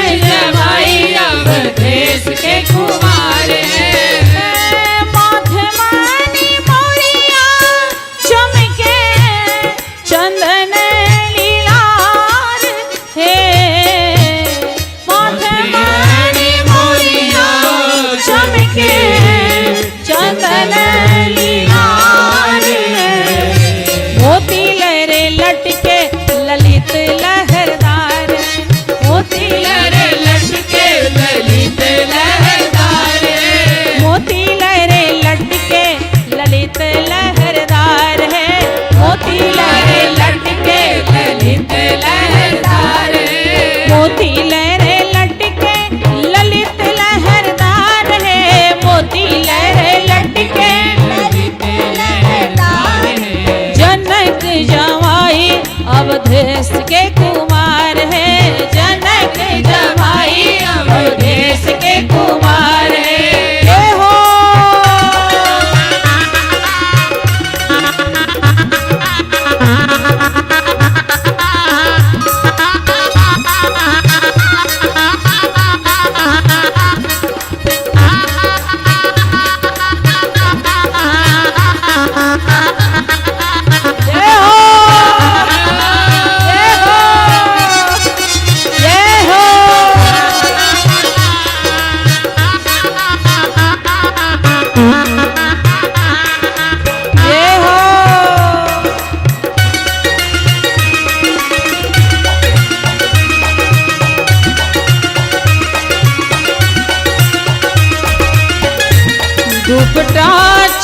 दुपट्टा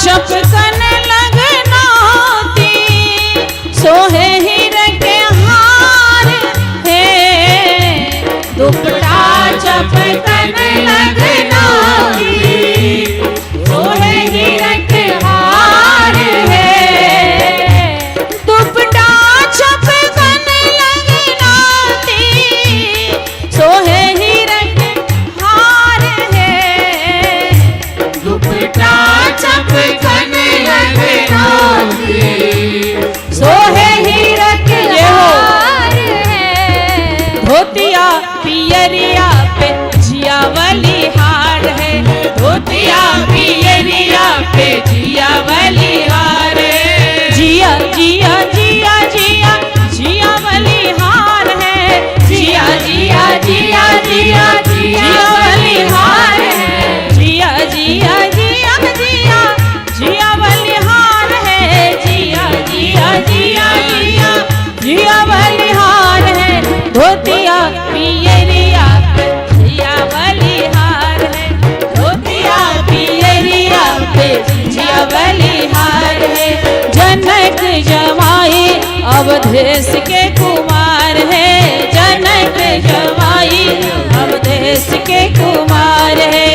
चपकन लगनाती सोहे हीरे के हार है। दुपट्टा चपकन लगनाती सोहे हीरे के हार है। दुपट्टा चपकन लगनाती सोहे हीरे के हार है। दुपट्टा चपकन लगनाती सोहे हीरे के हार है। धोतिया पियरिया पे जिया वाली हार है। धोतिया पियरिया पे जिया वाली हार है। जिया जिया जिया जिया जिया वाली हार है। जिया जिया जिया जिया जिया वाली हार है। जिया जिया जिया जिया जिया वाली हार है। जिया जिया जिया जिया जिया वाली हार है। धोतिया पियरिया पे जिया वाली हार है। धोतिया पियरिया पे जिया वाली हार है। जनक जमाई अवधेश के कुमार है। जनक जमाई अवधेश के कुमार है।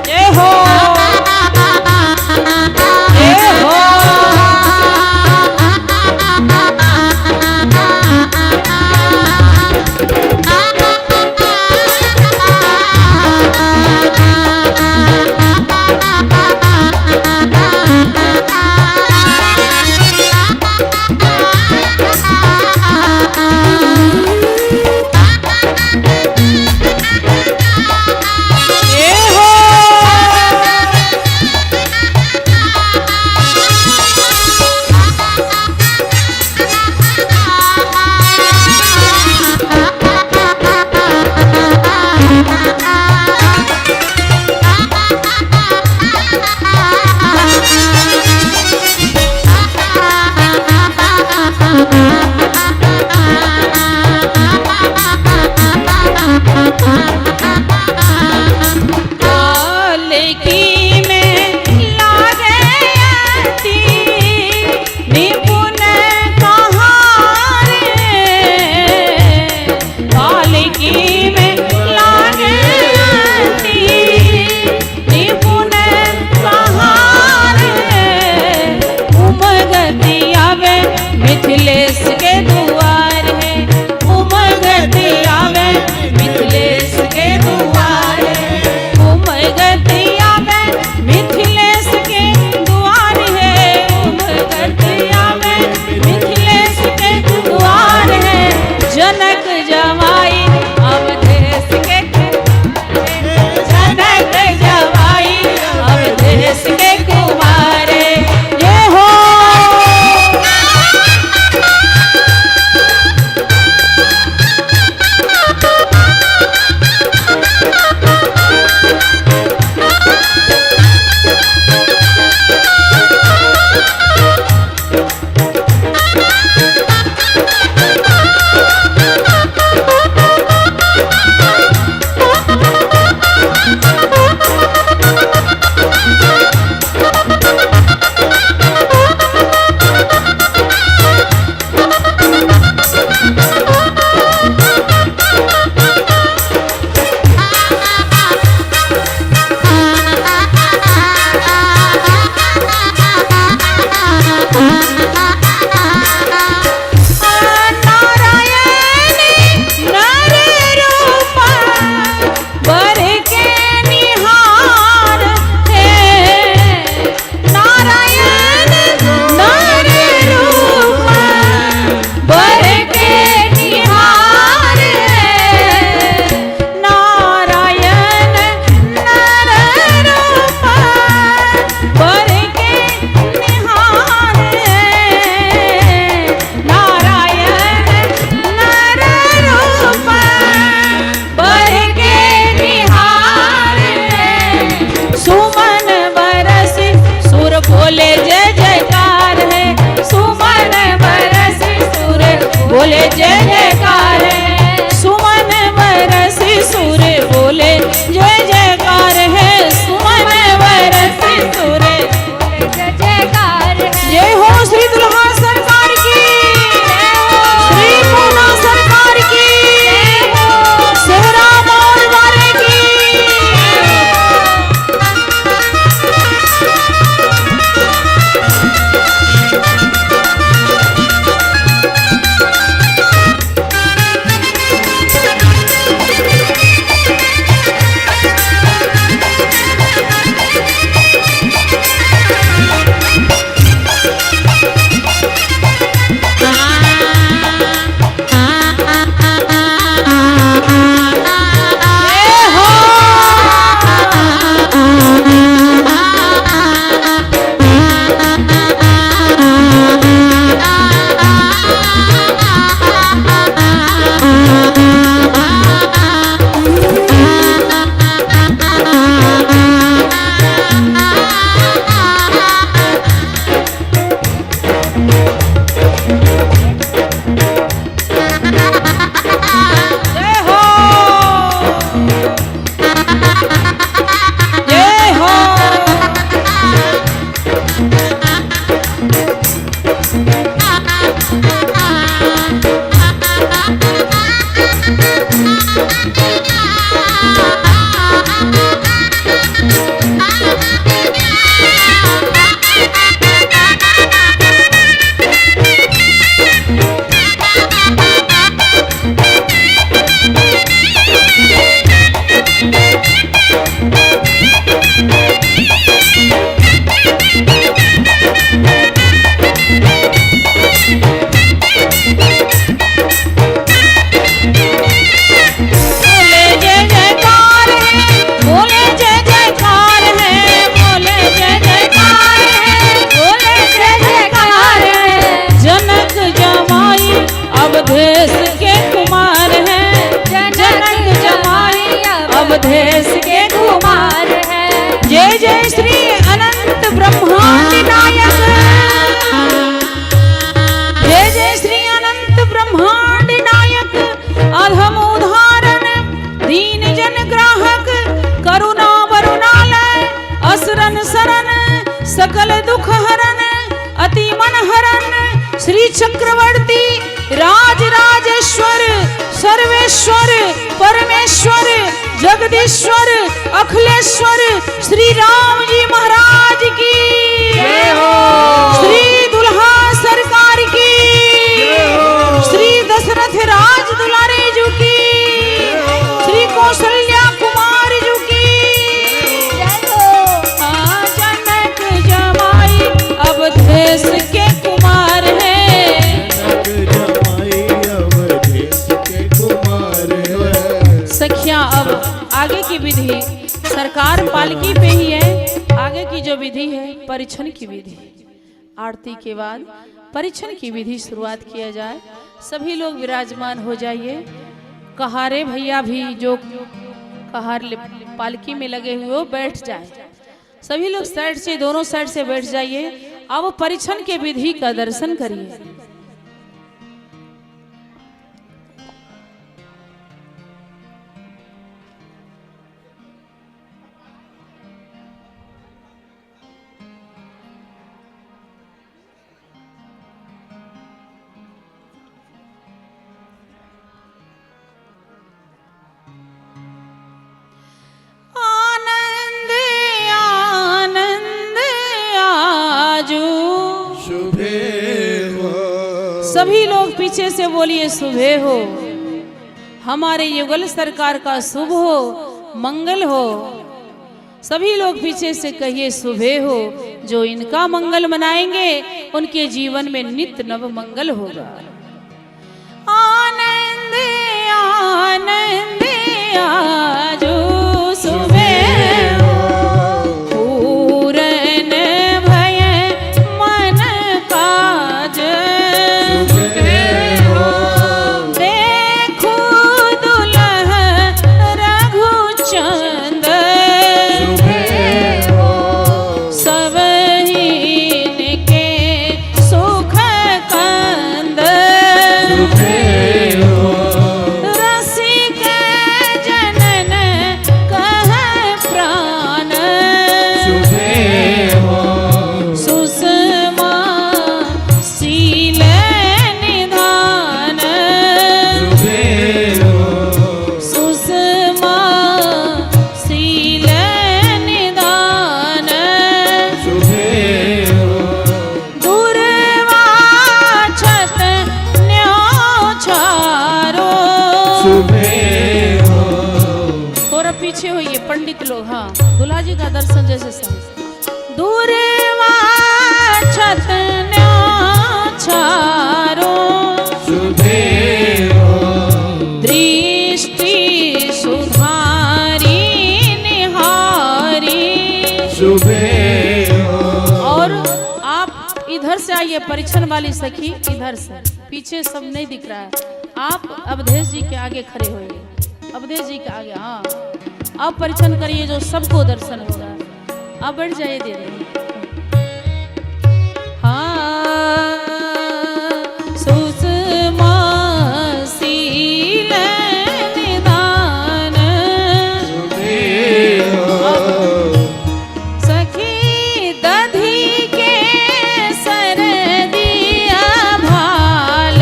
जय हो जय हो। मिथिलेश के दुआर है। उमगती आवे मिथिलेश के दुआर है। उमगती आवे मिथिलेश के दुआर है। उमगती आवे मिथिलेश के दुआर है। जनक जमाई अवधेश के जनक जमाई अवधेश के कुमार है। ये हो बोले जय जयकार है, सुमन बरसी सुर बोले जय जयकार है, सुमन सकल दुख हरन अति मन हरन श्री चक्रवर्ती राज राजेश्वर सर्वेश्वर परमेश्वर जगदीश्वर अखिलेश्वर श्री राम जी महाराज की श्री दुल्हा सरकार की श्री दशरथ राज दुलारे जी की श्री कौशल्या कुमार जी की जनक जमाई अवधेश के कुमार है। सखियां अब आगे की विधि सरकार पालकी पे ही है। आगे की जो विधि है परीक्षण की विधि, आरती के बाद परीक्षण की विधि शुरुआत किया जाए। सभी लोग विराजमान हो जाइए। कहारे भैया भी जो कहार पालकी में लगे हुए हो बैठ जाए। सभी लोग साइड से दोनों साइड से बैठ जाइए। अब परीक्षण के विधि का दर्शन करिए। सभी लोग पीछे से बोलिए सुबह हो, हमारे युगल सरकार का शुभ हो मंगल हो। सभी लोग पीछे से कहिए सुबह हो। जो इनका मंगल मनाएंगे उनके जीवन में नित्य नव मंगल होगा। आनंद आनंद आजो सुबह हो, पूरन भय मन काज देखो दुल्ह रघुचंद सबहीन के सुख कंद रसिक जनन कह प्राण सुषमा शील निधान सुषमा शील निधान दुर्वाक्षत न्योछारो। थोड़ा पीछे होइए पंडित लोग। हाँ, दूल्हा जी का दर्शन जैसे सब। दुर्वाक्षत न्योछारो दृष्टि सुधारी निहारी। और आप इधर से आइए, परीक्षण वाली सखी इधर से, पीछे सब नहीं दिख रहा है। आप अवधेश जी के आगे खड़े होइए, अवधेश जी के आगे। हाँ, आप परीक्षण करिए जो सबको दर्शन होगा। आप बैठ जाइए दीदी। हाँ, सुषमा शील निधान सखी दधी के सर दिया भाल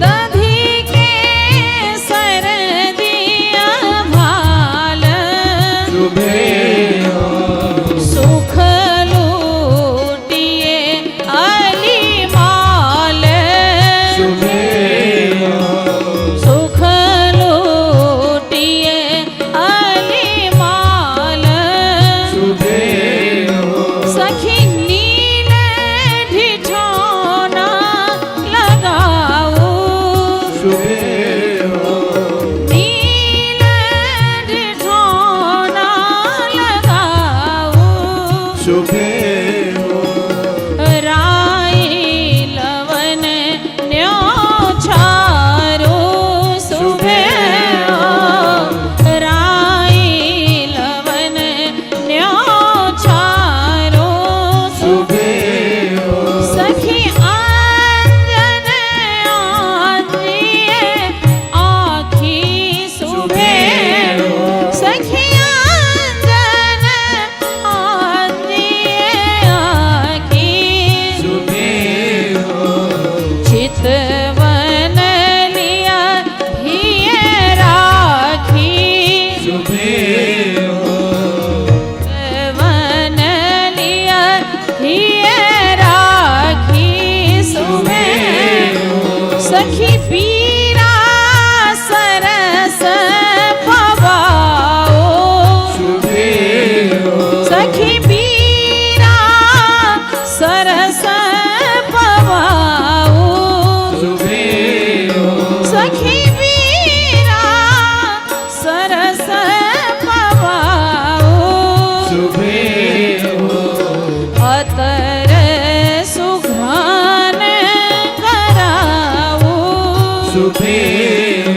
दधी के सर दिया भाल सुख लूटिए अली माल सुख लूटिए अली माल सखी नील ढिठौना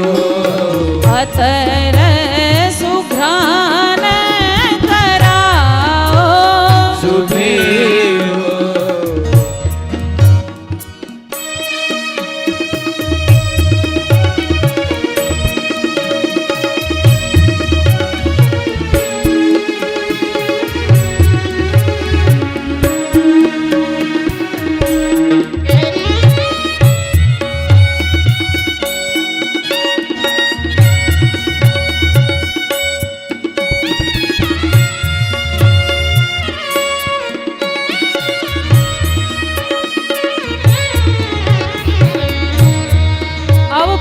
हो अतर सुघ्राण कराओ शुभे हो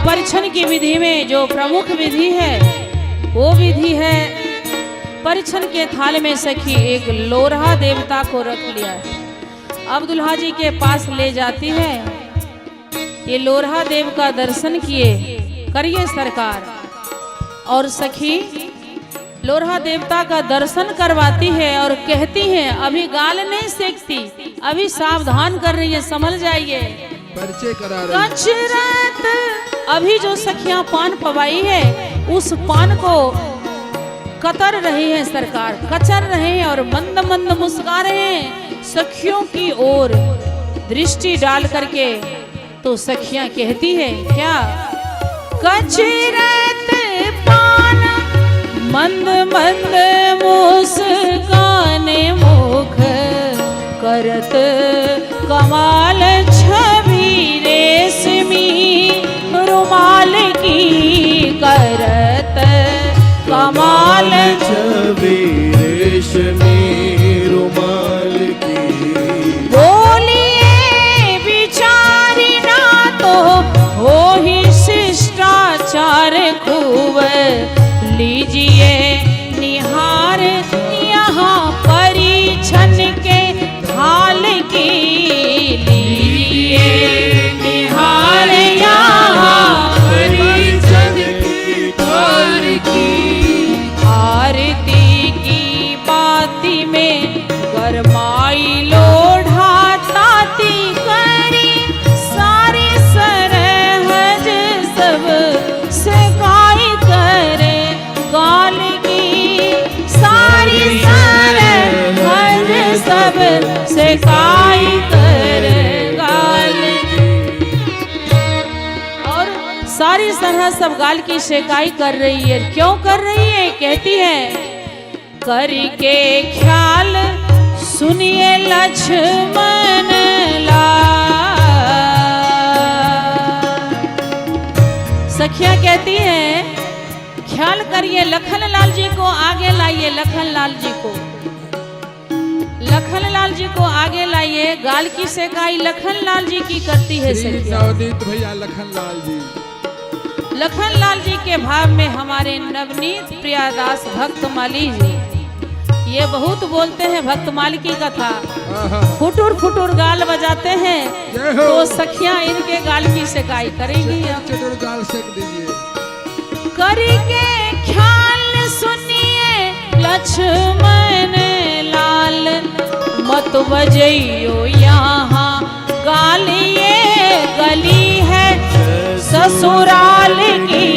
परिछन की विधि में जो प्रमुख विधि है वो विधि है परिछन के थाल में सखी एक लोरहा देवता को रख लिया है। अब दुल्हा जी के पास ले जाती है। ये लोरहा देव का दर्शन किए करिए सरकार। और सखी लोरहा देवता का दर्शन करवाती है और कहती है अभी गाल नहीं सेकती, अभी सावधान कर रही है, समझ जाइए परिचय करा रही कचरत। अभी जो सखियां पान पवाई है उस पान को कतर रहे हैं सरकार, कचर रहे हैं और मंद मंद मुस्कुरा रहे हैं सखियों की ओर दृष्टि डाल करके। तो सखियां कहती है क्या कचरत पान मंद मंद मुस्कान मुख करत कमाल छवि रेशमी रुमाल की करत कमाल छवि रेशमी रुमाल की बोलिए बिचारी ना तो हो ही शिष्टाचार खूब लीजिए निहार यहाँ परिछन के थाल की लीजिए निहार यहाँ परिछन की थाल की आरती की बाती में गरमाई लोढ़ा ताती करी सारी सरहज सब सगाई करे गाल की सारी सरहज सब सगाई करे गाल और सारी सरहद सब गाल की शिकाई कर रही है। क्यों कर रही है? कहती है करके ख्याल सुनिए लक्ष्मण लाल। सखियां कहती है ख्याल करिए लखन लाल जी को आगे लाइए, लखन लाल जी को, लखन लाल जी को आगे लाइए। गाल की सेकाई लखन लाल जी की करती है श्री सखियां। नवनीत भैया लखन लाल जी। लखन लाल जी के भाव में हमारे नवनीत प्रियादास भक्तमाली जी ये बहुत बोलते हैं भक्तमाली की कथा। फुटुर फुटुर गाल बजाते हैं जय हो। तो सखियां इनके गाल की सेकाई करेंगी। चतुर गाल सेक दीजिए। करके ख्याल सुनिए लक्ष्मण लाल मत बजइयो यहाँ गाल ये गली है ससुराल की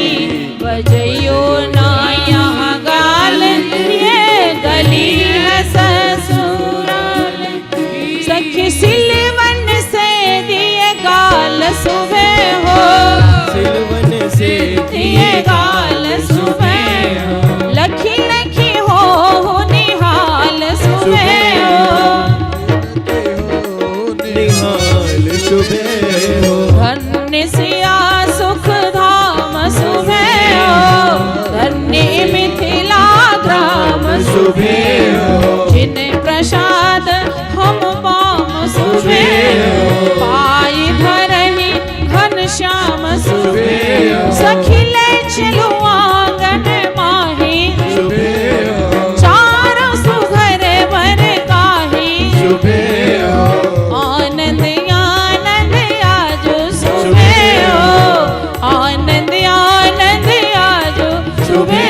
बजइयो ना यहाँ गाल ये गली है ससुराल की। सखी सिलवन से दिए गाल सुबह हो सिलवन से दिए गाल सुबह हो लखी लखी हो निहाल सुबह हो निहाल शुभे हो धन्य सिया सुख धाम सुबह हो धन्य मिथिला ग्राम शुभे हो जिन प्रसाद हम पाम सुबह हो पाई धरही घन श्याम सुबह सखी ले चलो आंगन माही शुभे हो चारों सुघर बर काही शुभे हो आनंद आनंद आजो सुबह हो आनंद आनंद आजो सुबह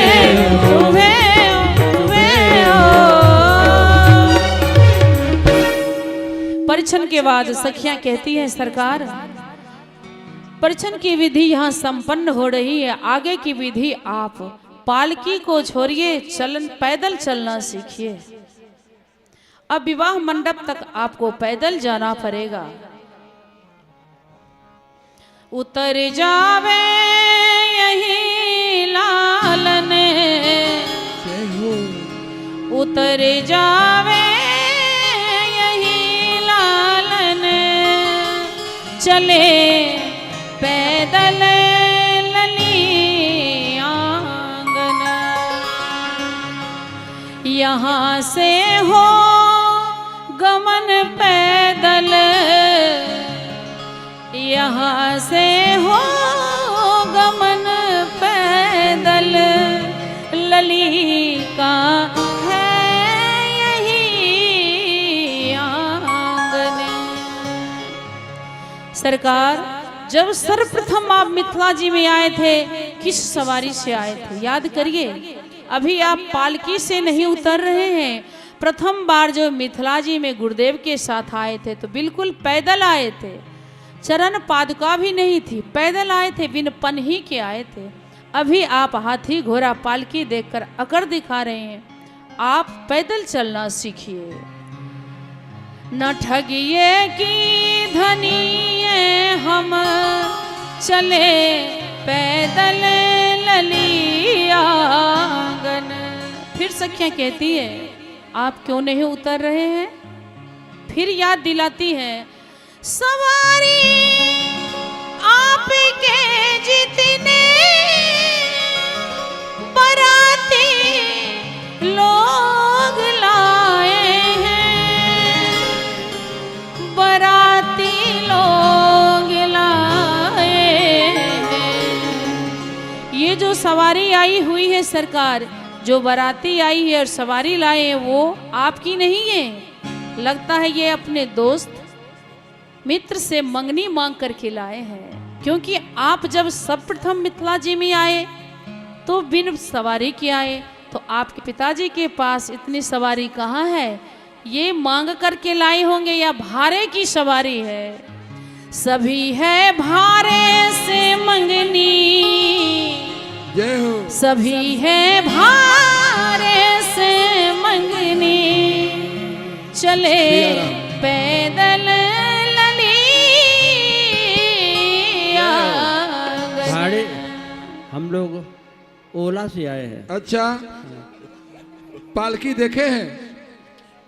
सुबह सुबह हो। परिछन के बाद सखियां कहती हैं सरकार प्रवचन की विधि यहाँ संपन्न हो रही है। आगे की विधि आप पालकी को छोड़िए, चलन पैदल चलना सीखिए। अब विवाह मंडप तक आपको पैदल जाना पड़ेगा। उतर जावे यही लालन, उतर जावे यही लालन, चले पैदल लली आंगन। यहाँ से हो गमन पैदल, यहाँ से हो गमन पैदल, लली का है यही आंगन। सरकार, जब सर्वप्रथम आप मिथिला जी में आए थे, किस सवारी से आए थे? याद करिए। अभी आप पालकी से नहीं उतर रहे हैं। प्रथम बार जो मिथिला जी में गुरुदेव के साथ आए थे तो बिल्कुल पैदल आए थे। चरण पादुका भी नहीं थी, पैदल आए थे, बिन पन्ही के आए थे। अभी आप हाथी घोड़ा पालकी देखकर अकड़ दिखा रहे हैं। आप पैदल चलना सीखिए। न ठगिए की धनिए हम चले पैदल लली आंगन। फिर सखियां कहती है, आप क्यों नहीं उतर रहे हैं? फिर याद दिलाती है, सवारी आपके जितने बराती लोग लाए हैं, बराती लोग लाए हैं। ये जो सवारी आई हुई है सरकार, जो बराती आई है और सवारी लाए हैं, वो आपकी नहीं है। लगता है ये अपने दोस्त मित्र से मंगनी मांग करके लाए हैं। क्योंकि आप जब सर्वप्रथम मिथिला जी में आए तो बिन सवारी के आए, तो आपके पिताजी के पास इतनी सवारी कहाँ है? ये मांग करके लाए होंगे या भारे की सवारी है? सभी है भारे से मंगनी, जय हो। सभी है भारे से मंगनी, चले पैदल लली आंगन। भाड़े हम लोग ओला से आए हैं। अच्छा, पालकी देखे हैं?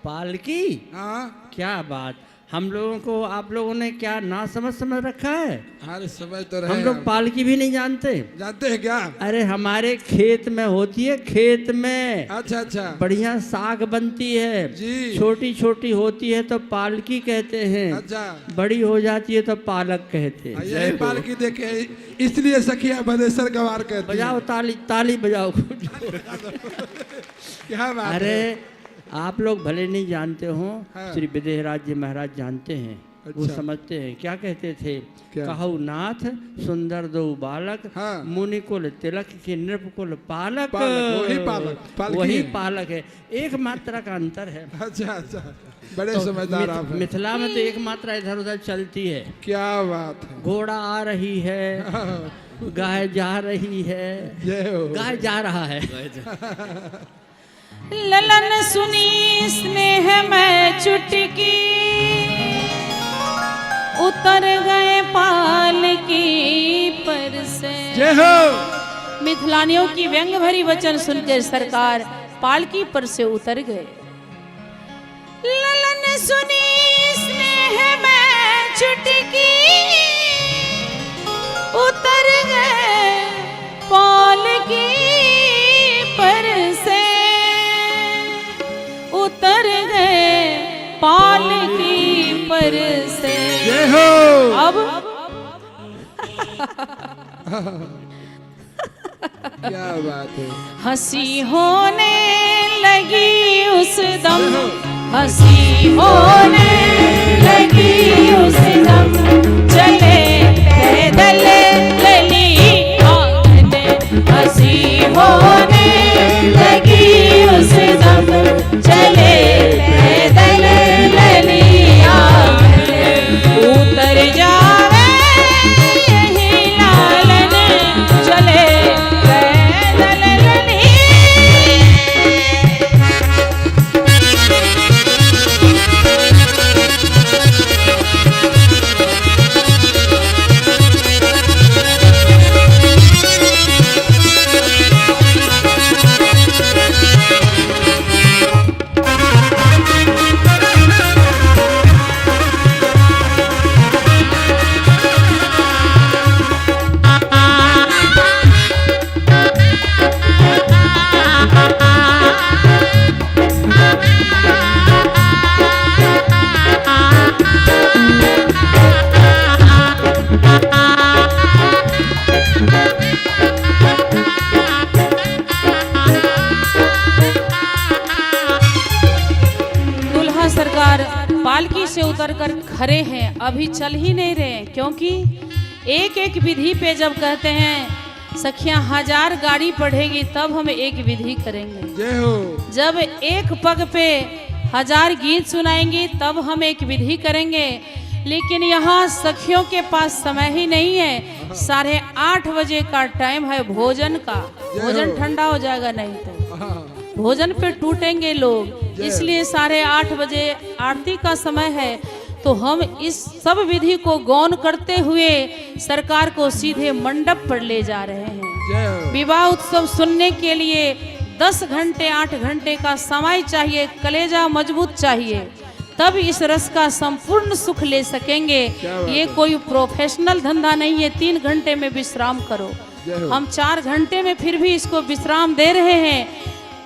पालकी? हाँ। क्या बात, हम लोगों को आप लोगों ने क्या ना समझ रखा है? अरे समझ तो रहे हम लोग हैं। पालकी भी नहीं जानते। जानते हैं क्या? अरे हमारे खेत में होती है, खेत में अच्छा अच्छा। बढ़िया साग बनती है जी। छोटी छोटी होती है तो पालकी कहते हैं। अच्छा। बड़ी हो जाती है तो पालक कहते हैं। यही पालकी देखे हैं, इसलिए सखिया बदेसर गवार कहते हैं। बजाओ ताली, ताली बजाओ। क्या बात है? अरे आप लोग भले नहीं जानते हो, हाँ। श्री विदेहराज जी महाराज जानते हैं। वो अच्छा। समझते हैं। क्या कहते थे? क्या? कहु नाथ सुंदर दो बालक, हाँ। मुनि कुल तिलक की नृप कुल पालक। पालक, वही पालक, पालकी वही है। पालक है। एक मात्रा का अंतर है। अच्छा अच्छा, बड़े तो समझदार आप हैं। मिथिला में तो एक मात्रा इधर उधर चलती है। क्या बात है? घोड़ा आ रही है, गाय जा रही है। जय हो। गाय जा रहा है। ललन सुनी स्नेह में चुटकी, उतर गए पालकी पर से। जय हो। मिथिलानियों की व्यंग भरी वचन सुनकर सरकार पालकी पर से उतर गए। ललन सुनी स्नेह में चुटकी, उतर गए पालकी पर से, उतर गए पालकी पर से। जय हो। अब क्या बात है? हंसी होने लगी उस दम, हंसी होने लगी उस दम, चले पैदल लली आंगन। हंसी होने लगी उस दम, चले पैदल लली आंगन। उतर जावे यही उतरकर खड़े हैं, अभी चल ही नहीं रहे हैं, क्योंकि एक एक विधि पे जब कहते हैं सखियां 1000 गाड़ी पढ़ेगी तब हम एक विधि करेंगे, जय हो। जब एक पग पे 1000 गीत सुनाएंगी तब हम एक विधि करेंगे। लेकिन यहाँ सखियों के पास समय ही नहीं है। 8:30 बजे का टाइम है भोजन का, भोजन ठंडा हो जाएगा नहीं तो भोजन पे टूटेंगे लोग, इसलिए 8:30 बजे आरती का समय है। तो हम इस सब विधि को गौन करते हुए सरकार को सीधे मंडप पर ले जा रहे हैं। विवाह उत्सव सुनने के लिए 10 घंटे 8 घंटे का समय चाहिए, कलेजा मजबूत चाहिए, तब इस रस का संपूर्ण सुख ले सकेंगे। ये कोई प्रोफेशनल धंधा नहीं है 3 घंटे में विश्राम करो, हम 4 घंटे में फिर भी इसको विश्राम दे रहे हैं।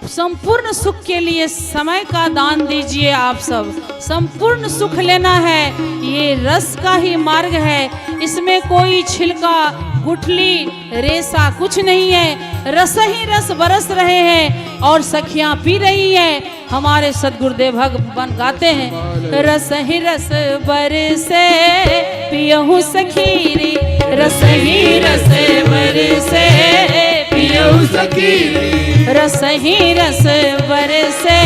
संपूर्ण सुख के लिए समय का दान दीजिए आप सब, संपूर्ण सुख लेना है, ये रस का ही मार्ग है, इसमें कोई छिलका गुठली रेसा कुछ नहीं है, रस ही रस बरस रहे हैं और सखियां पी रही हैं। हमारे सदगुरुदेव भगवान गाते हैं, रस ही रस बरसे पियहु सखीरी, रस ही रस बरसे पियहु सखीरी, रस ही रस बरसे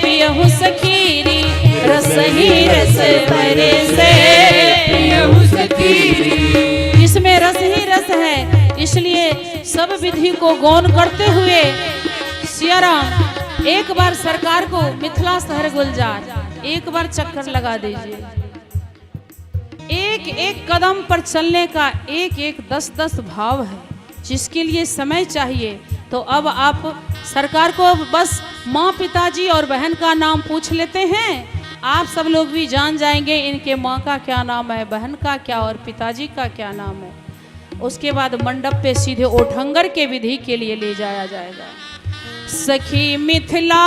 पियहु सखीरी, रस ही रस बरसे पियहु सखीरी। इसमें रस ही रस है, इसलिए सब विधि को गौन करते हुए सियाराम एक बार सरकार को मिथिला शहर गुलजार एक बार चक्कर लगा दीजिए। एक एक कदम पर चलने का एक एक 10-10 भाव है, जिसके लिए समय चाहिए। तो अब आप सरकार को बस माँ, पिताजी और बहन का नाम पूछ लेते हैं, आप सब लोग भी जान जाएंगे इनके माँ का क्या नाम है, बहन का क्या और पिताजी का क्या नाम है। उसके बाद मंडप पे सीधे ओठंगर के विधि के लिए ले जाया जाएगा। सखी मिथिला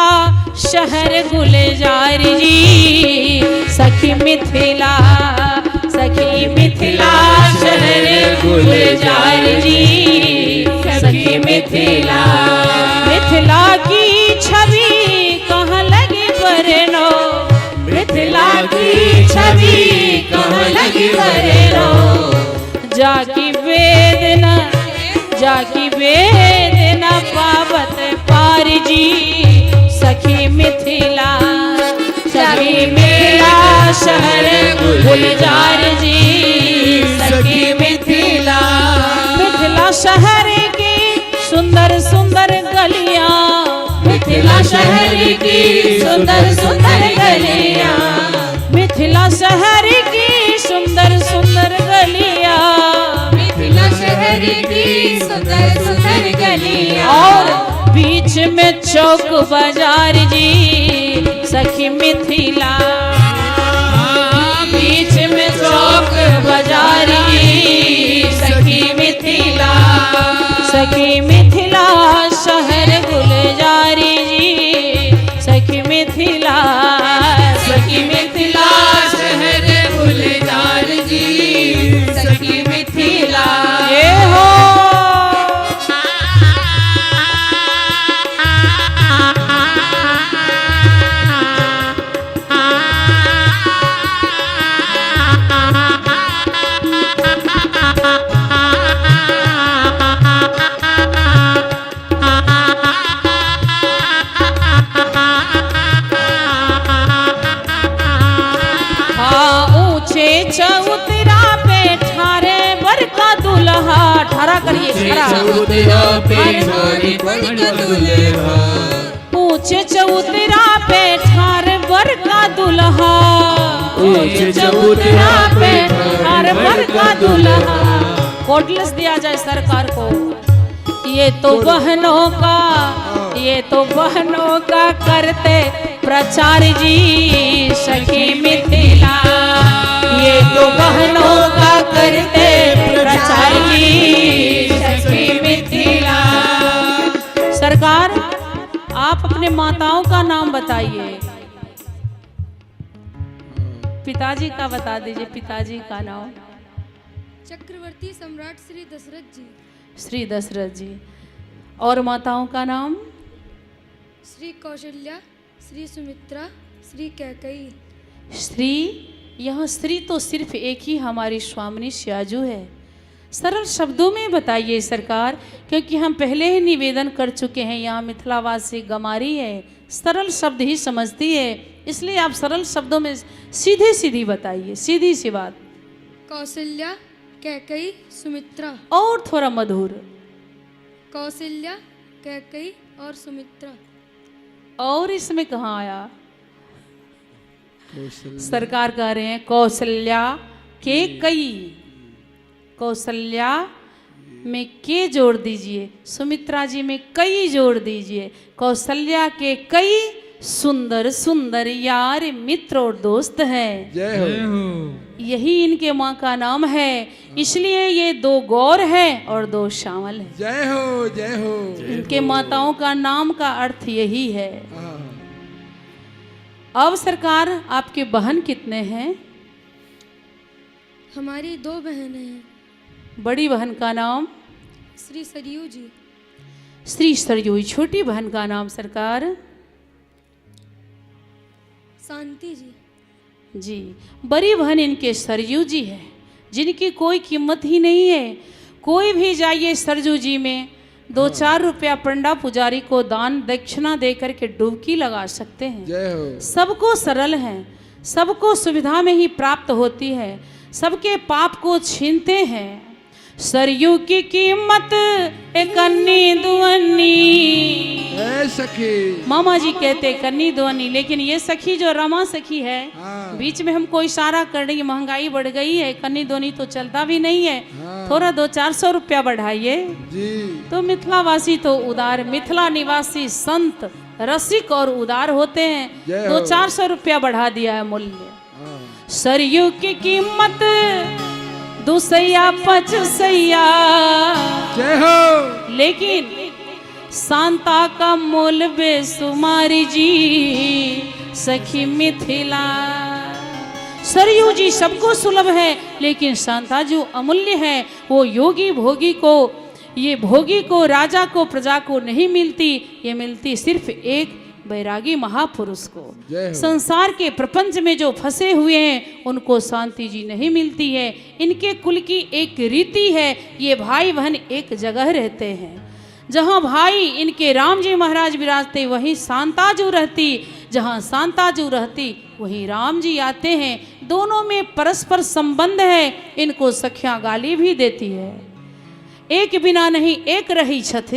शहर गुलजार जी, सखी मिथिला, सखी मिथिला शहर गुलजार जी, सखी मिथिला, मिथिला की छवि कहाँ लगी बरनो, मिथिला की छवि कहाँ लगी बरनो, जाकी वेदना, जाकी वेदना पावत पार जी, सखी मिथिला, सखी मिथिला शहर गुलजार जी, सखी मिथिला, मिथिला शहर की सुंदर सुंदर गलियां, मिथिला शहर की सुंदर सुंदर गलियां, मिथिला शहर की सुंदर सुंदर गलियां, मिथिला शहर की सुंदर सुंदर गलियां, और बीच में चौक बाजार जी, सखी मिथिला, बीच में चौक बाजार जी, सखी मिथिला, सखी मिथिला शहर गुलजार जी, सखी मिथिला, सखी मिथिला शहर गुलजार जी, सखी मिथिला। ये हो चौतरा पे ठारे बर का दुल्हा, ठारा करिए चौतरा पे ठारे बर का दुल्हा, ऊंचे चौतरा पे ठारे बर का दुल्हा, ऊंचे चौतरा पे ठारे बर का दुल्हा। कोटलेस दिया जाए सरकार को, ये तो बहनों का, ये तो बहनों का करते प्रचार जी, सखी मिथिला, ये तो बहनों का करते प्रचार जी, सखी मिथिला। सरकार आप अपने माताओं का नाम बताइए, पिताजी का बता दीजिए, पिताजी का नाम चक्रवर्ती सम्राट श्री दशरथ जी, श्री दशरथ जी, और माताओं का नाम श्री कौशल्या, श्री सुमित्रा, श्री कैकेयी। श्री, यह श्री तो सिर्फ एक ही हमारी स्वामिनी स्याजू है। सरल शब्दों में बताइए सरकार, क्योंकि हम पहले ही निवेदन कर चुके हैं, यहाँ मिथिलावासी गमारी है, सरल शब्द ही समझती है, इसलिए आप सरल शब्दों में सीधी सीधी बताइए, सीधी सी बात। कौशल्या, कैकई, सुमित्रा। और थोड़ा मधुर। कौशल्या, कैकई और सुमित्रा। और इसमें कहाँ आया? सरकार कह रहे हैं कौशल्या के कई, कौशल्या में के जोड़ दीजिए, सुमित्रा जी में कई जोड़ दीजिए। कौशल्या के कई सुंदर सुंदर यार मित्र और दोस्त हैं। जय हो। यही इनके माँ का नाम है, इसलिए ये 2 गौर है और 2 श्यामल है। जय हो, जय हो। इनके माताओं का नाम का अर्थ यही है। अब सरकार आपके बहन कितने हैं? हमारी 2 बहनें हैं। बड़ी बहन का नाम श्री सरयू जी। श्री सरयू। छोटी बहन का नाम सरकार? शांति जी। जी। बड़ी बहन इनके सरयू जी है, जिनकी कोई कीमत ही नहीं है। कोई भी जाइए सरयू जी में 2-4 रुपया पंडा पुजारी को दान दक्षिणा दे करके डुबकी लगा सकते हैं। जय हो। सबको सरल है, सबको सुविधा में ही प्राप्त होती है, सबके पाप को छीनते हैं। सरयू की कीमत एक अन्नी दुअन्नी। सखी मामा जी कहते कन्नी दुअन्नी, लेकिन ये सखी जो रमा सखी है, बीच में हमको इशारा कर रही है महंगाई बढ़ गई है, कन्नी दुअन्नी तो चलता भी नहीं है, थोड़ा 200-400 रुपया बढ़ाइए। तो मिथिलावासी तो उदार, मिथिला निवासी संत रसिक और उदार होते हैं, 200-400 रुपया बढ़ा दिया है मूल्य। सरयू की कीमत 2-5 जय हो। लेकिन शांता का मोल बेसुमारी जी सखी मिथिला। सरयू जी सबको सुलभ है, लेकिन शांता जो अमूल्य है वो योगी भोगी को, ये भोगी को, राजा को, प्रजा को नहीं मिलती, ये मिलती सिर्फ एक बैरागी महापुरुष को। संसार के प्रपंच में जो फंसे हुए हैं उनको शांति जी नहीं मिलती है। इनके कुल की एक रीति है, ये भाई बहन एक जगह रहते हैं। जहाँ भाई इनके राम जी महाराज विराजते वहीं शांताजू रहती, जहाँ शांताजू रहती वहीं राम जी आते हैं। दोनों में परस्पर संबंध है। इनको सखियाँ गाली भी देती है। एक बिना नहीं एक रही छथ,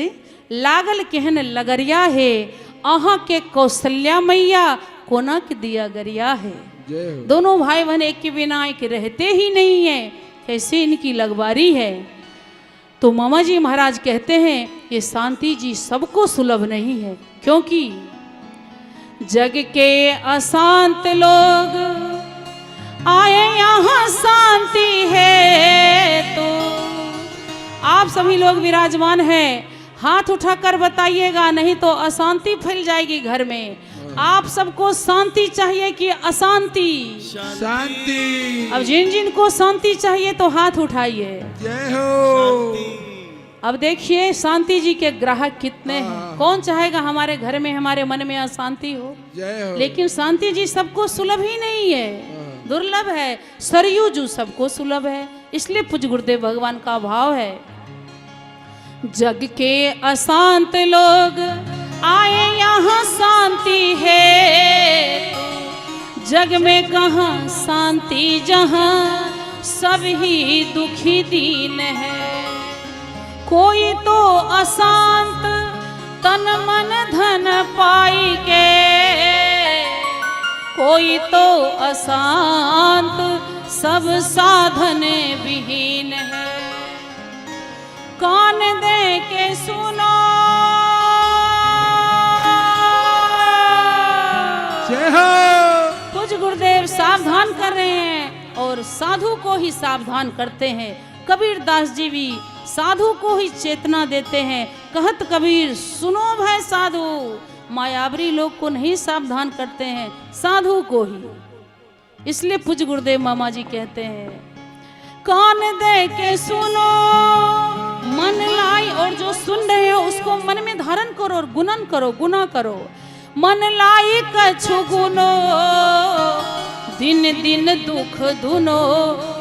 लागल केहन लगरिया है, आहा के कौशल्या मैया कोनक दिया गरिया है। दोनों भाई बहन एक के बिना एक रहते ही नहीं है, कैसे इनकी लगवारी है। तो मामा जी महाराज कहते हैं ये शांति जी सबको सुलभ नहीं है, क्योंकि जग के अशांत लोग आए यहाँ शांति है। तो आप सभी लोग विराजमान हैं, हाथ उठाकर बताइएगा, नहीं तो अशांति फैल जाएगी घर में। आप सबको शांति चाहिए कि अशांति? शांति। अब जिन जिन को शांति चाहिए तो हाथ उठाइए। जय हो। अब देखिए शांति जी के ग्राहक कितने हैं। कौन चाहेगा हमारे घर में, हमारे मन में अशांति हो? जय हो। लेकिन शांति जी सबको सुलभ ही नहीं है, दुर्लभ है। सरयू जी सबको सुलभ है, इसलिए पूज्य गुरुदेव भगवान का भाव है, जग के अशांत लोग आए यहाँ शांति है। जग में कहाँ शांति, जहाँ सब ही दुखी दीन है। कोई तो अशांत तन मन धन पाई के, कोई तो अशांत सब साधन विहीन है। कान दे के सुनो, जय हो। कुछ गुरुदेव सावधान कर रहे हैं और साधु को ही सावधान करते हैं। कबीर दास जी भी साधु को ही चेतना देते हैं। कहत कबीर सुनो भाई साधु, मायावरी लोग को नहीं सावधान करते हैं, साधु को ही। इसलिए पूज्य गुरुदेव मामा जी कहते हैं कान दे के सुनो, मन लाई, और जो सुन रहे हो उसको मन में धारण करो और गुणन करो, गुना करो। मन लाई कछु गुनो, दिन दिन दुख दुनो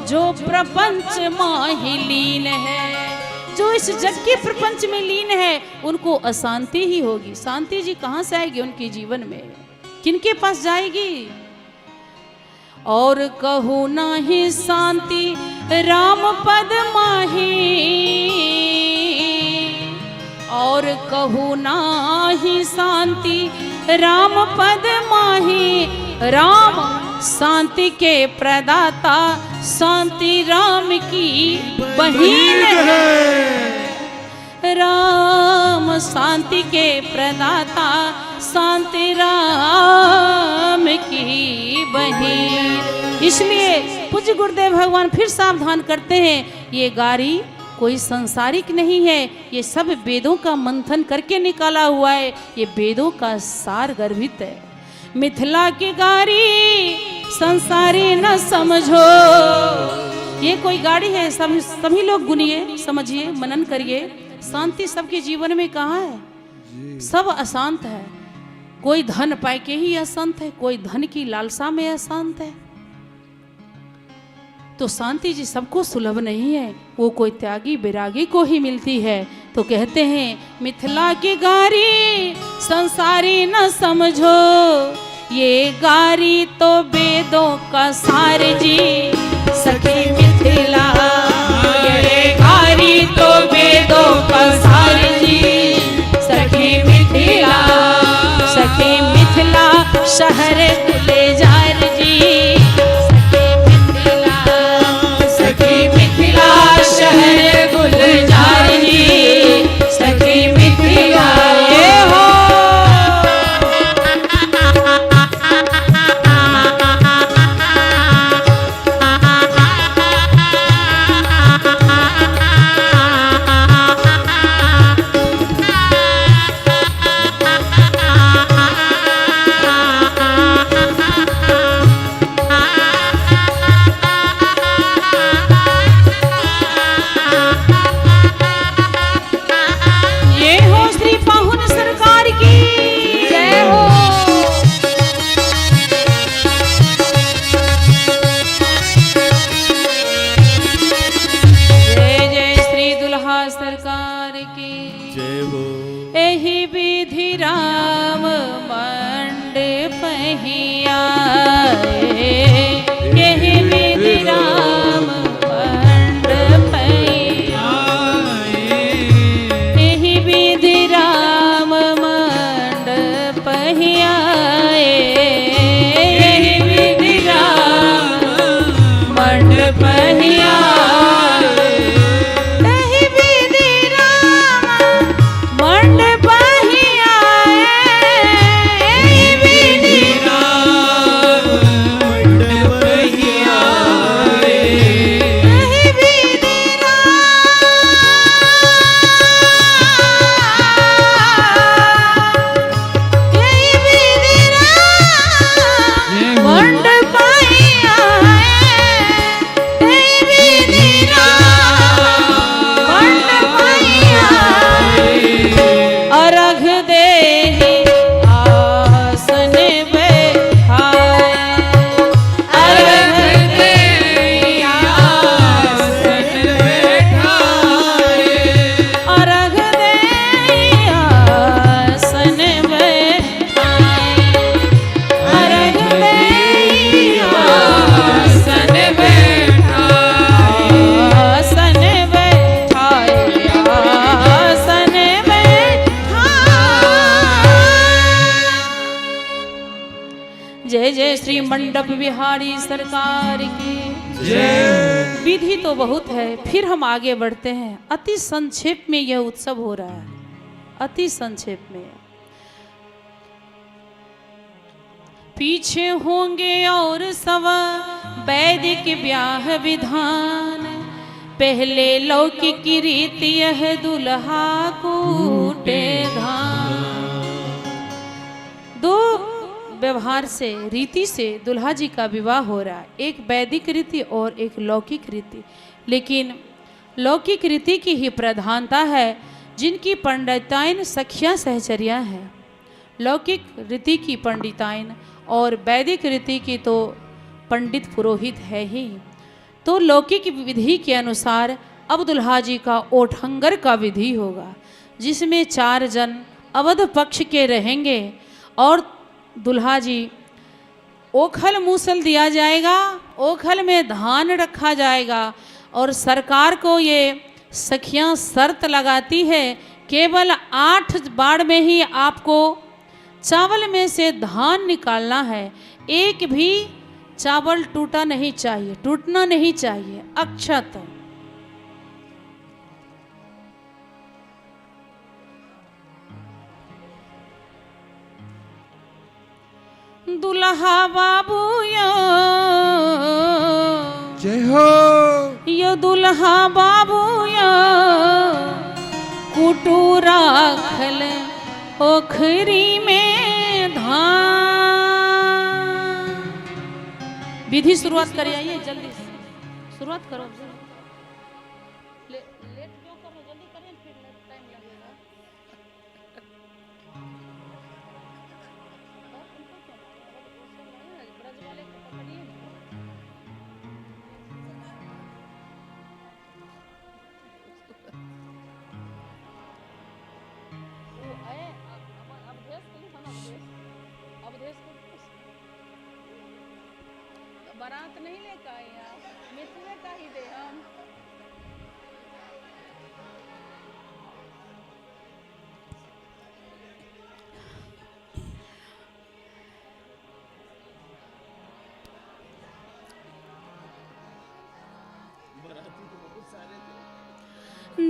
जो प्रपंच माही लीन है। जो इस जग के प्रपंच में लीन है उनको अशांति ही होगी। शांति जी कहाँ से आएगी उनके जीवन में, किनके पास जाएगी? और कहूँ नाही शांति राम पद माही, और कहूँ नाही शांति राम पद माही। राम शांति के प्रदाता, शांति राम की बहीन है। राम शांति के प्रदाता, शांति राम की बहीन। इसलिए पूज्य गुरुदेव भगवान फिर सावधान करते हैं, ये गारी कोई सांसारिक नहीं है, ये सब वेदों का मंथन करके निकाला हुआ है, ये वेदों का सार गर्भित है। मिथिला की गारी संसारी न समझो, ये कोई गाड़ी है, सभी लोग गुनिए, समझिए, मनन करिए। शांति सबके जीवन में कहाँ है? सब अशांत है। कोई धन पाए के ही अशांत है, कोई धन की लालसा में अशांत है। तो शांति जी सबको सुलभ नहीं है, वो कोई त्यागी बैरागी को ही मिलती है। तो कहते हैं मिथिला की गारी संसारी न समझो, ये गारी तो वेदों का सार जी सखी मिथिला। ये गारी तो वेदों का सार जी सखी मिथिला। सखी मिथिला शहर गुलजार जी, सखी मिथिला शहर गुलजार जी, सखी मिथिला। ये हो सरकार की जय हो। एहि विधि राम मंडप पहिया, एहि विधि राम मंडप पहिया, एहि विधि राम मंडप पहिया, एहि विधि राम मंडप पहिया। जय जय श्री मंडप बिहारी सरकार की जय। विधि तो बहुत है, फिर हम आगे बढ़ते हैं। अति संक्षेप में यह उत्सव हो रहा है, अति संक्षेप में। पीछे होंगे और सब वैदिक ब्याह विधान, पहले लौकिक रीति यह दुल्हा कूटे धान। दो व्यवहार से, रीति से दुल्हा जी का विवाह हो रहा है, एक वैदिक रीति और एक लौकिक रीति। लेकिन लौकिक रीति की ही प्रधानता है, जिनकी पंडिताइन सखियां सहचर्या है। लौकिक रीति की पंडिताइन और वैदिक रीति की तो पंडित पुरोहित है ही। तो लौकिक विधि के अनुसार अब दुल्हा जी का ओठंगर का विधि होगा, जिसमें 4 जन अवध पक्ष के रहेंगे और दुल्हा जी ओखल मूसल दिया जाएगा, ओखल में धान रखा जाएगा और सरकार को ये सखियां शर्त लगाती है केवल 8 बार में ही आपको चावल में से धान निकालना है। एक भी चावल टूटा नहीं चाहिए, टूटना नहीं चाहिए। अक्षत दुल्हा बाबू जय हो। यो दुल्हा बाबू कुटू राखल ओखरी में धान। विधि शुरुआत करिए, आइए जल्दी से शुरुआत करो। लेट क्यों कर रहे हो, जल्दी करें, फिर टाइम लगेगा। ब्रज वाले को पकड़िए ना। बारात नहीं लेकर आए आप, मिथिले का ही दे हम।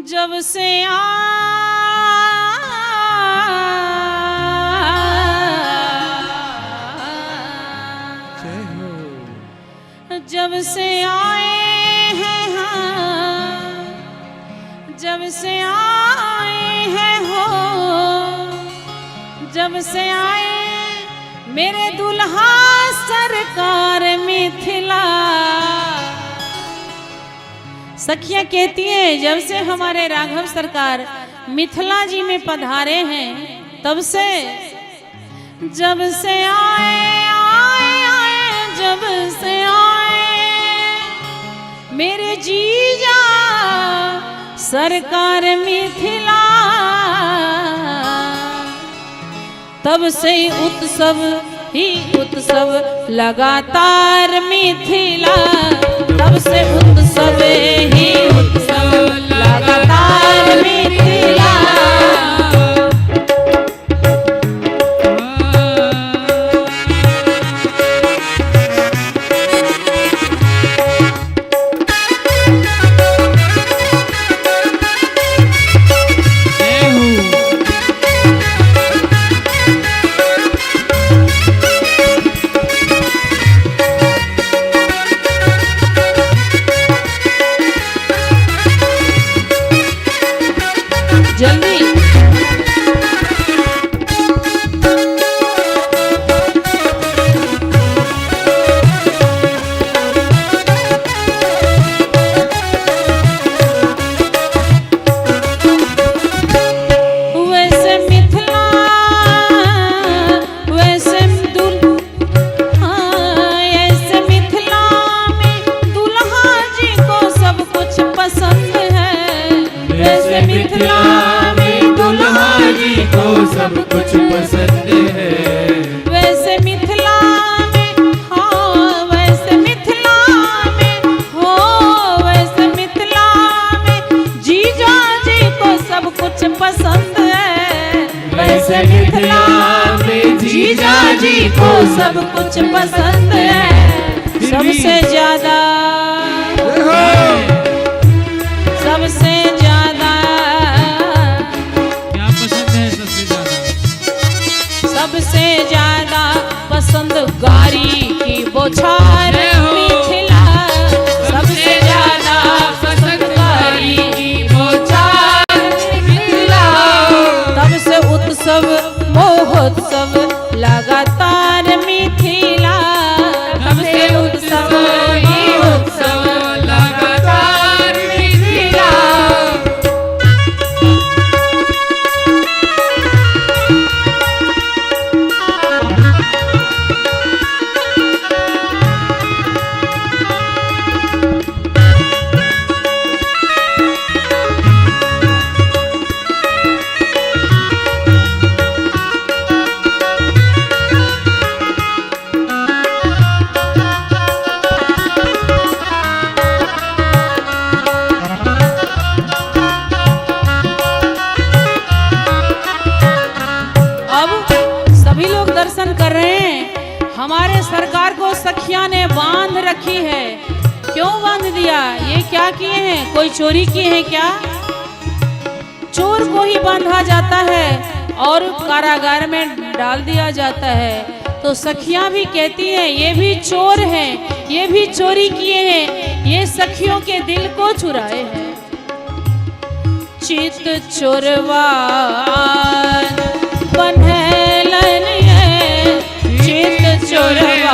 जब से जब से आए हैं हाँ, जब से आए हैं हो, जब से आए मेरे दुल्हा सरकार मिथिला। सखियां कहती है जब से हमारे राघव सरकार मिथिला जी में पधारे हैं तब से, जब से आए आए आए, जब से आए मेरे जीजा सरकार मिथिला, तब से उत्सव ही उत्सव लगातार मिथिला, तब से उत्सव ही उत्सव लगातार मिथिला। सब कुछ पसंद है, वैसे मिथिला में हाँ, वैसे मिथिला में हो, वैसे मिथिला में जीजा जी को सब कुछ पसंद है, वैसे मिथिला में जीजा जी को सब कुछ पसंद है। सबसे ज्यादा सबसे ज्यादा क्या पसंद है? सबसे ज्यादा पसंद गारी की बौछार मिथिला, सबसे ज्यादा पसंद गारी की बौछार मिथिला, तब से उत्सव महोत्सव लगातार मिथिला, तब से उत्सव ही उत्सव लगातार मिथिला। दर्शन कर रहे हैं। हमारे सरकार को सखिया ने बांध रखी है। क्यों बांध दिया? ये क्या किए हैं? कोई चोरी किए हैं क्या? चोर को ही बांधा जाता है और कारागार में डाल दिया जाता है। तो सखियां भी कहती हैं ये भी चोर हैं, ये भी चोरी किए हैं, ये सखियों के दिल को चुराए हैं। चित चोरवा बन्हेलन है, चित चोरवा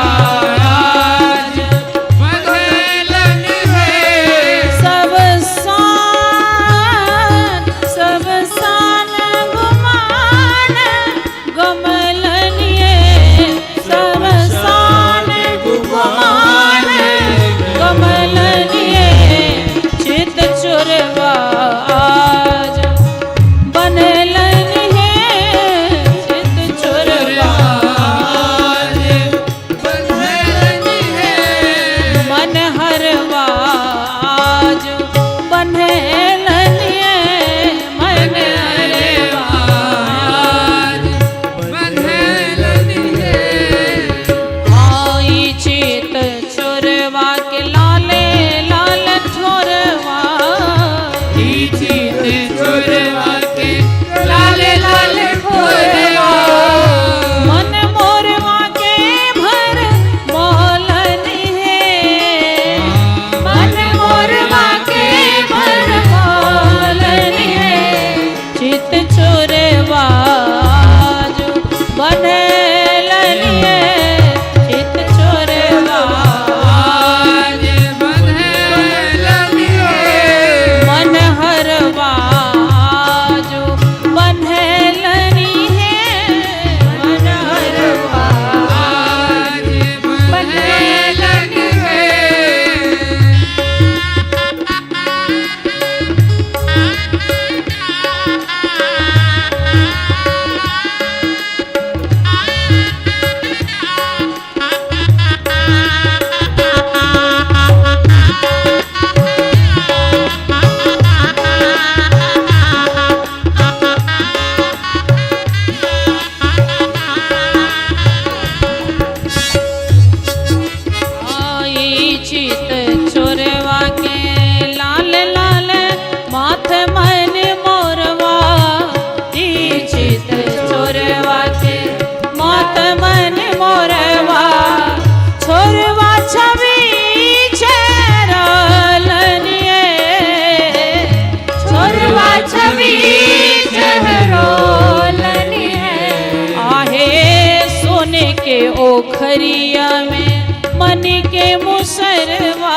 ओखरिया में मन के मुसरवा,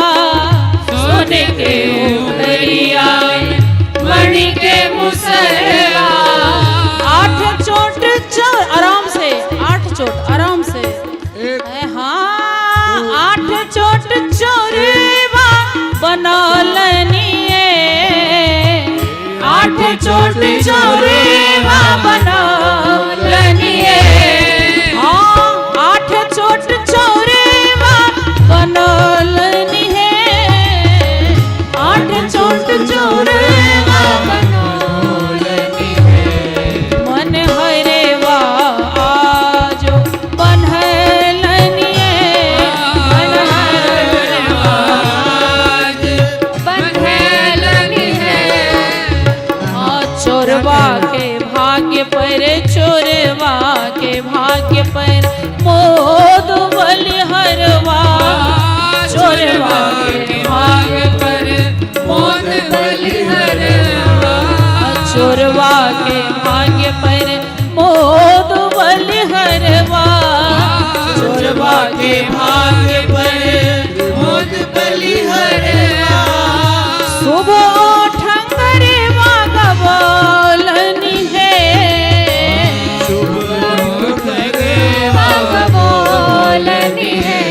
सोने के ओखरिया में मन के मुसरवा। 8 चोट चोर आराम से, 8 चोट आराम से। हाँ 8 चोट चोरवा बनौलनिए, 8 चोट चोरवा बनौलनिए। बनौलनी है 8 चोट चोरवा बनौलनी है। मन हरेवा आज बन्हलनी है, मन हरेवा आज बन्हलनी है। चोरवा के भाग्य पर, चोरवा के भाग्य पर मोद बलिहरवा, चोरवा के भाग्य पर मोद बलिहरवा, चोरवा के भाग्य पर मोद बलिहरवा, चोरवा के भाग्य पर मोद बलिहरवा। सुबह ठंगरवा गबोलनी है, सुबह ठंगरवा गबोलनी है।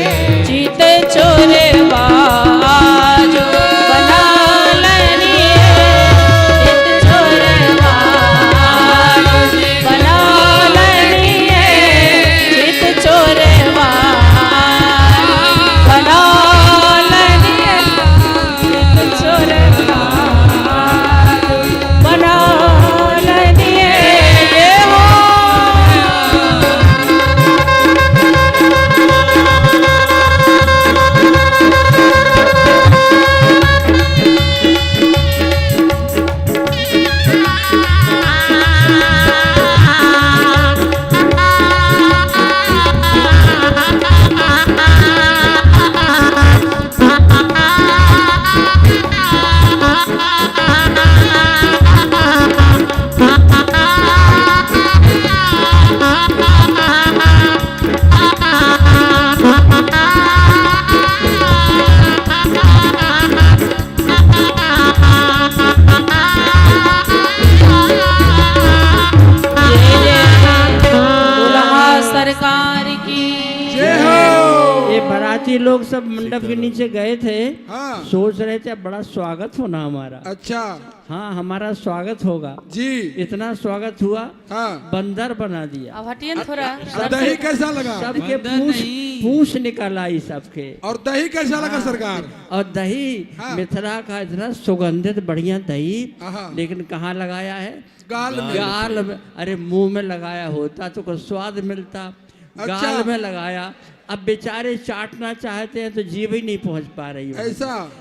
जी लोग सब मंडप के नीचे गए थे, हाँ सोच रहे थे अब बड़ा स्वागत होना हमारा। अच्छा हाँ, हमारा स्वागत होगा। जी। इतना स्वागत हुआ, हाँ बंदर बना दिया। अब हटिए न थोड़ा। और दही कैसा लगा? सबके बंदर पूछ नहीं। पूछ निकल आई सबके। और दही कैसा लगा सरकार? और दही हाँ। मिथिला का इतना सुगंधित बढ़िया दही, आहा। लेकिन कहाँ लगाया है? गाल में। गाल में। अरे मुंह में लगाया होता तो कुछ स्वाद मिलता। अच्छा। गाल में लगाया। अब बेचारे चाटना चाहते हैं तो जीभ ही नहीं पहुंच पा रही है। ऐसा?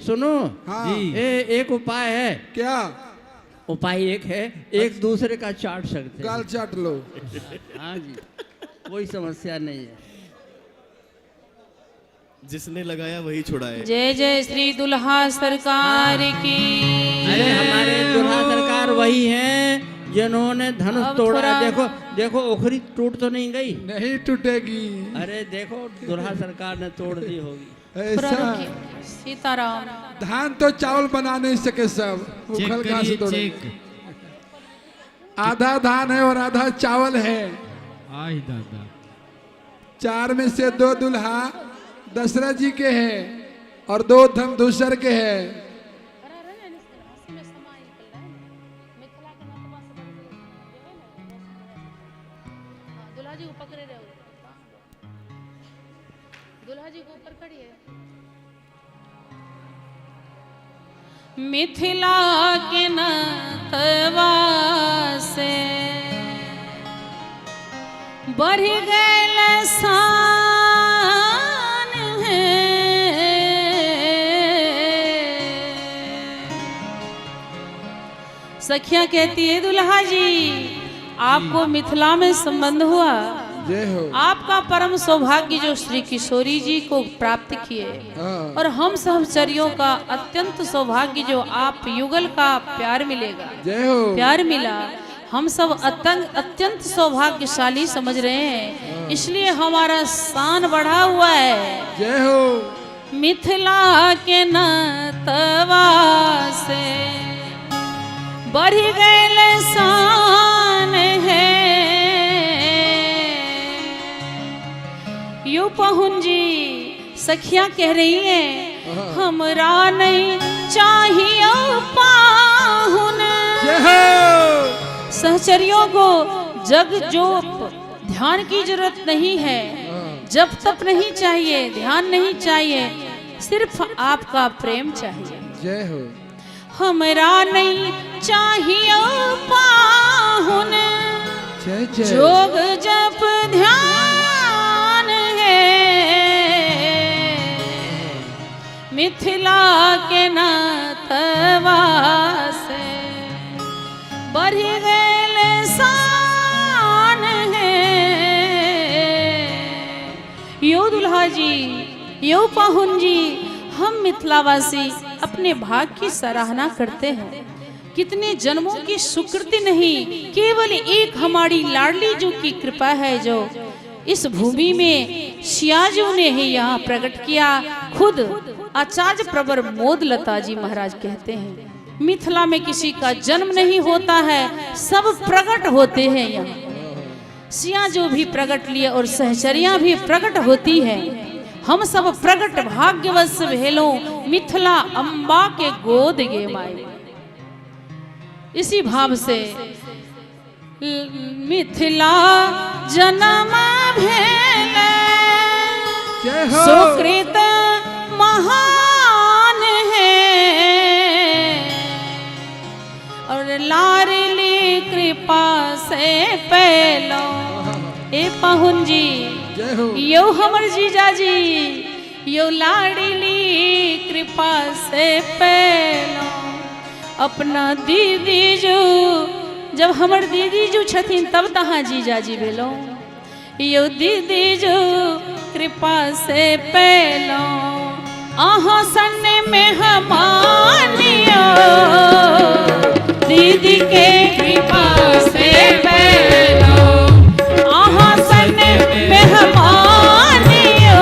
सुनो, हाँ एक उपाय है। क्या? उपाय एक है, एक दूसरे का चाट सकते हैं। गाल चाट लो। हाँ जी, कोई समस्या नहीं है। जिसने लगाया वही छुड़ाए। जय जय श्री दुल्हा सरकार की। अरे हमारे दुल्हा सरकार वही हैं जिन्होंने धनुष अब तोड़ा। थोड़ा- देखो देखो, ओखरी टूट तो नहीं गई। नहीं टूटेगी। अरे देखो, दुल्हा सरकार ने तोड़ दी होगी। थोड़ा ऐसा? रुकिए। सीताराम। धान तो चावल बना नहीं सके सब। चेक उखल कहाँ से करिए, तोड़े? चेक। आधा धान है और आधा चावल है। आई दादा। 4 में से 2 दुल्हा दशरथ जी के हैं और 2 धमधुसर के हैं। मिथिला के नतवा से बढ़ गए शान है। सखिया कहती है दुल्हा जी, आपको मिथिला में संबंध हुआ। जय हो। आपका परम सौभाग्य जो श्री किशोरी जी को प्राप्त किए, हाँ। और हम सहचरियों का अत्यंत सौभाग्य जो आप युगल का प्यार मिलेगा। जय हो। प्यार मिला, हम सब अत्यंत सौभाग्यशाली समझ रहे हैं, इसलिए हमारा शान बढ़ा हुआ है। जय हो। मिथिला के नतवा से बढ़ गए शान है। यू पहुन जी सखियां कह रही हैं, हमरा नहीं चाहिए पाहुन। जय हो। सहचरियों को जग जोप ध्यान की जरूरत नहीं है, जब तप नहीं चाहिए, ध्यान नहीं चाहिए, सिर्फ आपका प्रेम चाहिए। जय हो। हमरा नहीं चाहिए पाहुन, जय जय। जोग जप ध्यान है। मिथिला के नतवा से बढ़ गए शान है। यो दुल्हा जी, यो पाहुन जी, हम मिथिलावासी अपने भाग की सराहना करते हैं। कितने जन्मों की सुकृति नहीं, केवल एक हमारी लाडली जो की कृपा है, जो इस भूमि में सियाजू ने ही यहाँ प्रकट किया। खुद आचार्य प्रवर मोद लता जी महाराज कहते हैं, मिथिला में किसी का जन्म नहीं होता है, सब प्रकट होते हैं। यहाँ सियाजू भी प्रकट लिए और सहचरियां भी प्रकट होती है। हम सब प्रकट भाग्यवश भेलो, मिथिला अम्बा के गोद गे माए। इसी भाव से मिथिला जन्म भेले, जय हो। सुकृत महान है, और लाडली कृपा से पैलो। ए पाहुन जी, जय हो। यो हमर जीजा जी, यो लाडली कृपा से पैलो। अपना दीदी जो, जब हमर दीदी जो छथिन तब तहाँ जीजा जी भेलो। यो दीदी जो कृपा से पैलो, अहाँ सन्ने में हमानियो। दीदी के कृपा से पैलो, अहाँ सन्ने में हमानियो।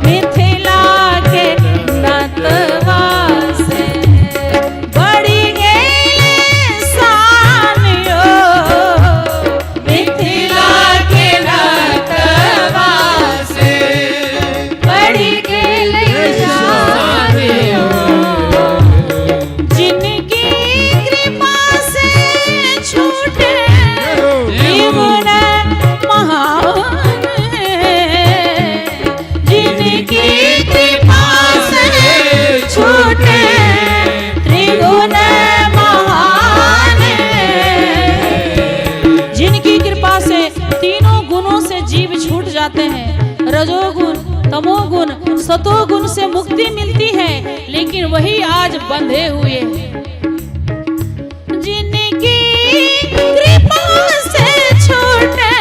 मिथिला के नतवा से बढ़ी गई शान यो। मिथिला के नतवा से जाते हैं। रजोगुण, तमोगुण, सतोगुण से मुक्ति मिलती है, लेकिन वही आज बंधे हुए हैं। जिनकी कृपा से छूटे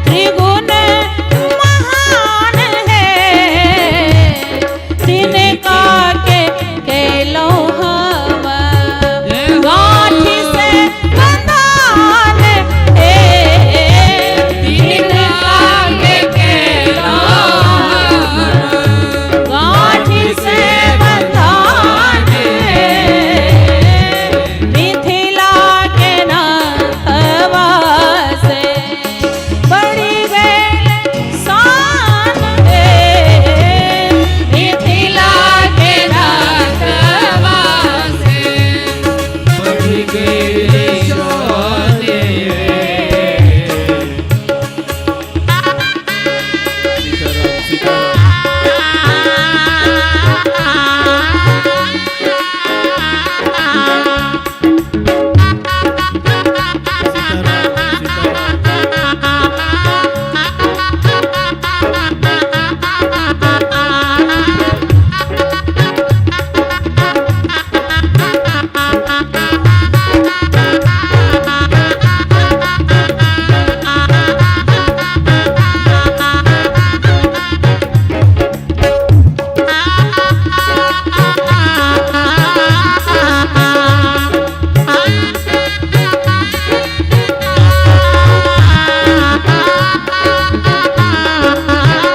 त्रिगुण महान है, तिनका के लोहवा गांठी से बंधन है, तिनका के लोहवा गांठी से बंधन है, मिथिला के नाथवा से बड़ी बेल शान है, मिथिला के नाथवा से बढ़ गई शान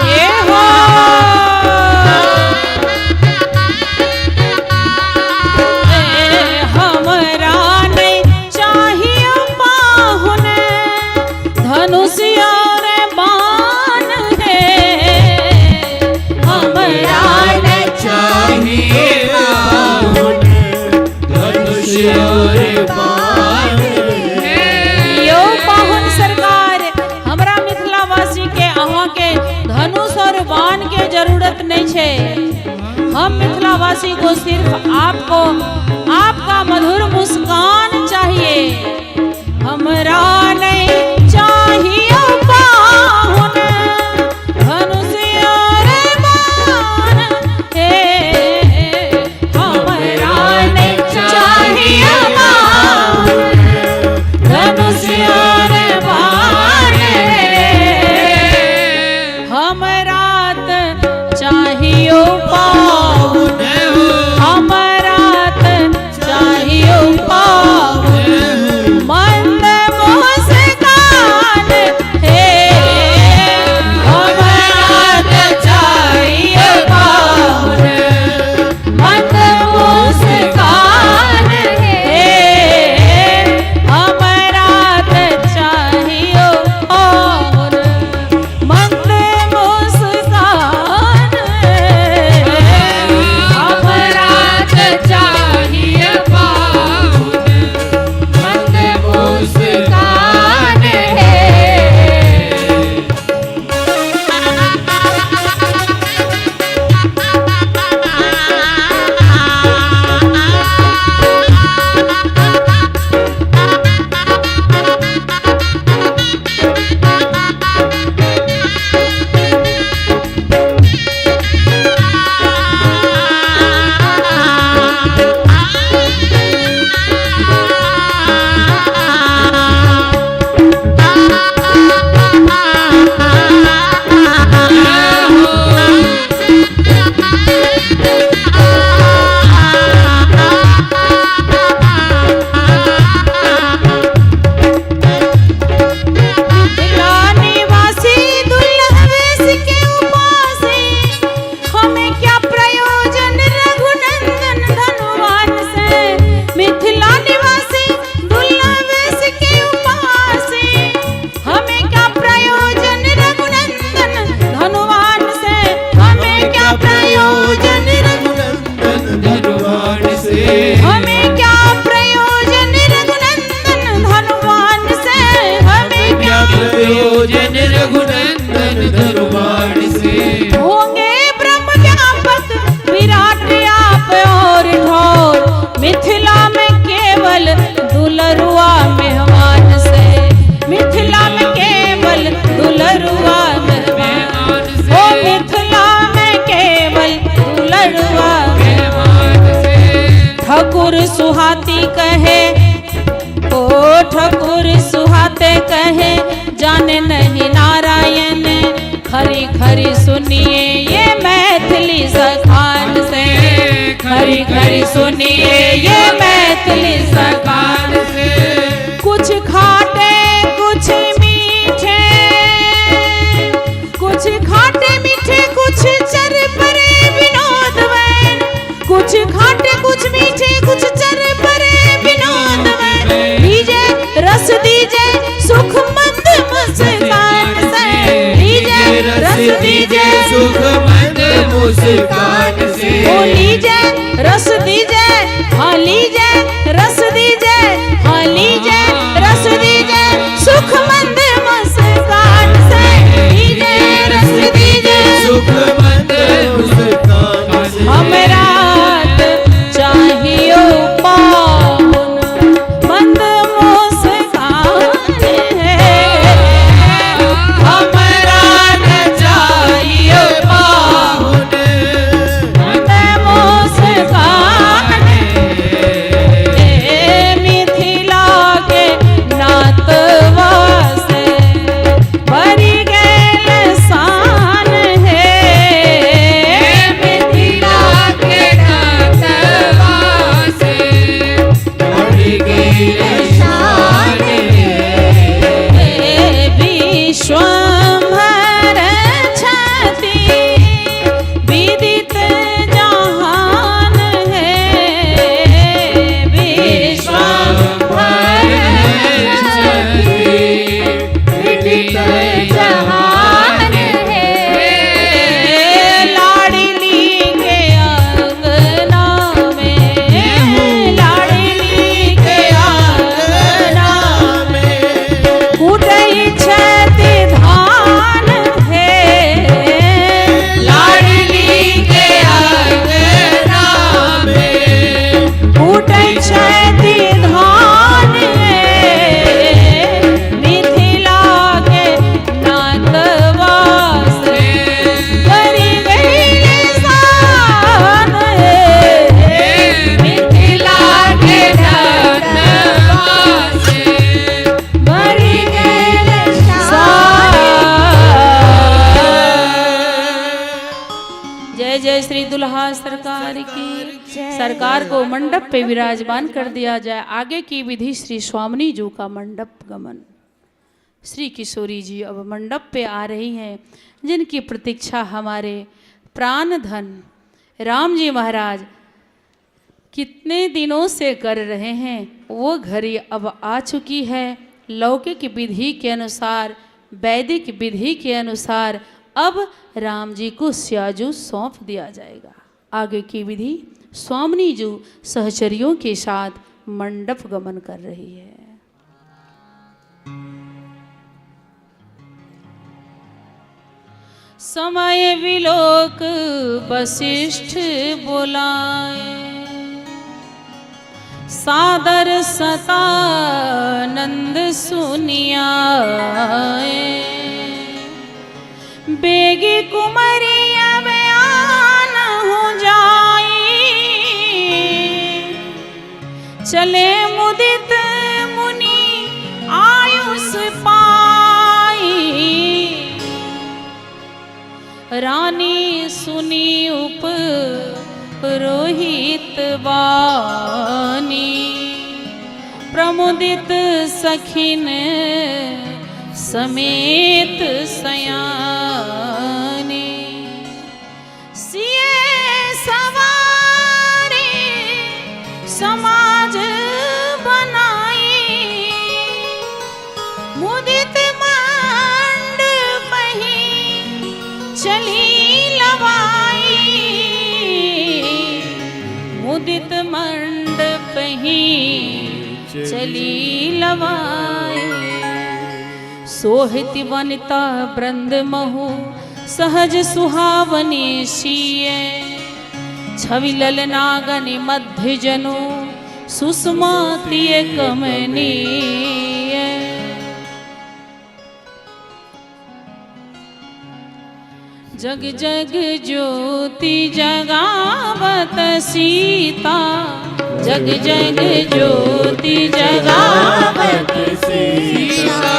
ये हो हमरा नहीं चाहिए पाहुन, धनुष और बाण है, हमरा नहीं चाहिए धनुष और बाण यो पाहुन सरकार, हमरा मिथिलावासी के अहाँ के धनुष और बाण के जरूरत नहीं छे। हम मिथिलावासी को सिर्फ आपका मधुर मुस्कान चाहिए। हमरा नहीं चाहिए पाहुन, धनुष और बाण है, हमरा नहीं चाहिए पाहुन, धनुष और बाण है, हमरा त चाहिए पाहुन, हमरा त चाहिए पाहुन, मंद मुस्कान है, हमरा त चाहिए पाहुन, मंद मुस्कान है, हमरा त चाहिए पाहुन, मंद मुस्कान है, हमरा त चाहिए पाहुन, मंद मुस्कान है। मिथिला निवासी दुर्लभवेश के उपासी, हमें क्या प्रयोजन रघुनंदन धनुवान से। मिथिला निवासी दुर्लभवेश के उपासी, हमें क्या प्रयोजन रघुनंदन धनुवान से, हमें क्या प्रयोजन रघुनंदन धनुवान से हमें क्या प्रयोजन रघुनंदन धनुवान से, हमें क्या प्रयोजन रघुनंदन धनुवान से होंगे ब्रह्म व्यापक विराट आप और ठोर, मिथिला में केवल दुलरुआ मेहमान से, मिथिला में केवल दुलरुआ सुहाती कहे, ओ ठकुर सुहाते कहे, जाने नहीं नारायण खरी खरी सुनिए ये मैथिली सखान से, खरी खरी सुनिए ये मैथिली सखान से। कुछ खाटे कुछ मीठे, कुछ खाटे मीठे कुछ चरपरे विनोद वैन, कुछ खाटे कुछ मीठे कुछ चरपरे विनोद वैन, लीजे रस दीजे सुख मंद मुस्कान से, लीजे रस दीजे सुख मंद मुस्कान से, ओ लीजे रस दीजे, हाँ लीजे रस दीजे, हाँ लीजे रस दीजे सुख मंद मुस्कान से, लीजे रस दीजे सुख मंद मुस्कान से। हमरा चाहिए पावन मंद मुस्कान है, हमरा न चाहिए पाहुन मंद मुस्कान है, मिथिला के नातवा से भरी गेल शान है, मिथिला के नातवा से बढ़ गई शान है। विश्वम्भर छति विदित जहान है, विश्वम्भर विदित जहान है। लाडली के अंगना में, लाडली के अंगना में कुटई छति धान है, लाडली के अंगना में कुटई छति धान है, मिथिला के नातवा से भरी गई शान है, मिथिला के नातवा से भरी गई शान। जय जय श्री दुल्हा सरकार की। सरकार को मंडप पे विराजमान कर दिया जाए। आगे की विधि श्री स्वामिनी जी का मंडप गमन। श्री किशोरी जी अब मंडप पे आ रही हैं, जिनकी प्रतीक्षा हमारे प्राण धन राम जी महाराज कितने दिनों से कर रहे हैं। वो घड़ी अब आ चुकी है। लौकिक विधि के अनुसार, वैदिक विधि के अनुसार अब राम जी को स्याजू सौंप दिया जाएगा। आगे की विधि स्वामिनी जी सहचरियों के साथ मंडप गमन कर रही है। समय विलोक वशिष्ठ बोलाए, सादर सतानंद सुनियाए, बेगी कुमरिया बयान हो जाई, चले मुदित मुनि आयुष पाई, रानी सुनी उपरोहित वानी, प्रमुदित सखिन समेत सयानी, सिए सवारे समाज बनाई, मुदित मंडप ही चली लवाई, मुदित मंडप ही चली लवाई, सोहित वनिता वृंद महु सहज सुहावनी शीये, छवि ललनागनि मध्य जनु सुषमा प्रिय कमनीय, जग जग ज्योति जगावत सीता, जग जग ज्योति जगावत सीता,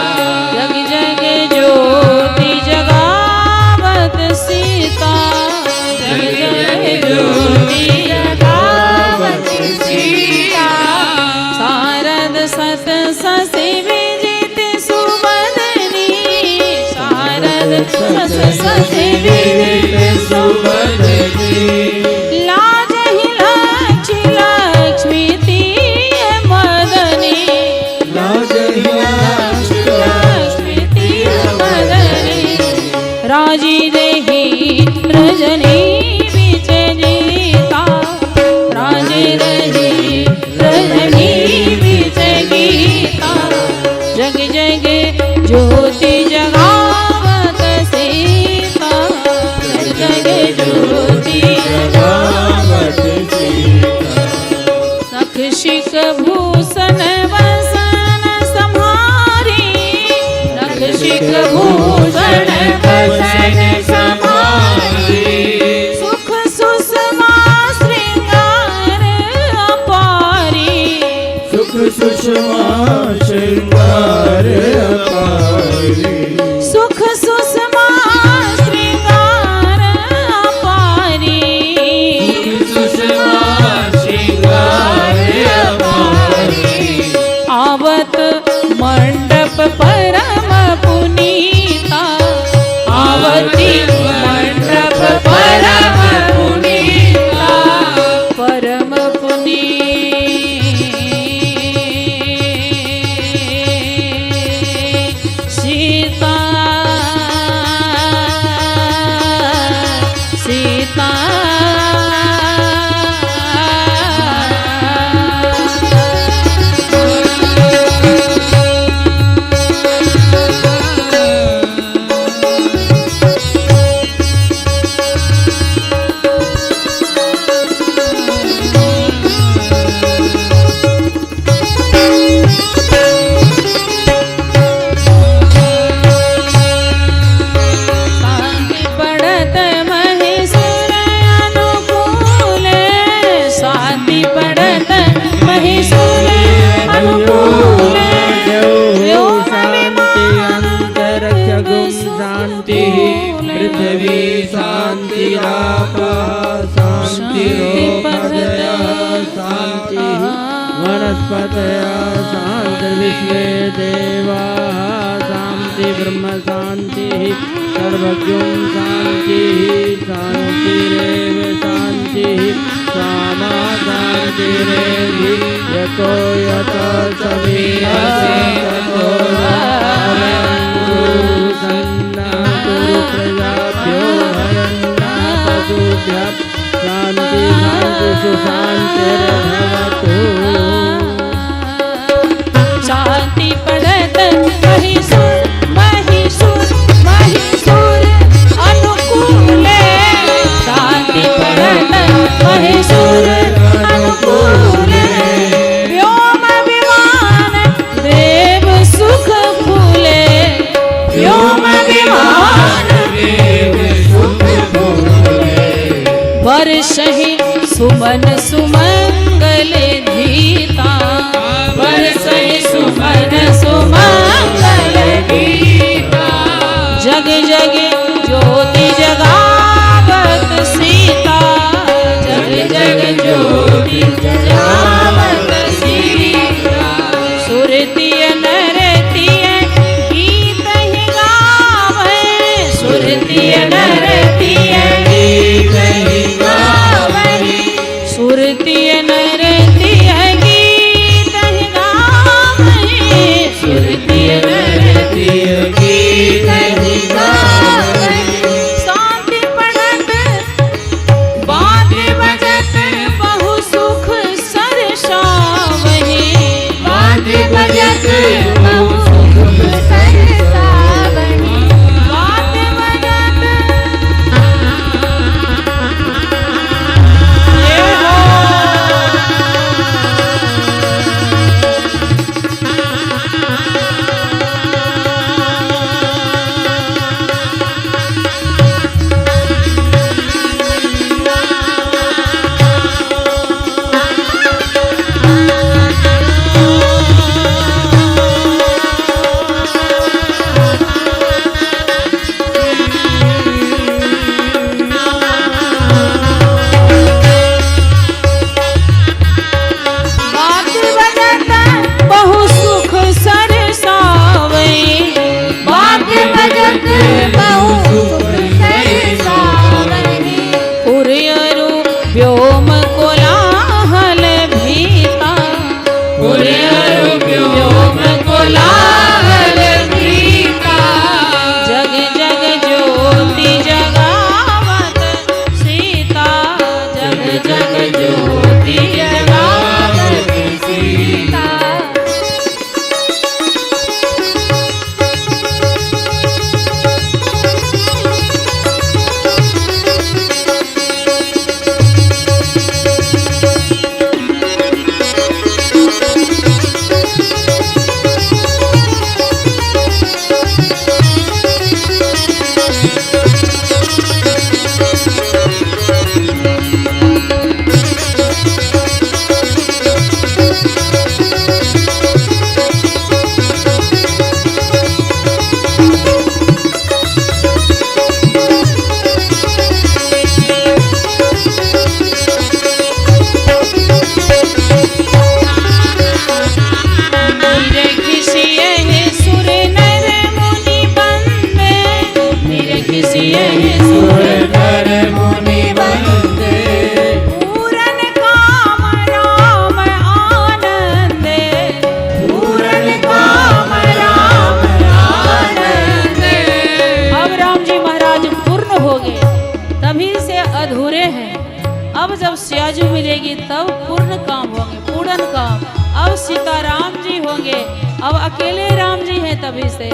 जग जग ज्योति जगावत सीता, जग जग ज्योति जगावत सीता। शारद सत ससी विजित सुवदनी, शारद सत ससी विजित सुवदनी। लाजहि लक्ष्मी लक्ष्मी तीय मदनी, लाजहि लक्ष्मी तीय मदनी। राजी रही रजनी बीच गीता, राजी रही रजनी बीच गीता। जग जग ज्योति जगावत सीता, जग जग ज्योति जगावत सीता। नखशिख भूषण वसन सम्हारी, नखशिख भूषण वसन सम्हारी। सुख सुषमा श्रृंगार अपारी, सुख सुषमा श्रृंगार अपारी, सुख सुषमा श्रृंगार अपारी। सुषमा श्रृंगार अपारी। आवत मंडप परम पुनीता, आवती मंडप परम पुनीता, परम सीता, सीता। पृथ्वी शान्तिरापः शान्तिरोपदया शान्ति वनस्पतयः शान्तिर्विश्वे देवाः शान्ति ब्रह्म शान्तिः सर्वज्ञं शान्तिः शान्तिरेव शान्तिः सामा शान्तिरेधि यतो यतो समीयसे ततो प्रजाभ्यो पशुभ्यः शान्ति शान्ति सुशान्तिर्भवतु। शांति पड़त महिषुर महिषुर महिषुर अनुकूले, शांति पड़त महिषुर अनुकूले। व्योम विमान देव सुख फूले, व्योम विमान देव सुख फूले। वर्षहि सुमन सुमंगल धीता, वर्षहि सुमन सुमंगल धीता। जग जग ज्योति जगावत सीता, जग जग ज्योति जगावत सीता। सुरतिय नरतिय गीत ही गावे, सुरतिय नरतिय गीत ही गावे। सुरतिय अकेले राम जी हैं तभी से।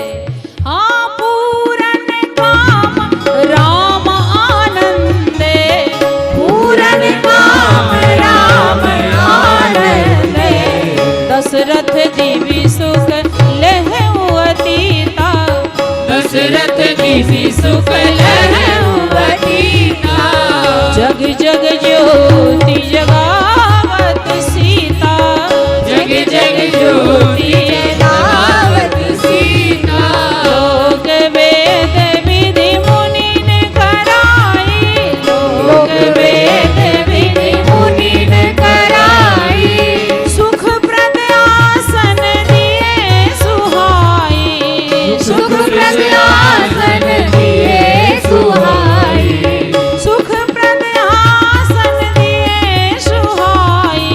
हाँ पूरन काम राम आनंदे, पूरन काम राम आनंदे, दशरथ जी भी सुख लहु अतीता, दशरथ जी भी सुख लहु अतीता, जग जग ज्योति जगावत सीता, जग जग ज्योति जगावत सीता, लोक वेद विधि मुनि ने कराई, लोक वेद विधि मुनि ने कराई, सुखप्रद आसन दिए सुहाई, सुखप्रद आसन दिए सुहाई, सुखप्रद आसन दिए सुहाई,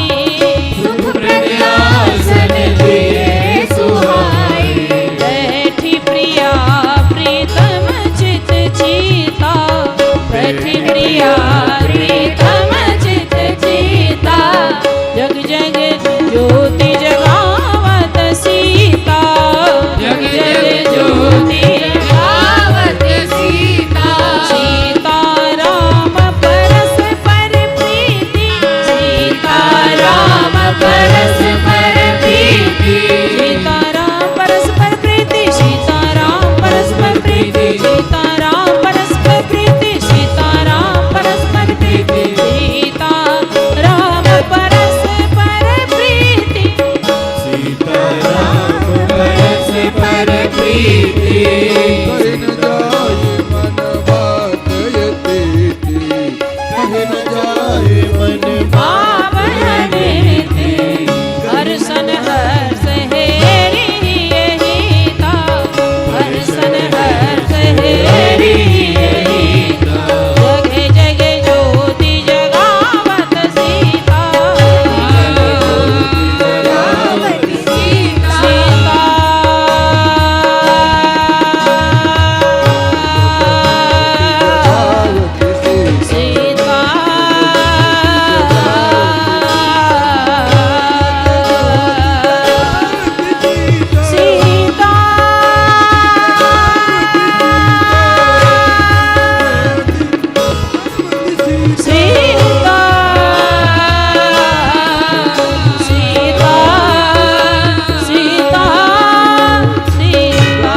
सुखप्रद आसन दिए सुहाई, बैठी प्रिया प्रीतम चित चीता, बैठी प्रिया प्रीतम चित चीता, जग जग ज्योति जगावत सीता, जग जग ज्योति जगावत सीता, सीता राम परस्पर प्रीति, सीता राम परस्पर प्रीति, सीता राम परस्पर प्रीति, सीता राम परस्पर प्रीति, सीता राम परस्पर प्रीति, सीता राम परस्पर प्रीति, सीता राम परस्पर प्रीति, सीता राम परस्पर प्रीति, कहीं न जाए मन बात ये तेरी, कहीं न जाए मन पावन नीति, हर्षन हर्ष हेरी यही था, हर्षन हर्ष हेरी यही था, जग जग ज्योति जगावत सीता, जगावत सीता, सीता सीता सीता सीता सीता सीता,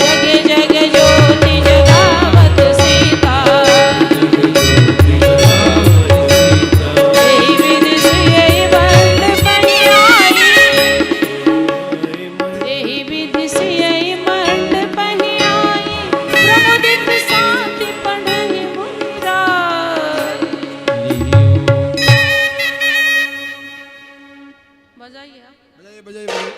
जग जग ज्योति जगावत सीता, यही विधि से यही वर्ण बनी आई, यही विधि से यही वर्ण बनी आई, प्रमुदित शांति पढ़हि मुनिराय। बजाइए आप। बजाइए बजाइए बजाइए।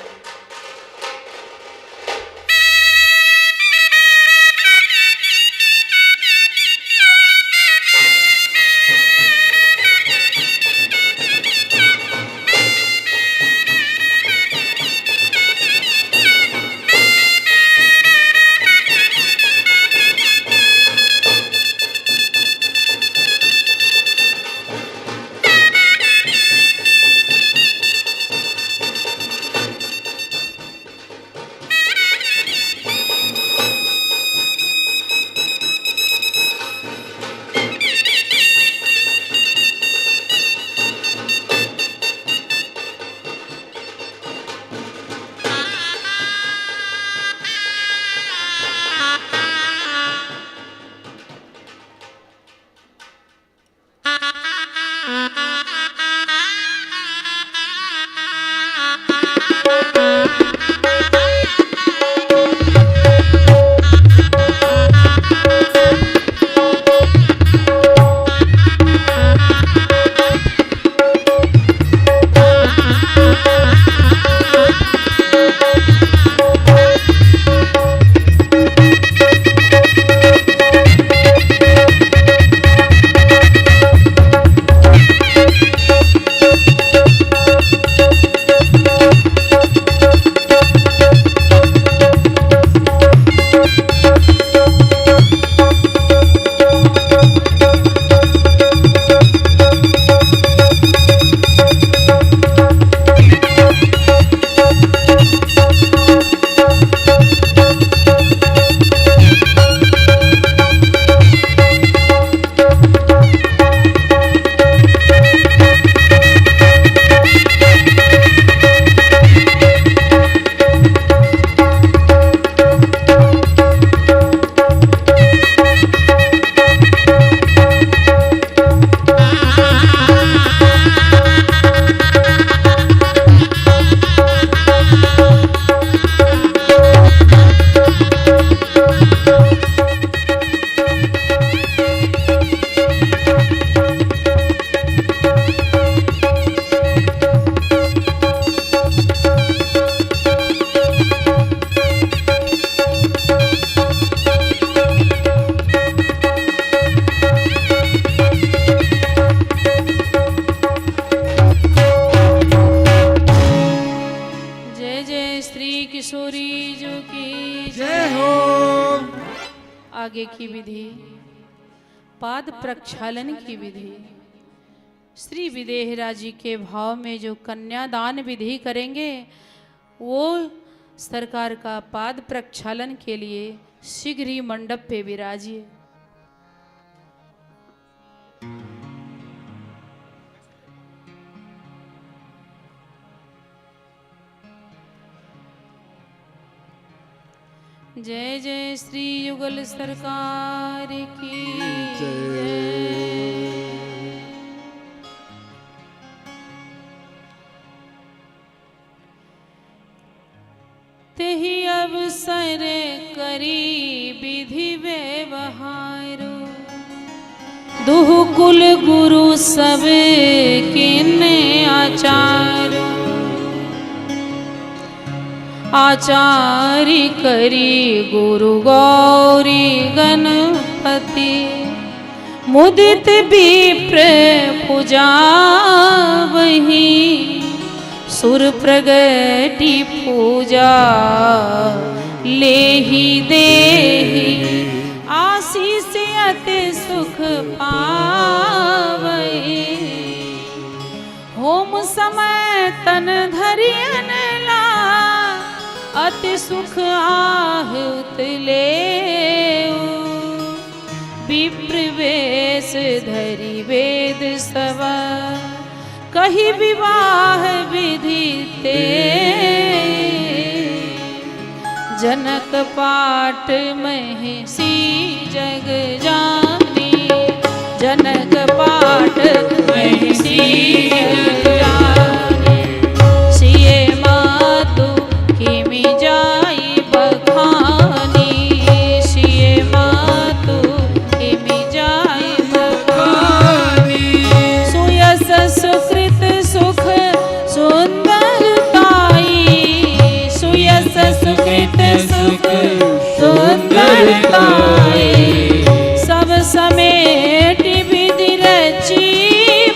श्री किशोरी जो की जय हो। आगे की विधि पाद प्रक्षालन की विधि। श्री विदेहरा जी के भाव में जो कन्यादान विधि करेंगे वो सरकार का पाद प्रक्षालन के लिए शीघ्र ही मंडप पे विराजिए। जय जय श्री युगल सरकार की जय। तेहि अवसर करी विधि व्यवहारो दुह कुल गुरु सब किन्ने आचारो आचार्य करी गुरु गौरी गणपति मुदित विप्र पूजा वही सुर प्रगति पूजा लेहि देहि आशीष अति सुख पावै होम समय तन धरियन ला अति सुख आहुत लेऊ विप्र वेश धरि वेद सवा कही विवाह विधि ते जनक पाठ महिषी जग जानी जनक पाठ महिषी जग जानी सिए मातु किमि जाई बखानी सिए मातु किमि जाई बखानी सुयस सुकृत सुख सुंदरताई सुयस सुकृत सुख सुंदरताई सब समेट विधि रची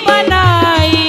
बनाई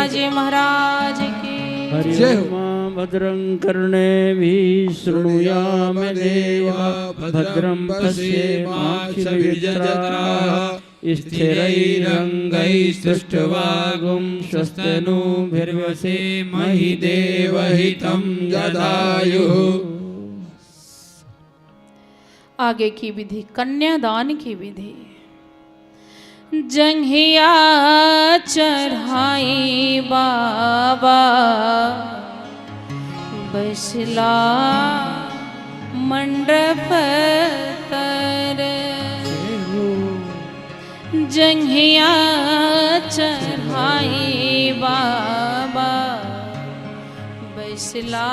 जी महाराज की हरि जय हो। ओम भद्रं कर्णेभिः शृणुयाम देवा भद्रं पश्येमाक्षभिर्यजत्राः स्थिरैरङ्गैस्तुष्टवागुं स्वस्तनूभिर्वसेमहि देवहितं जदायुः। आगे की विधि कन्यादान की विधि। जंघिया चढ़ाई बाबा बसला मंडप तर। जंघिया चढ़ाई बाबा बसला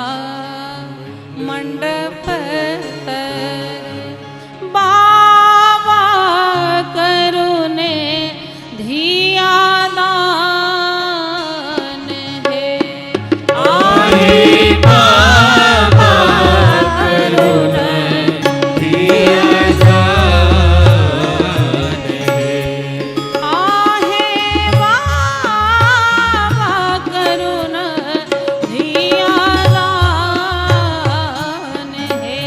मंडप तर। बाबा करुणे धिया दान है। आहे बाबा करुणे धिया दान है। आहे बाबा करुणा धिया दान है।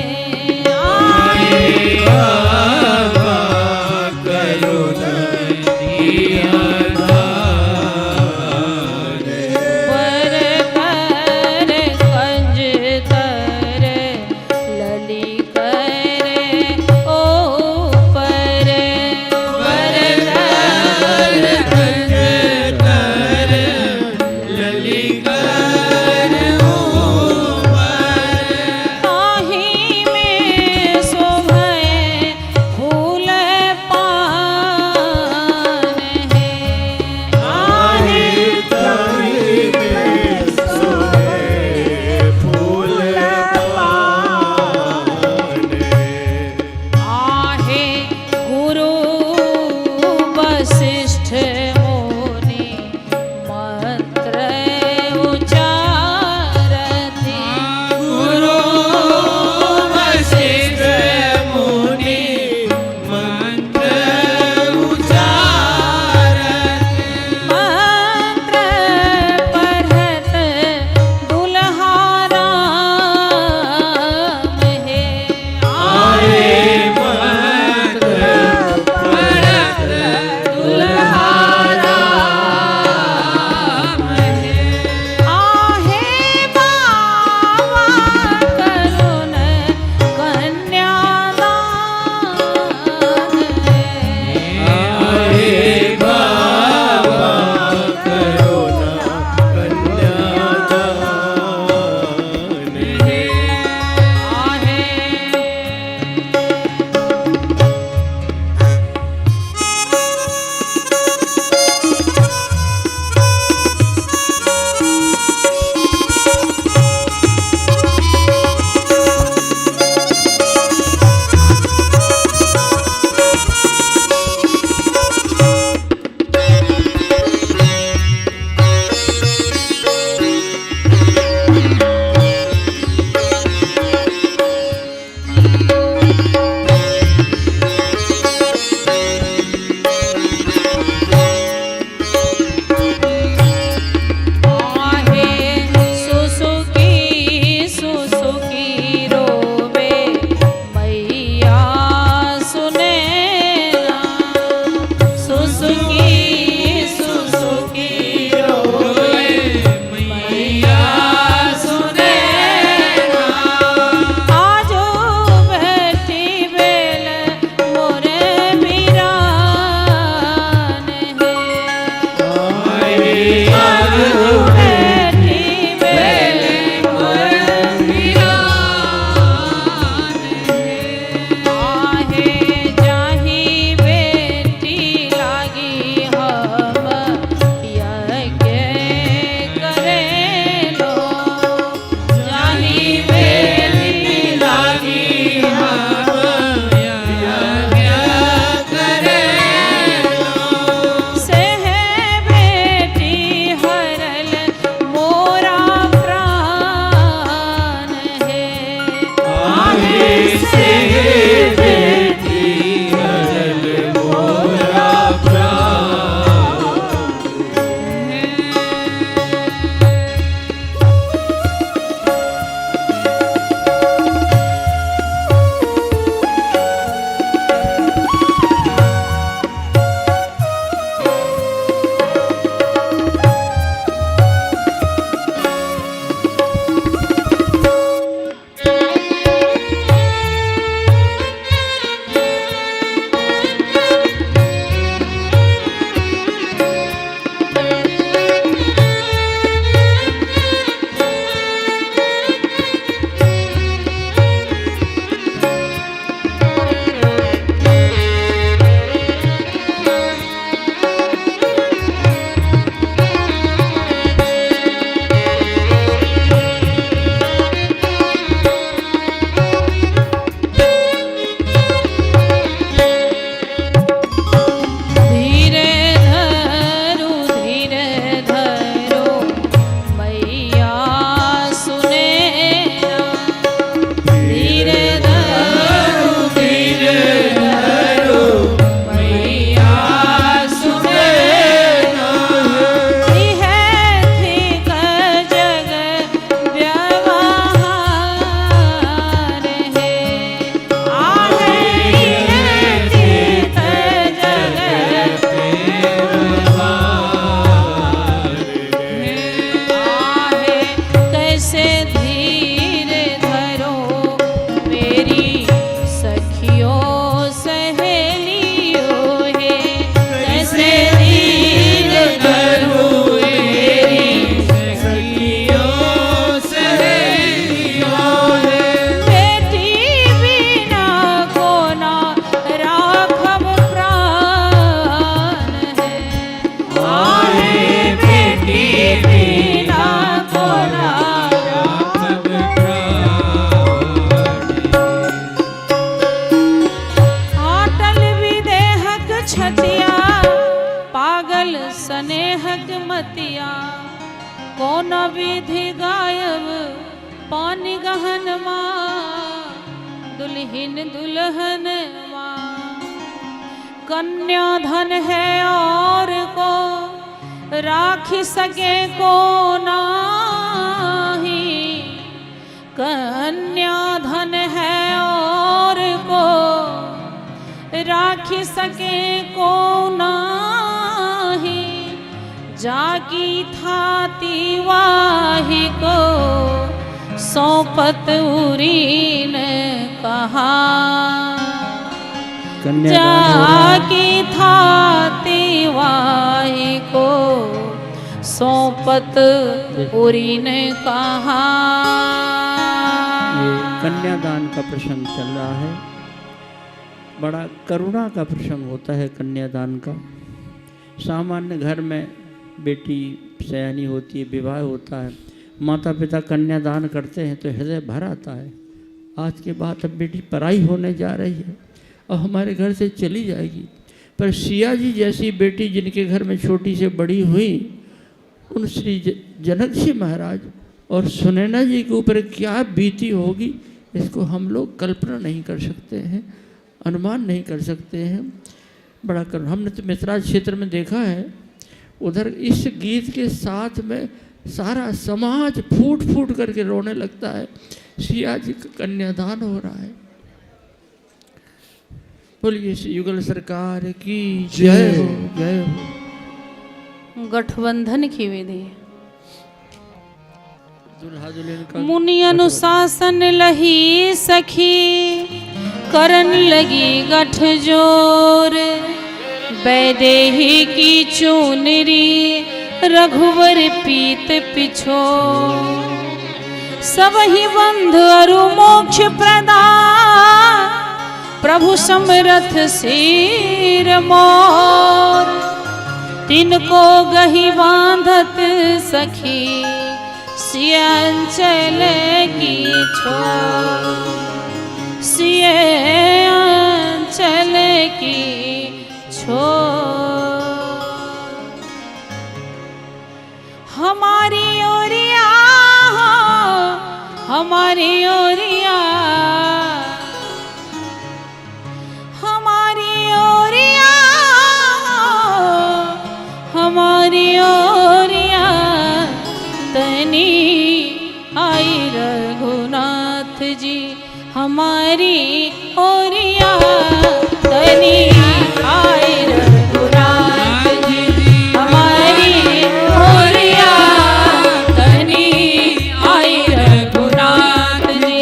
कौन विधि गायब पानी गहन दुल्हिन दुल्हन कन्या धन है और को राख सके को नाही, कन्या धन है और को राख सके को नाही, जाकी थाती वाही को सौंपत उरी ने कहा, जाकी थाती वाही को सौंपत उरी ने कहा। ये कन्यादान का प्रसंग चल रहा है। बड़ा करुणा का प्रसंग होता है कन्यादान का। सामान्य घर में बेटी सयानी होती है, विवाह होता है, माता पिता कन्यादान करते हैं तो हृदय भर आता है। आज के बाद अब बेटी पराई होने जा रही है और हमारे घर से चली जाएगी। पर सिया जी जैसी बेटी जिनके घर में छोटी से बड़ी हुई, उन श्री जनक जी महाराज और सुनैना जी के ऊपर क्या बीती होगी, इसको हम लोग कल्पना नहीं कर सकते हैं, अनुमान नहीं कर सकते हैं। बड़ा कर हमने तो मिथिला क्षेत्र में देखा है, उधर इस गीत के साथ में सारा समाज फूट फूट करके रोने लगता है। सिया जी का कन्यादान हो रहा है। बोलिए श्री युगल सरकार की जय हो, जय हो। गठबंधन की विधि। दुल्हा दुल्हन का मुनि अनुशासन लही सखी, करन लगी गठजोर, वैदेही की चूनरी रघुवर पीत पिछो, सब ही बंध अरु मोक्ष प्रदान, प्रभु समरथ सिर मोर, तिनको गही बांधत सखी, सियांचल की छोर, सियांचल की छोर। हमारी ओरिया हमारी ओरिया हमारी ओरिया हमारी ओरिया, तनी आई रघुनाथ जी हमारी ओरिया, तनी आई रघुनाथ जी हमारी ओरिया, तनी आई रघुनाथ जी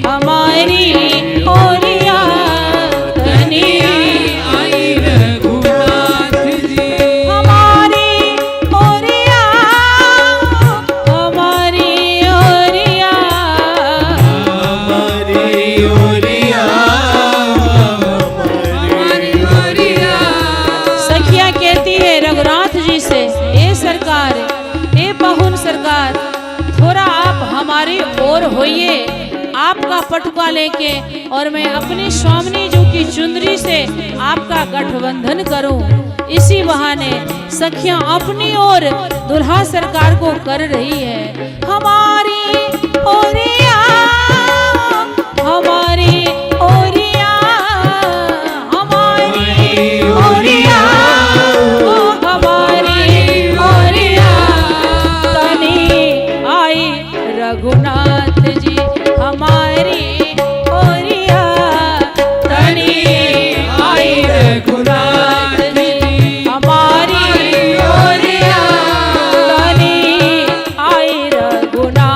हमारी ओरिया, तनी आई रघुनाथ जी हमारी ओरिया, हमारी ओरिया, हमारी ओरिया, हमारी ओरिया। सखिया कहती है रघुनाथ जी से, ए सरकार, ए बहुन सरकार, थोड़ा आप हमारी ओर होइए, आपका पटुआ लेके और मैं अपनी स्वामिनी जी की चुंदरी से आपका गठबंधन करूं। इसी बहाने सखियां अपनी ओर दुल्हा सरकार को कर रही है। हमारी ओरिया, हमारी ओरिया, हमारी ओरिया, ओ हमारी ओरिया, तनी आई रघुनाथ जी हमारी ओरिया, तनी आई रघुनाथ जी हमारी ओरिया, तनी आई रघुनाथ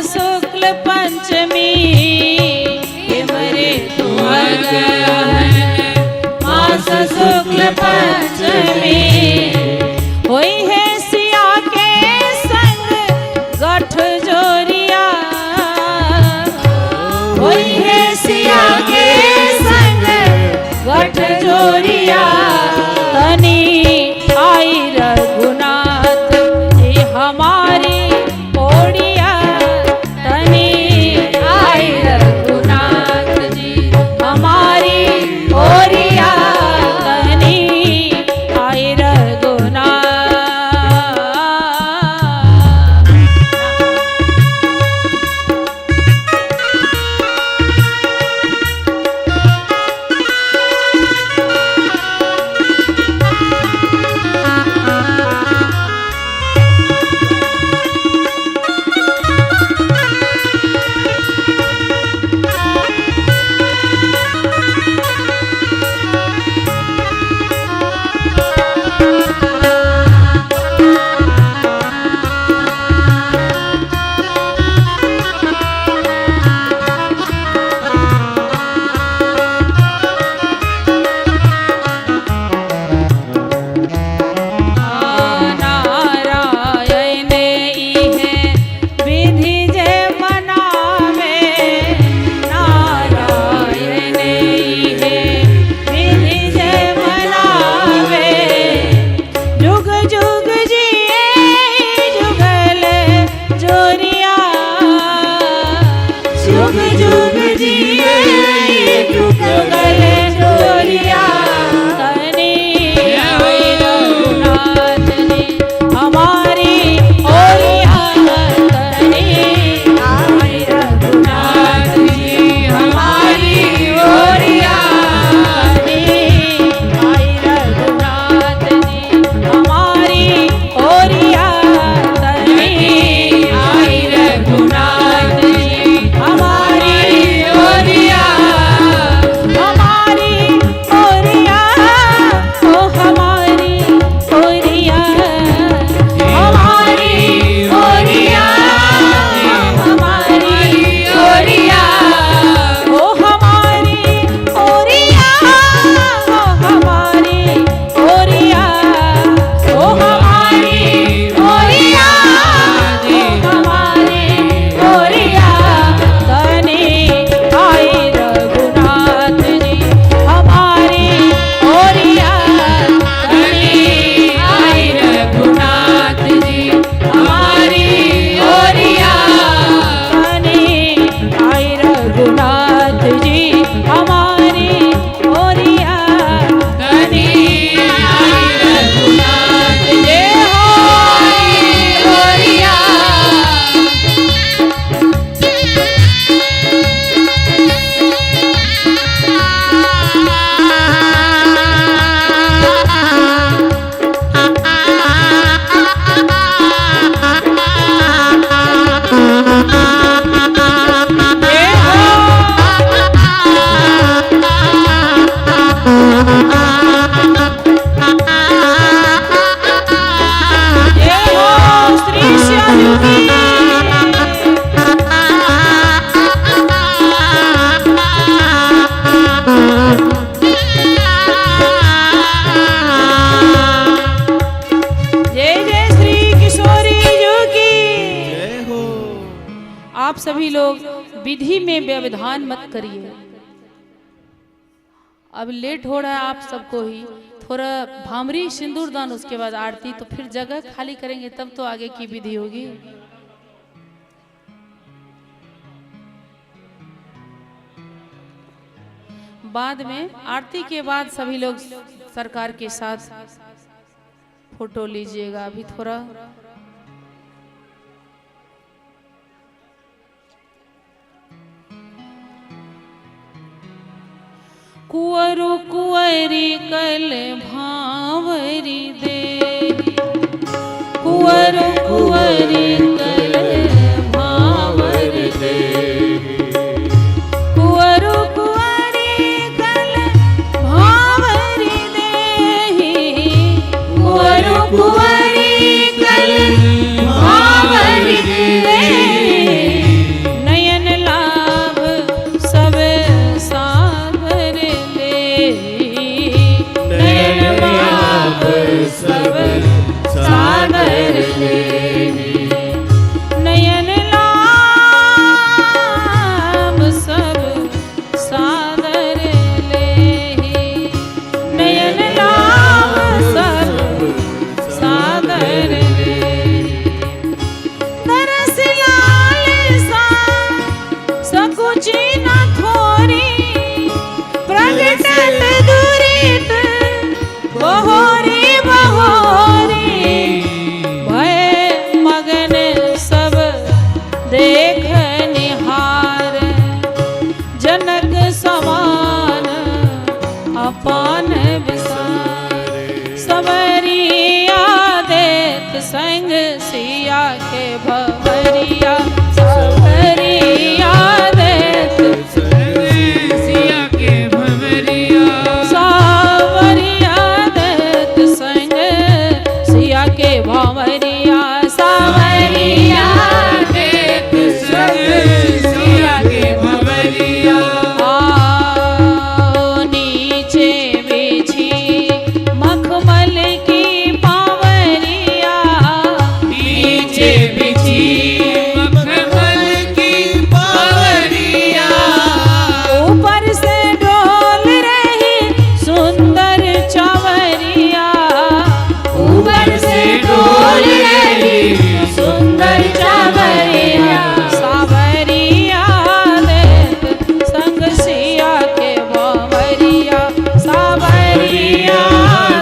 शुक्ल पंचमी मरे तुअगहन मास शुक्ल पंचमी होई है सिया के संग गठ जोरिया होई है सिया के संग गठ जोरिया तनी आई रघुनाथ जी हमारी ओड़िया तनी आई रघुनाथ जी हमारी ओड़िया तनी आई रघुनाथ। आप सभी लोग विधि में व्यवधान मत करिए। अब लेट हो रहा है आप सबको ही, थोड़ा भामरी सिंदूर दान उसके बाद आरती, तो फिर जगह खाली करेंगे तब तो आगे की विधि होगी। बाद में आरती के बाद सभी लोग सरकार के साथ फोटो लीजिएगा। अभी थोड़ा कुंवरु कुंवरी कल भावरी दे, कुंवरु कुंवरी कल भावरी दे, कुंवरु कुंवरी कल भावरी दे, कुंवरु कुंवरी कल भावरी दे। निहार जनक समान अपान विसार सवरिया देत संग सिया के भवरिया सवरिया देत सिया के भवरिया सावरिया देत संग सिया के भवरिया सावरिया देत संग सिया के भवरिया नीचे बिछी मखमल की पावरिया नीचे बिछी मखमल की पावरिया ऊपर से डोल रही सुंदर चवरिया ऊपर से डोल रही सुंदर चवरिया सावरिया देत संग सिया के भवरिया सावरिया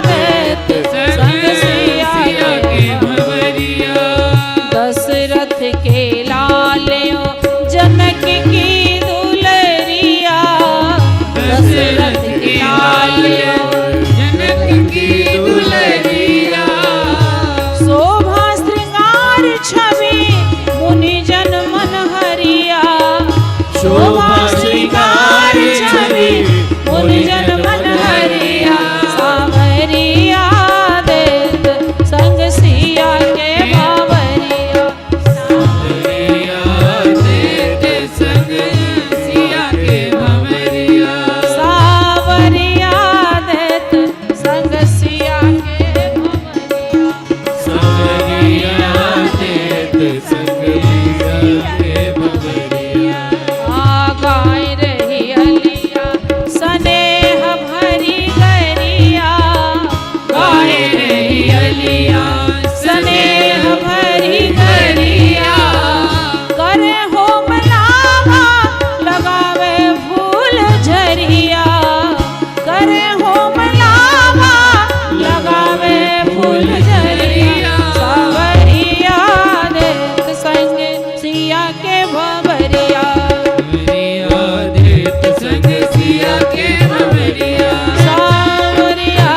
देत संग सिया के भवरिया दशरथ के लालियो जनक की दुलरिया दशरथ के लालियो जनक की दुलरिया शोभा श्रृंगार छवि मुनि जन मन हरिया शोभा श्रृंगार छवि मुनि जन मन हरिया सावरिया देत संग सिया के भवरिया भवरिया देत संग सिया के भवरिया सावरिया देत संग सिया के भवरिया सावरिया देत संग सिया के भवरिया गाय रही अलिया स्नेह भरी गरिया गाय रही अलिया स्नेह भरी गरिया करे हो मलावा लगावे फूल झरिया करे हो मलावा लगावे फूल झरिया सावरिया देत संग सिया के भवरिया भवरिया देत संग सिया के भवरिया सावरिया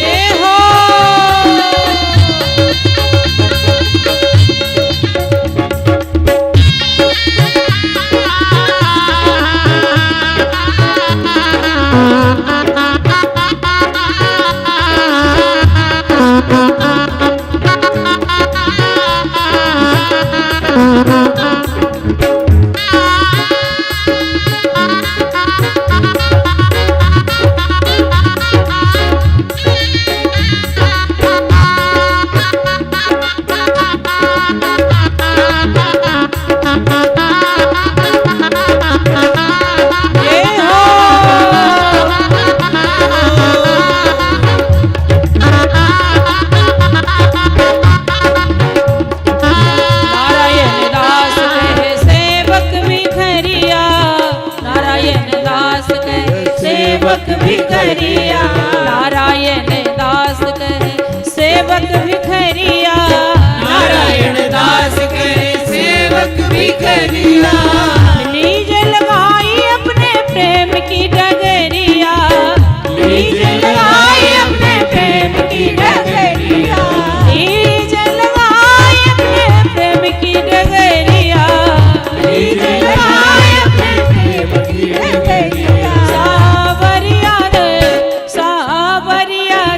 ये हो ये नारायण दास कहे सेवक भिखरिया नारायण दास कहे सेवक भिखरिया नारायण दास कहे सेवक भिखरिया नारायण दास करे सेवक भिखरिया लीज लगाई अपने प्रेम की डगरिया लीज लगाई अपने प्रेम की डगरिया लीज लगाई अपने प्रेम की डगरिया लीज लगाई अपने प्रेम की डगरिया सावरिया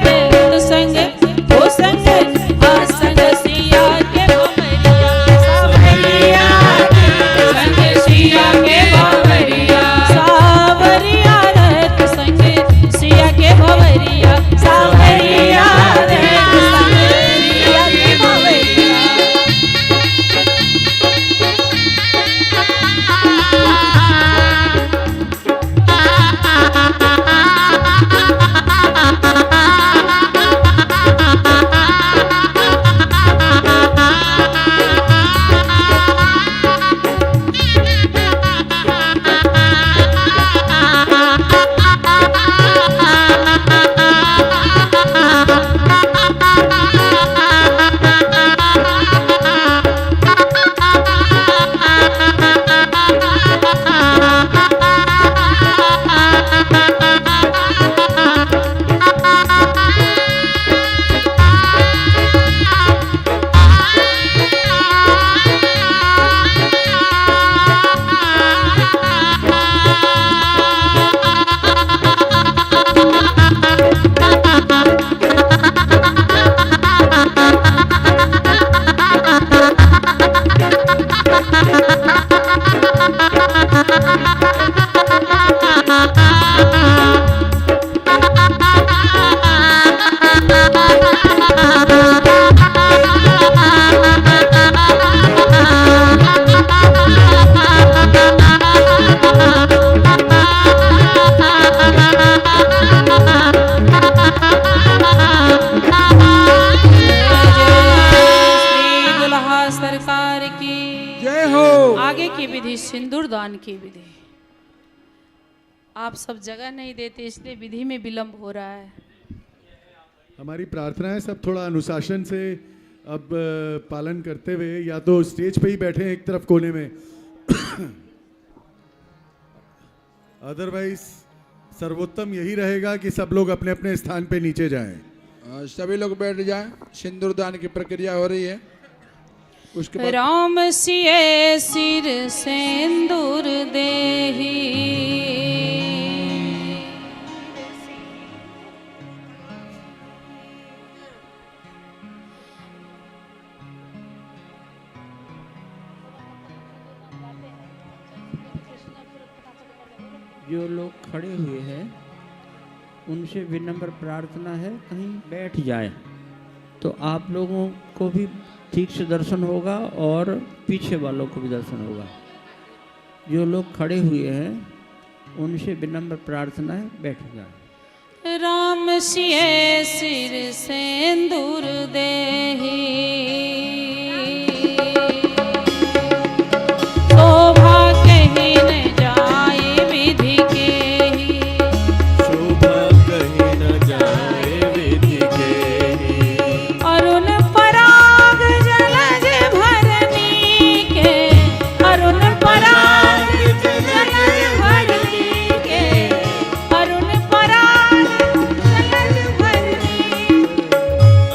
दे तो संग सिंदूरदान की विधि। आप सब जगह नहीं देते इसलिए विधि में विलंब हो रहा है। हमारी प्रार्थना है सब थोड़ा अनुशासन से अब पालन करते हुए, या तो स्टेज पे ही बैठे एक तरफ कोने में, अदरवाइज सर्वोत्तम यही रहेगा कि सब लोग अपने अपने स्थान पे नीचे जाएं। सभी लोग बैठ जाएं। सिंदूरदान की प्रक्रिया हो रही है। उसके बाद राम सिए सिर सिंदूर देहि, जो लोग खड़े हुए हैं उनसे विनम्र प्रार्थना है कहीं बैठ जाए तो आप लोगों को भी ठीक से दर्शन होगा और पीछे वालों को भी दर्शन होगा। जो लोग खड़े हुए हैं उनसे विनम्र प्रार्थना है बैठ जाए। राम सिए सिर सिंदूर देहि, शोभा कहीं न जाए विधि केहि, शोभा कहीं न जाए विधि केहि, अरुण पराग जलज भरनी के, अरुण पराग जलज भरनी के, अरुण पराग जलज भरनी,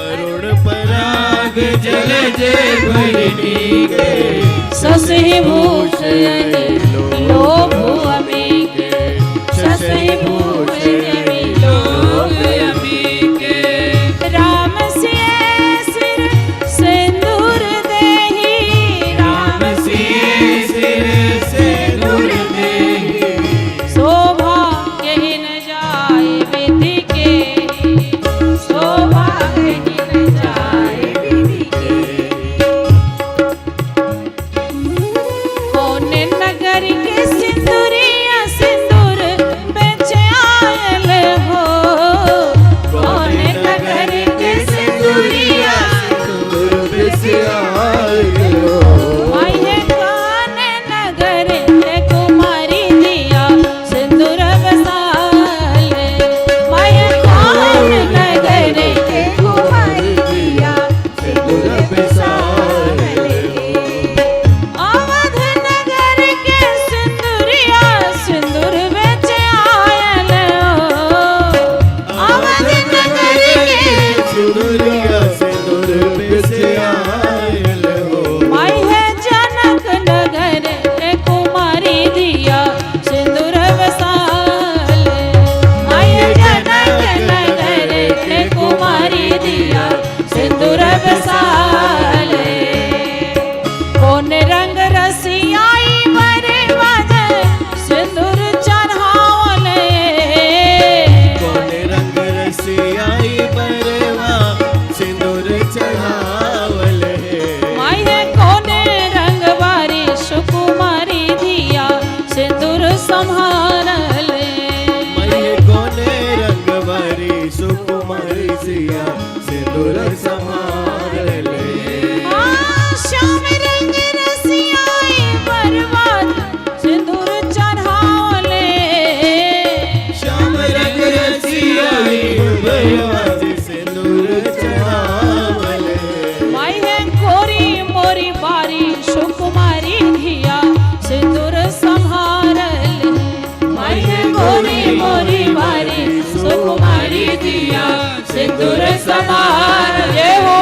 अरुण पराग जलज भरनी के, ससहि भूषण लोभ अमीके, ससहि भूषण लोभ अमीके, राम सिए सिर सिंदूर देहि, राम सिए सिर सिंदूर देहि, शोभा कहीं न जाए विधि केहि, शोभा कहीं न जाए विधि केहि, कौन नगर के सिंदूरिया सिंदूर बेच आयल हो, कौन नगर के सिंदूरिया सिंदूर बेच आयो, माये कौन नगर के कुमारी दिया सिंदूर बसाले, माये कौन नगर के कुमारी दिया सिंदूर बसाले, अवध नगर के सिंदूरिया सिंदूर बेच आयल हो, अवध नगर के सिंदूरिया सिंदूर बेच आयल हो, माई है जनक नगर के कुमारी दिया सिंदूर बसाले, माई है जनक नगर के कुमारी दिया सिंदूर बसाले, कौन रंग रसियाई बरे बजे सिंदूर चढ़ावले, कौन रंग रसियाई बरवा सिंदूर चढ़ावले, माई है कौने रंग बारी सुकुमारी दिया सिंदूर संभारले, मैं कोने रंग वारी सुकुमारी सिया सिंदूर संभाल ले, श्याम रंग रसियाई बरबाद सिंदूर चढ़ावले, श्याम रंग रसियाई बरवा सिंदूर चढ़ावले, माई है गोरी मोरी बारी सुकुमारी धिया सिंदूर संभारले, माई है गोरी मोरी बारी सुकुमारी धिया सिंदूर संभारले हो।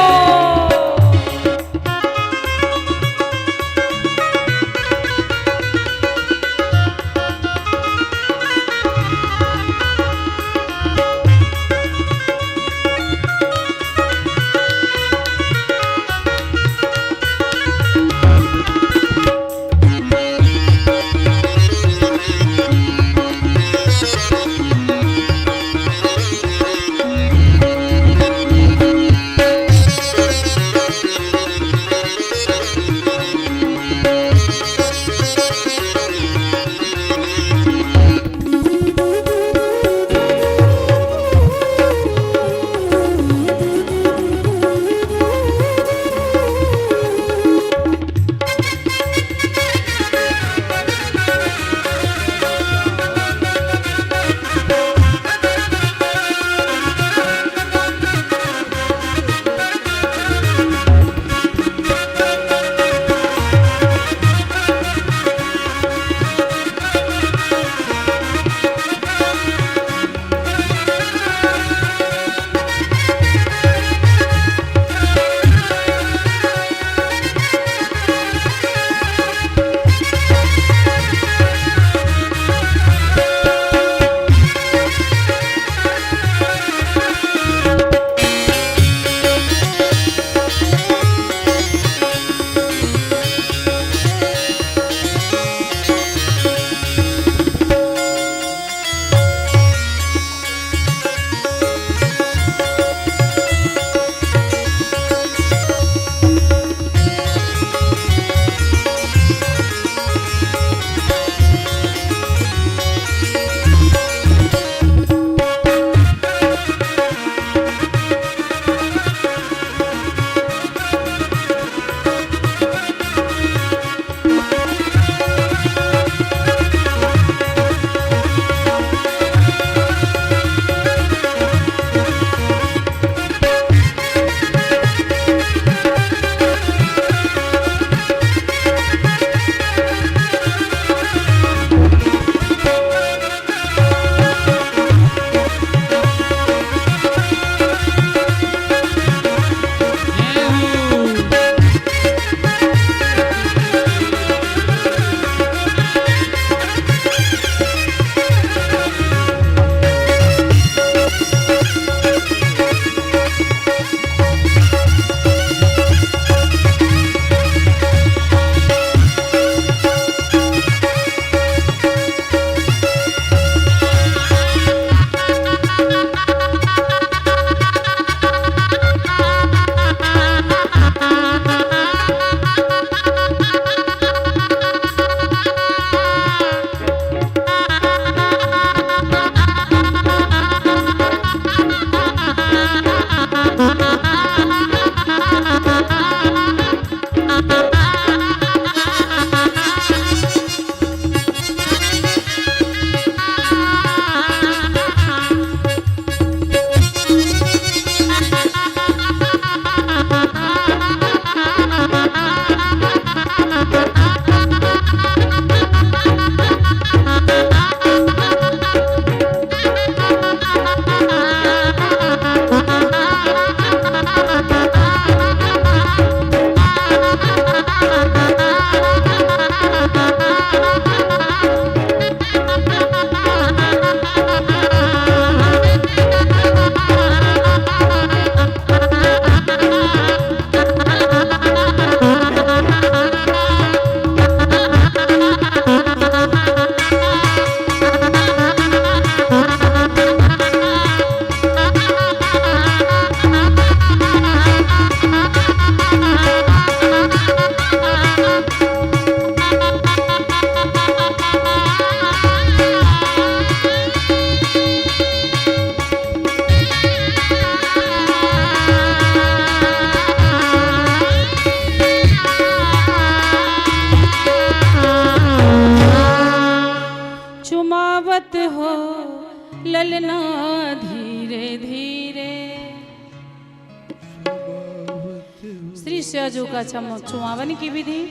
शिष्यजू का चुमावन की विधि,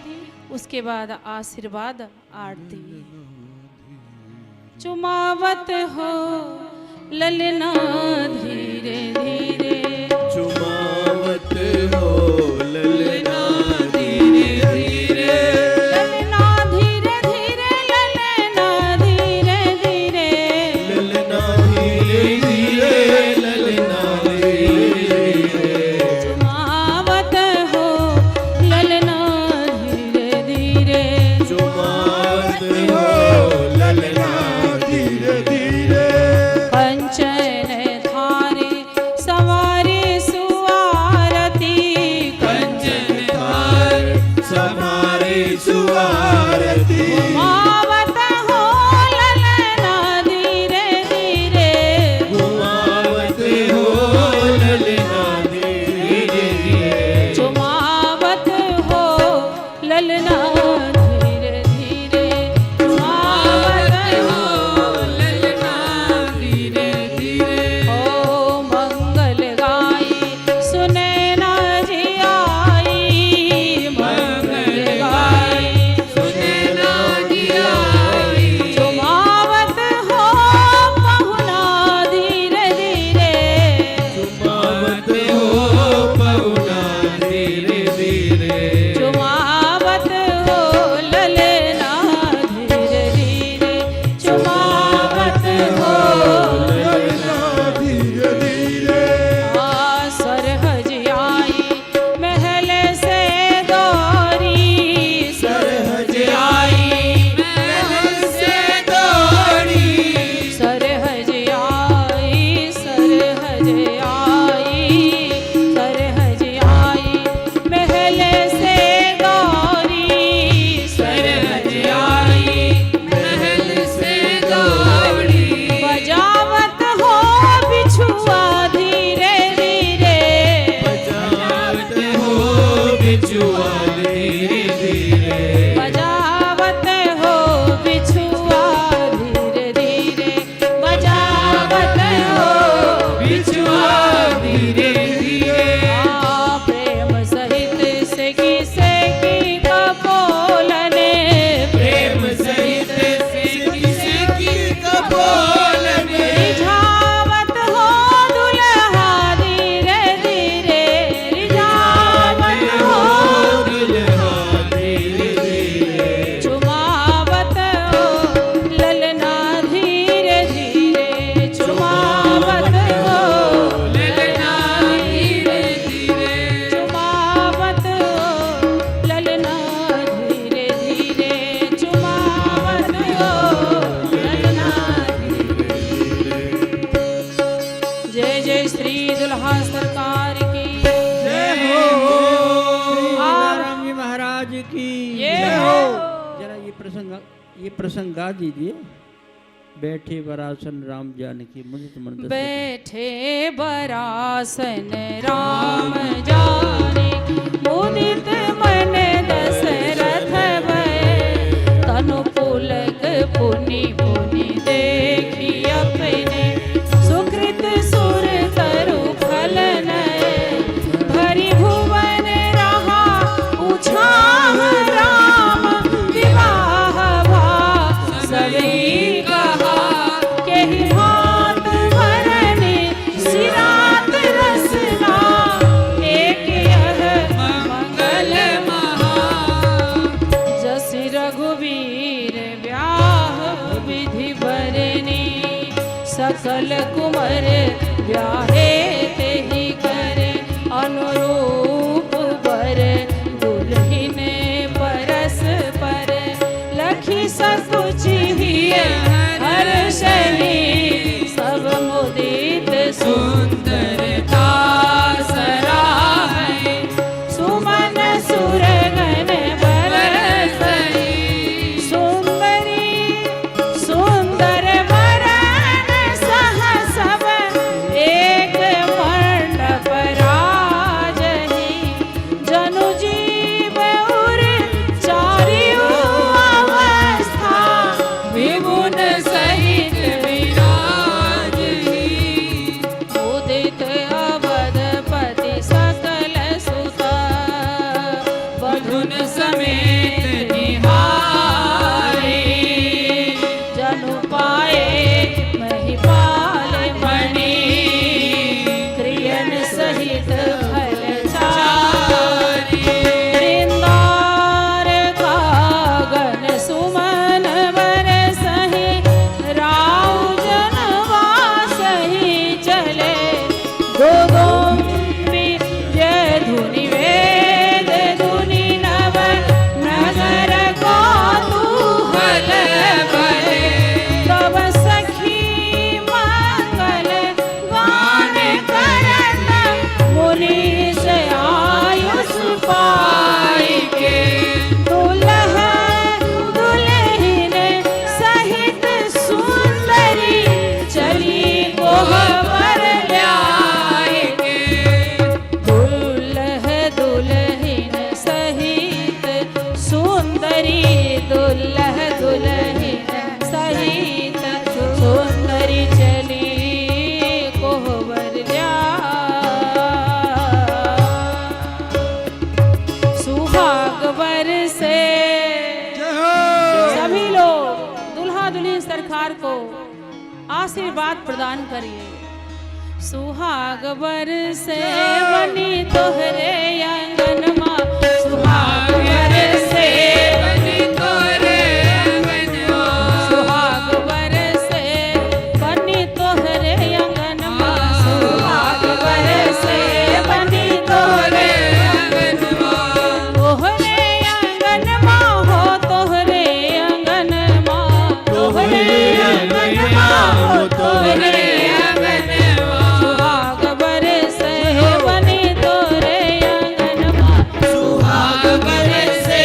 उसके बाद आशीर्वाद आरती। चुमावत हो ललना धीरे धीरे, चुमावत हो ललना धीरे धीरे, ललना धीरे धीरे, ललना धीरे धीरे, ललना धीरे धीरे, ललना धीरे धीरे, चुमावत हो ललना धीरे धीरे, चुमावत हो ललना धीरे धीरे, कंचन थारे सवारे सुआरती, कंचन थार समारे सुआरती, चुमावत हो ललना धीरे धीरे, घुमावत हो ललना धीरे धीरे, चुमावत हो ललना धीरे धीरे, चुमावत हो ललना धीरे धीरे, ओ मंगल गाई सुने ना जी आई, मंगल गाई सुने ना जी आई, चुमावत हो पहुना धीरे धीरे, चुमावत हो पहुना धीरे धीरे, चुमावत हो ललना धीरे धीरे, चुमावत हो ललना धीरे धीरे, सरहज आई महल से दौरी, सरहज आई महल से दौड़ी, सरहज आई, सरहज आई, सरहज आई महल से दौरी, सरहज आई महल से दौड़ी, बजावत हो बिछुआ धीरे धीरे, बजावत हो बिछुआ धीरे धीरे, बजावत हो बिछुआ धीरे धीरे, बजावत हो बिछुआ धीरे धीरे, प्रेम सहित से की कपोलने, प्रेम सहित सिकी कपोलने, रिझावत हो दुल्हा धीरे धीरे, रिझावत हो दुल्हा धीरे धीरे, चुमावत हो ललना धीरे धीरे, चुमावत हो ललना धीरे धीरे, चुमावत हो ललना धीरे धीरे, चुमावत हो ललना जय जय श्री दुल्हा सरकार की सीताराम जी महाराज की ये जय हो। जरा ये प्रसंग गा दीजिए। बैठे बरासन राम जानकी मुदित मन दशरथ। बैठे बरासन राम जाने, मुदित मन दशरथ भय, तनु पुलक पुनि पुनि देखी अपने, सुकृत सुर तरु फल नय, भरि भुवन रहा उछाह राम, विवाह भा सभी कहा, केहि हाथ भरने सिरात रसना, एक यह मंगल महा, जस रघुवीर ब्याह विधि बरनी, सकल कुमर ब्याहे तेहि करे, अनुरूप बर दुल्हिन परस पर, लखी सकुचि हिय हर्षहि, सब मुदित सुंदरता सराहै, सुमन सुरगन बरसहि, सुंदरी सुंदर वरन सह सब एक आशीर्वाद प्रदान करिए। सुहाग बरसे बनी तोहरे आंगन माँ, सुहाग बरसे बनी तोरे आंगनवा, सुहाग बरसे बनी तोहरे आंगन माँ, सुहाग बरसे बनी तोहरे आंगनवा, तोहरे आंगन माँ हो, तोहरे आंगन माँ, तोहरे आंगन माँ हो, तोहरे आंगनवा, सुहाग बरसे बनी तोरे आंगन माँ, सुहाग बरसे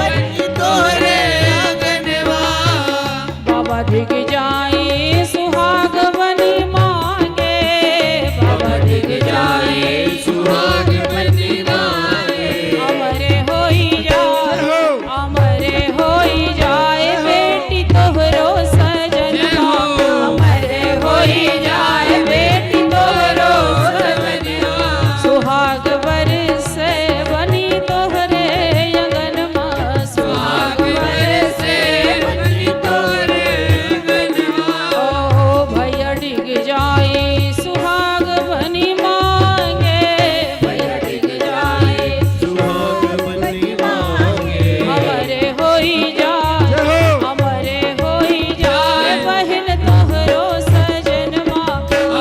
बनी तोरे आंगनवा, बाबा दिख जाए सुहाग बनी मांगे, बाबा दिख जाए सुहाग बनी मांगे, अमरे होई जाए, अमरे होई जाए बेटी तोहरो सजनवा, अमरे होई जाए बेटी तोहरो सजनवा, सुहाग बरसे बनी तोहरे आंगन माँ, सुहाग बरसे बनी तोरे आंगनवा, ओ भैया डिग जाए सुहाग बनी मांगे, भैया डिग जाए सुहाग बनी मांगे, अमरे होई जाए, अमरे होई जाए बहन तोहरो सजनमा,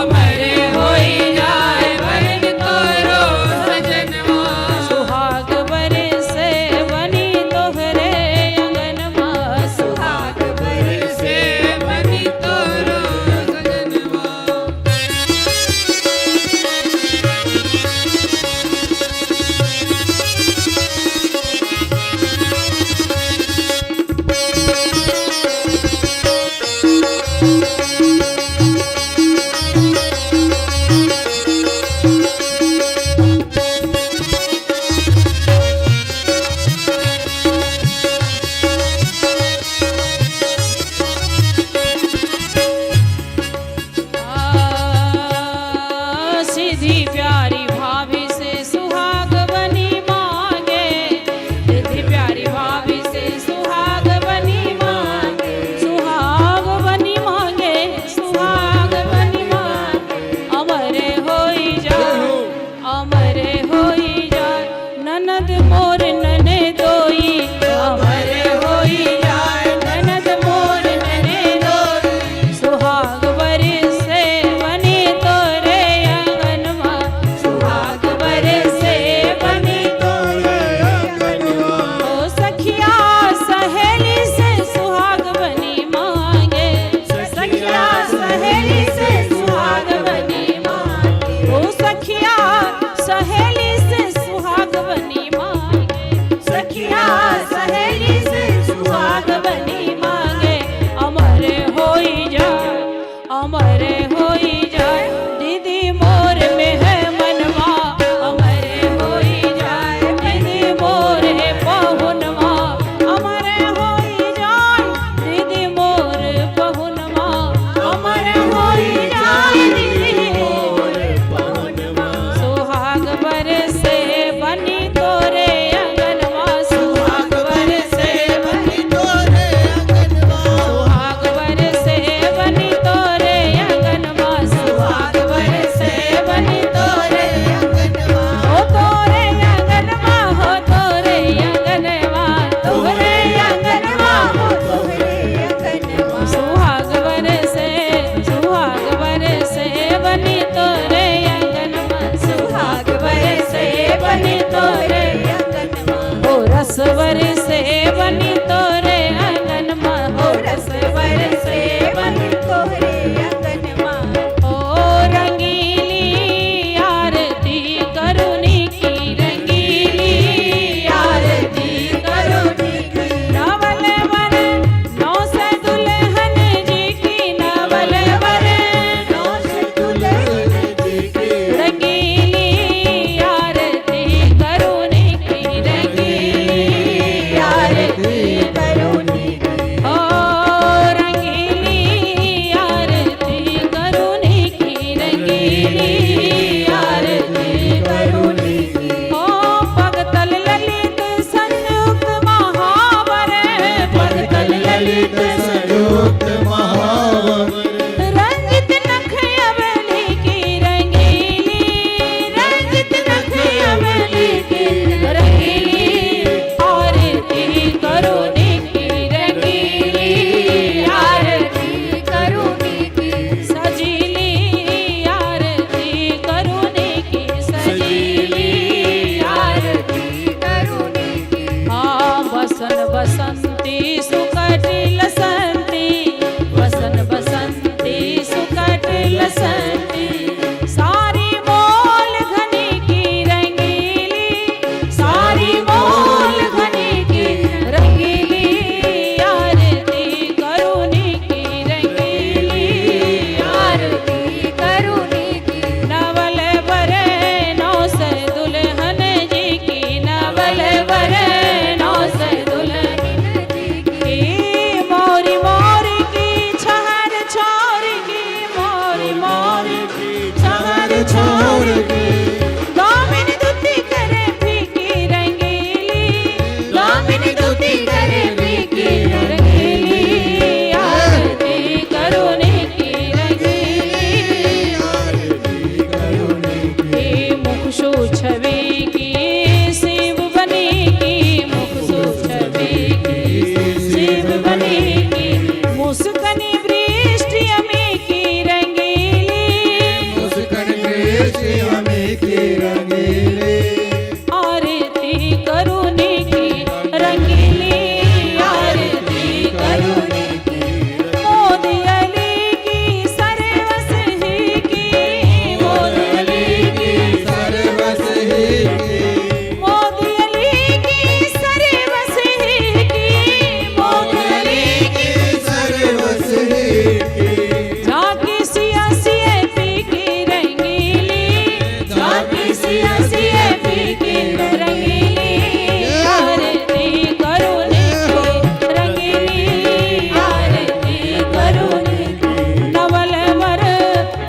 अमरे होई जाए बहन तोरो बसंती सुकट लसंती वसन बसंती सुकट लसंती सारी मोल घनी की रंगीली सारी मोल घनी की रंगीली आरती करुणी की रंगीली आरती करुणी की नवल बरे नौ से दुल्हन जी की नवल बरे नौ से दुल्हन जी की मोरी मोरी की छहर छोर की मोरी मोरी की छहर छोर की दामिन दुती करे फीकी रंगीली दामिन दुती करे फीकी रंगीली आरती करुणी की रंगीली मुख सो छवि की शिव बनी की मुख सो छवि की शिव बनी की मुस्कनी वृष्टि अमी की रंगीली मुस्कान कृष्ण हमें की रंगीले आरती करुणी की रंगीली आरती करुणी की मोदी अली की सरवस ही की मोदी अली की सर्वस ही की मोदी अली की सरवस ही की मोदी अली की सर्वस ही की झांकी सिया सिया पी की रंगीली झांकी सिया सिया पी की रंगीली आरती करुणी की रंगीली आरती करुणी की नवल वर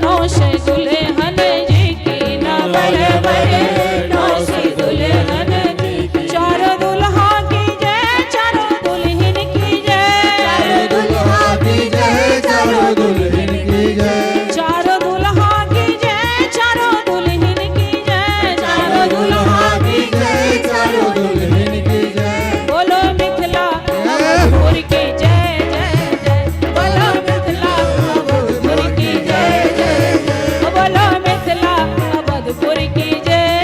नौश दुल्हन जी की नवल वर नौश दुल्हन जी की चारों दुल्हा की जय चारों दुल्हन की जय चारों दुल्हा की जय चारों दुल्हन की जय चारों दुल्हा की जय चारों दुल्हन की जय चारों दुल्हा की जय चारों दुल्हन की जय बोलो मिथिला अवधपुर की जय जय जय बोलो मिथिला अवधपुर की जय जय जय बोलो मिथिला अवधपुर की जय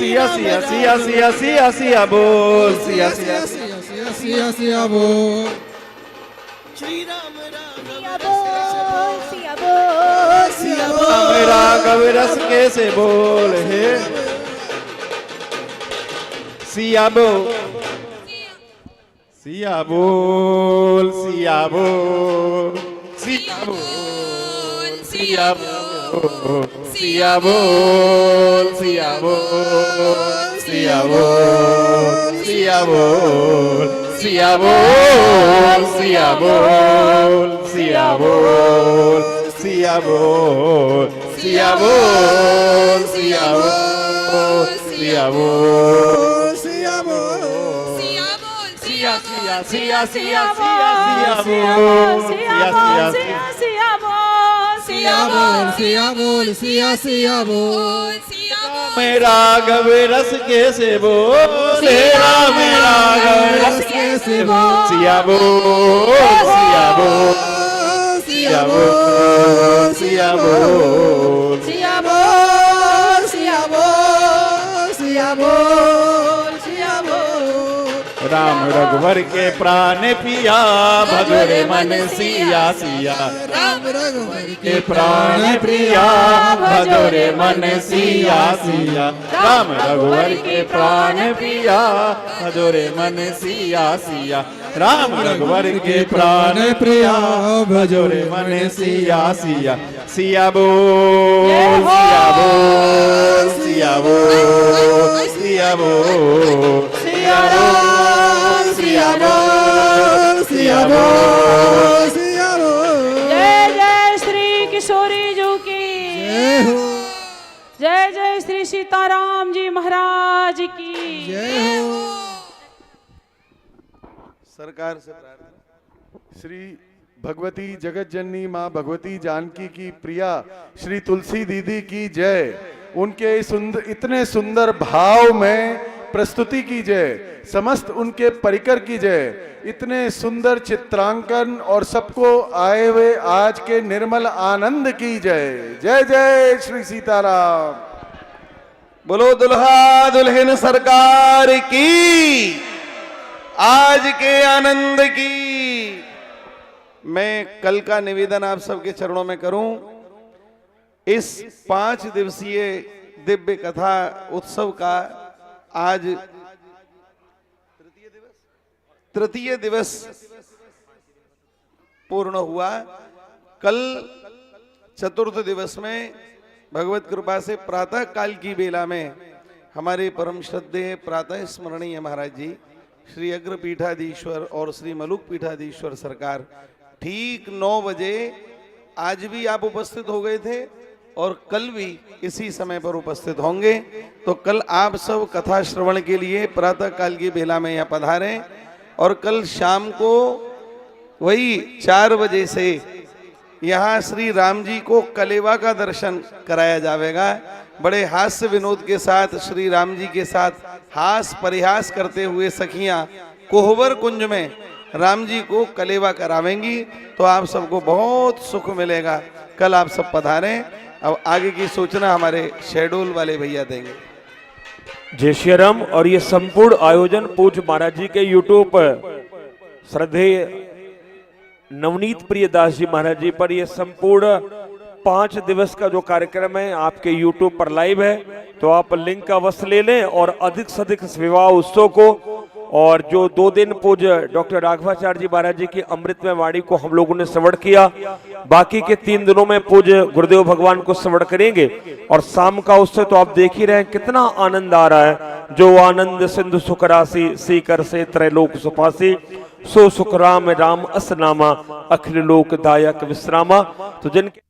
सिया सिया सिया सिया सिया सिया बोल सिया सिया सिया सिया बोल राम राघव रस कैसे बोल हे सिया बोल सिया बोल सिया बोल सिया बोल सिया बोल सिया बोल सिया बोल सिया बोल सिया बोल सिया बोल सिया बोल सिया बोल सिया बोल सिया बोल सिया बोल सिया बोल सिया बोल सिया सिया सिया सिया सिया बोल सिया सिया सिया बोल सिया बोल सिया सिया बोल मेरा राघव रस कैसे बोल राम राघव रस कैसे बोल सिया बोल सिया बोल सिया बोल सिया बोल सिया बोल सिया बोल सिया बोल सिया बोल राम रघुवर के प्राण पिया भगोरे मन सिया सिया राम रघुवर के प्राण प्रिया भजोरे मन सिया सिया राम रघुवर के प्राण प्रिया भजोरे मन सिया सिया राम रघुवर के प्राण प्रिया भजोरे मन सिया सिया सिया बोल सिया बोल सिया बोल सिया बोल सिया बोल सिया बोल सिया बोल सिया बोल जय जय श्री किशोरी जी की जय जय श्री सीताराम जी महाराज की सरकार से प्रार्थना श्री भगवती जगत जननी माँ भगवती जानकी की प्रिया श्री तुलसी दीदी की जय। उनके इतने सुंदर भाव में प्रस्तुति की जय, समस्त उनके परिकर की जय। इतने सुंदर चित्रांकन और सबको आए हुए आज के निर्मल आनंद की जय। जय जय श्री सीताराम। बोलो दुल्हा दुल्हन सरकार की, आज के आनंद की। मैं कल का निवेदन आप सबके चरणों में करूं। इस 5 दिवसीय दिव्य कथा उत्सव का आज तृतीय दिवस पूर्ण हुआ। कल चतुर्थ दिवस में भगवत कृपा से प्रातः काल की बेला में हमारे परम श्रद्धेय प्रातः स्मरणीय महाराज जी श्री अग्र पीठाधीश्वर और श्री मलुक पीठाधीश्वर सरकार ठीक 9 बजे आज भी आप उपस्थित हो गए थे और कल भी इसी समय पर उपस्थित होंगे। तो कल आप सब कथा श्रवण के लिए प्रातः काल की बेला में यहाँ पधारें और कल शाम को वही 4 बजे से यहाँ श्री राम जी को कलेवा का दर्शन कराया जाएगा। बड़े हास्य विनोद के साथ श्री राम जी के साथ हास परिहास करते हुए सखियाँ कोहबर कुंज में राम जी को कलेवा करावेंगी। तो आप सबको बहुत सुख मिलेगा। कल आप सब पधारें। अब आगे की सूचना हमारे शेड्यूल वाले भैया देंगे। जय श्री राम। और ये संपूर्ण आयोजन पूज्य महाराज जी के यूट्यूब पर श्रद्धेय नवनीत प्रिय दास जी महाराज जी पर ये संपूर्ण 5 दिवस का जो कार्यक्रम है आपके यूट्यूब पर लाइव है। तो आप लिंक का अवश्य ले लें और अधिक से अधिक इस विवाह उत्सव को और जो 2 दिन पूज्य डॉक्टर राघवाचार्य जी महाराज जी की अमृतमय वाणी को हम लोगों ने श्रवण किया, बाकी के 3 दिनों में पूज्य गुरुदेव भगवान को श्रवण करेंगे। और शाम का उत्सव तो आप देख ही रहे हैं कितना आनंद आ रहा है। जो आनंद सिंधु सुख राशि सीकर से त्रैलोक सुपासी सो सुख राम राम असनामा अखिल लोक दायक विश्रामा। तो जिनके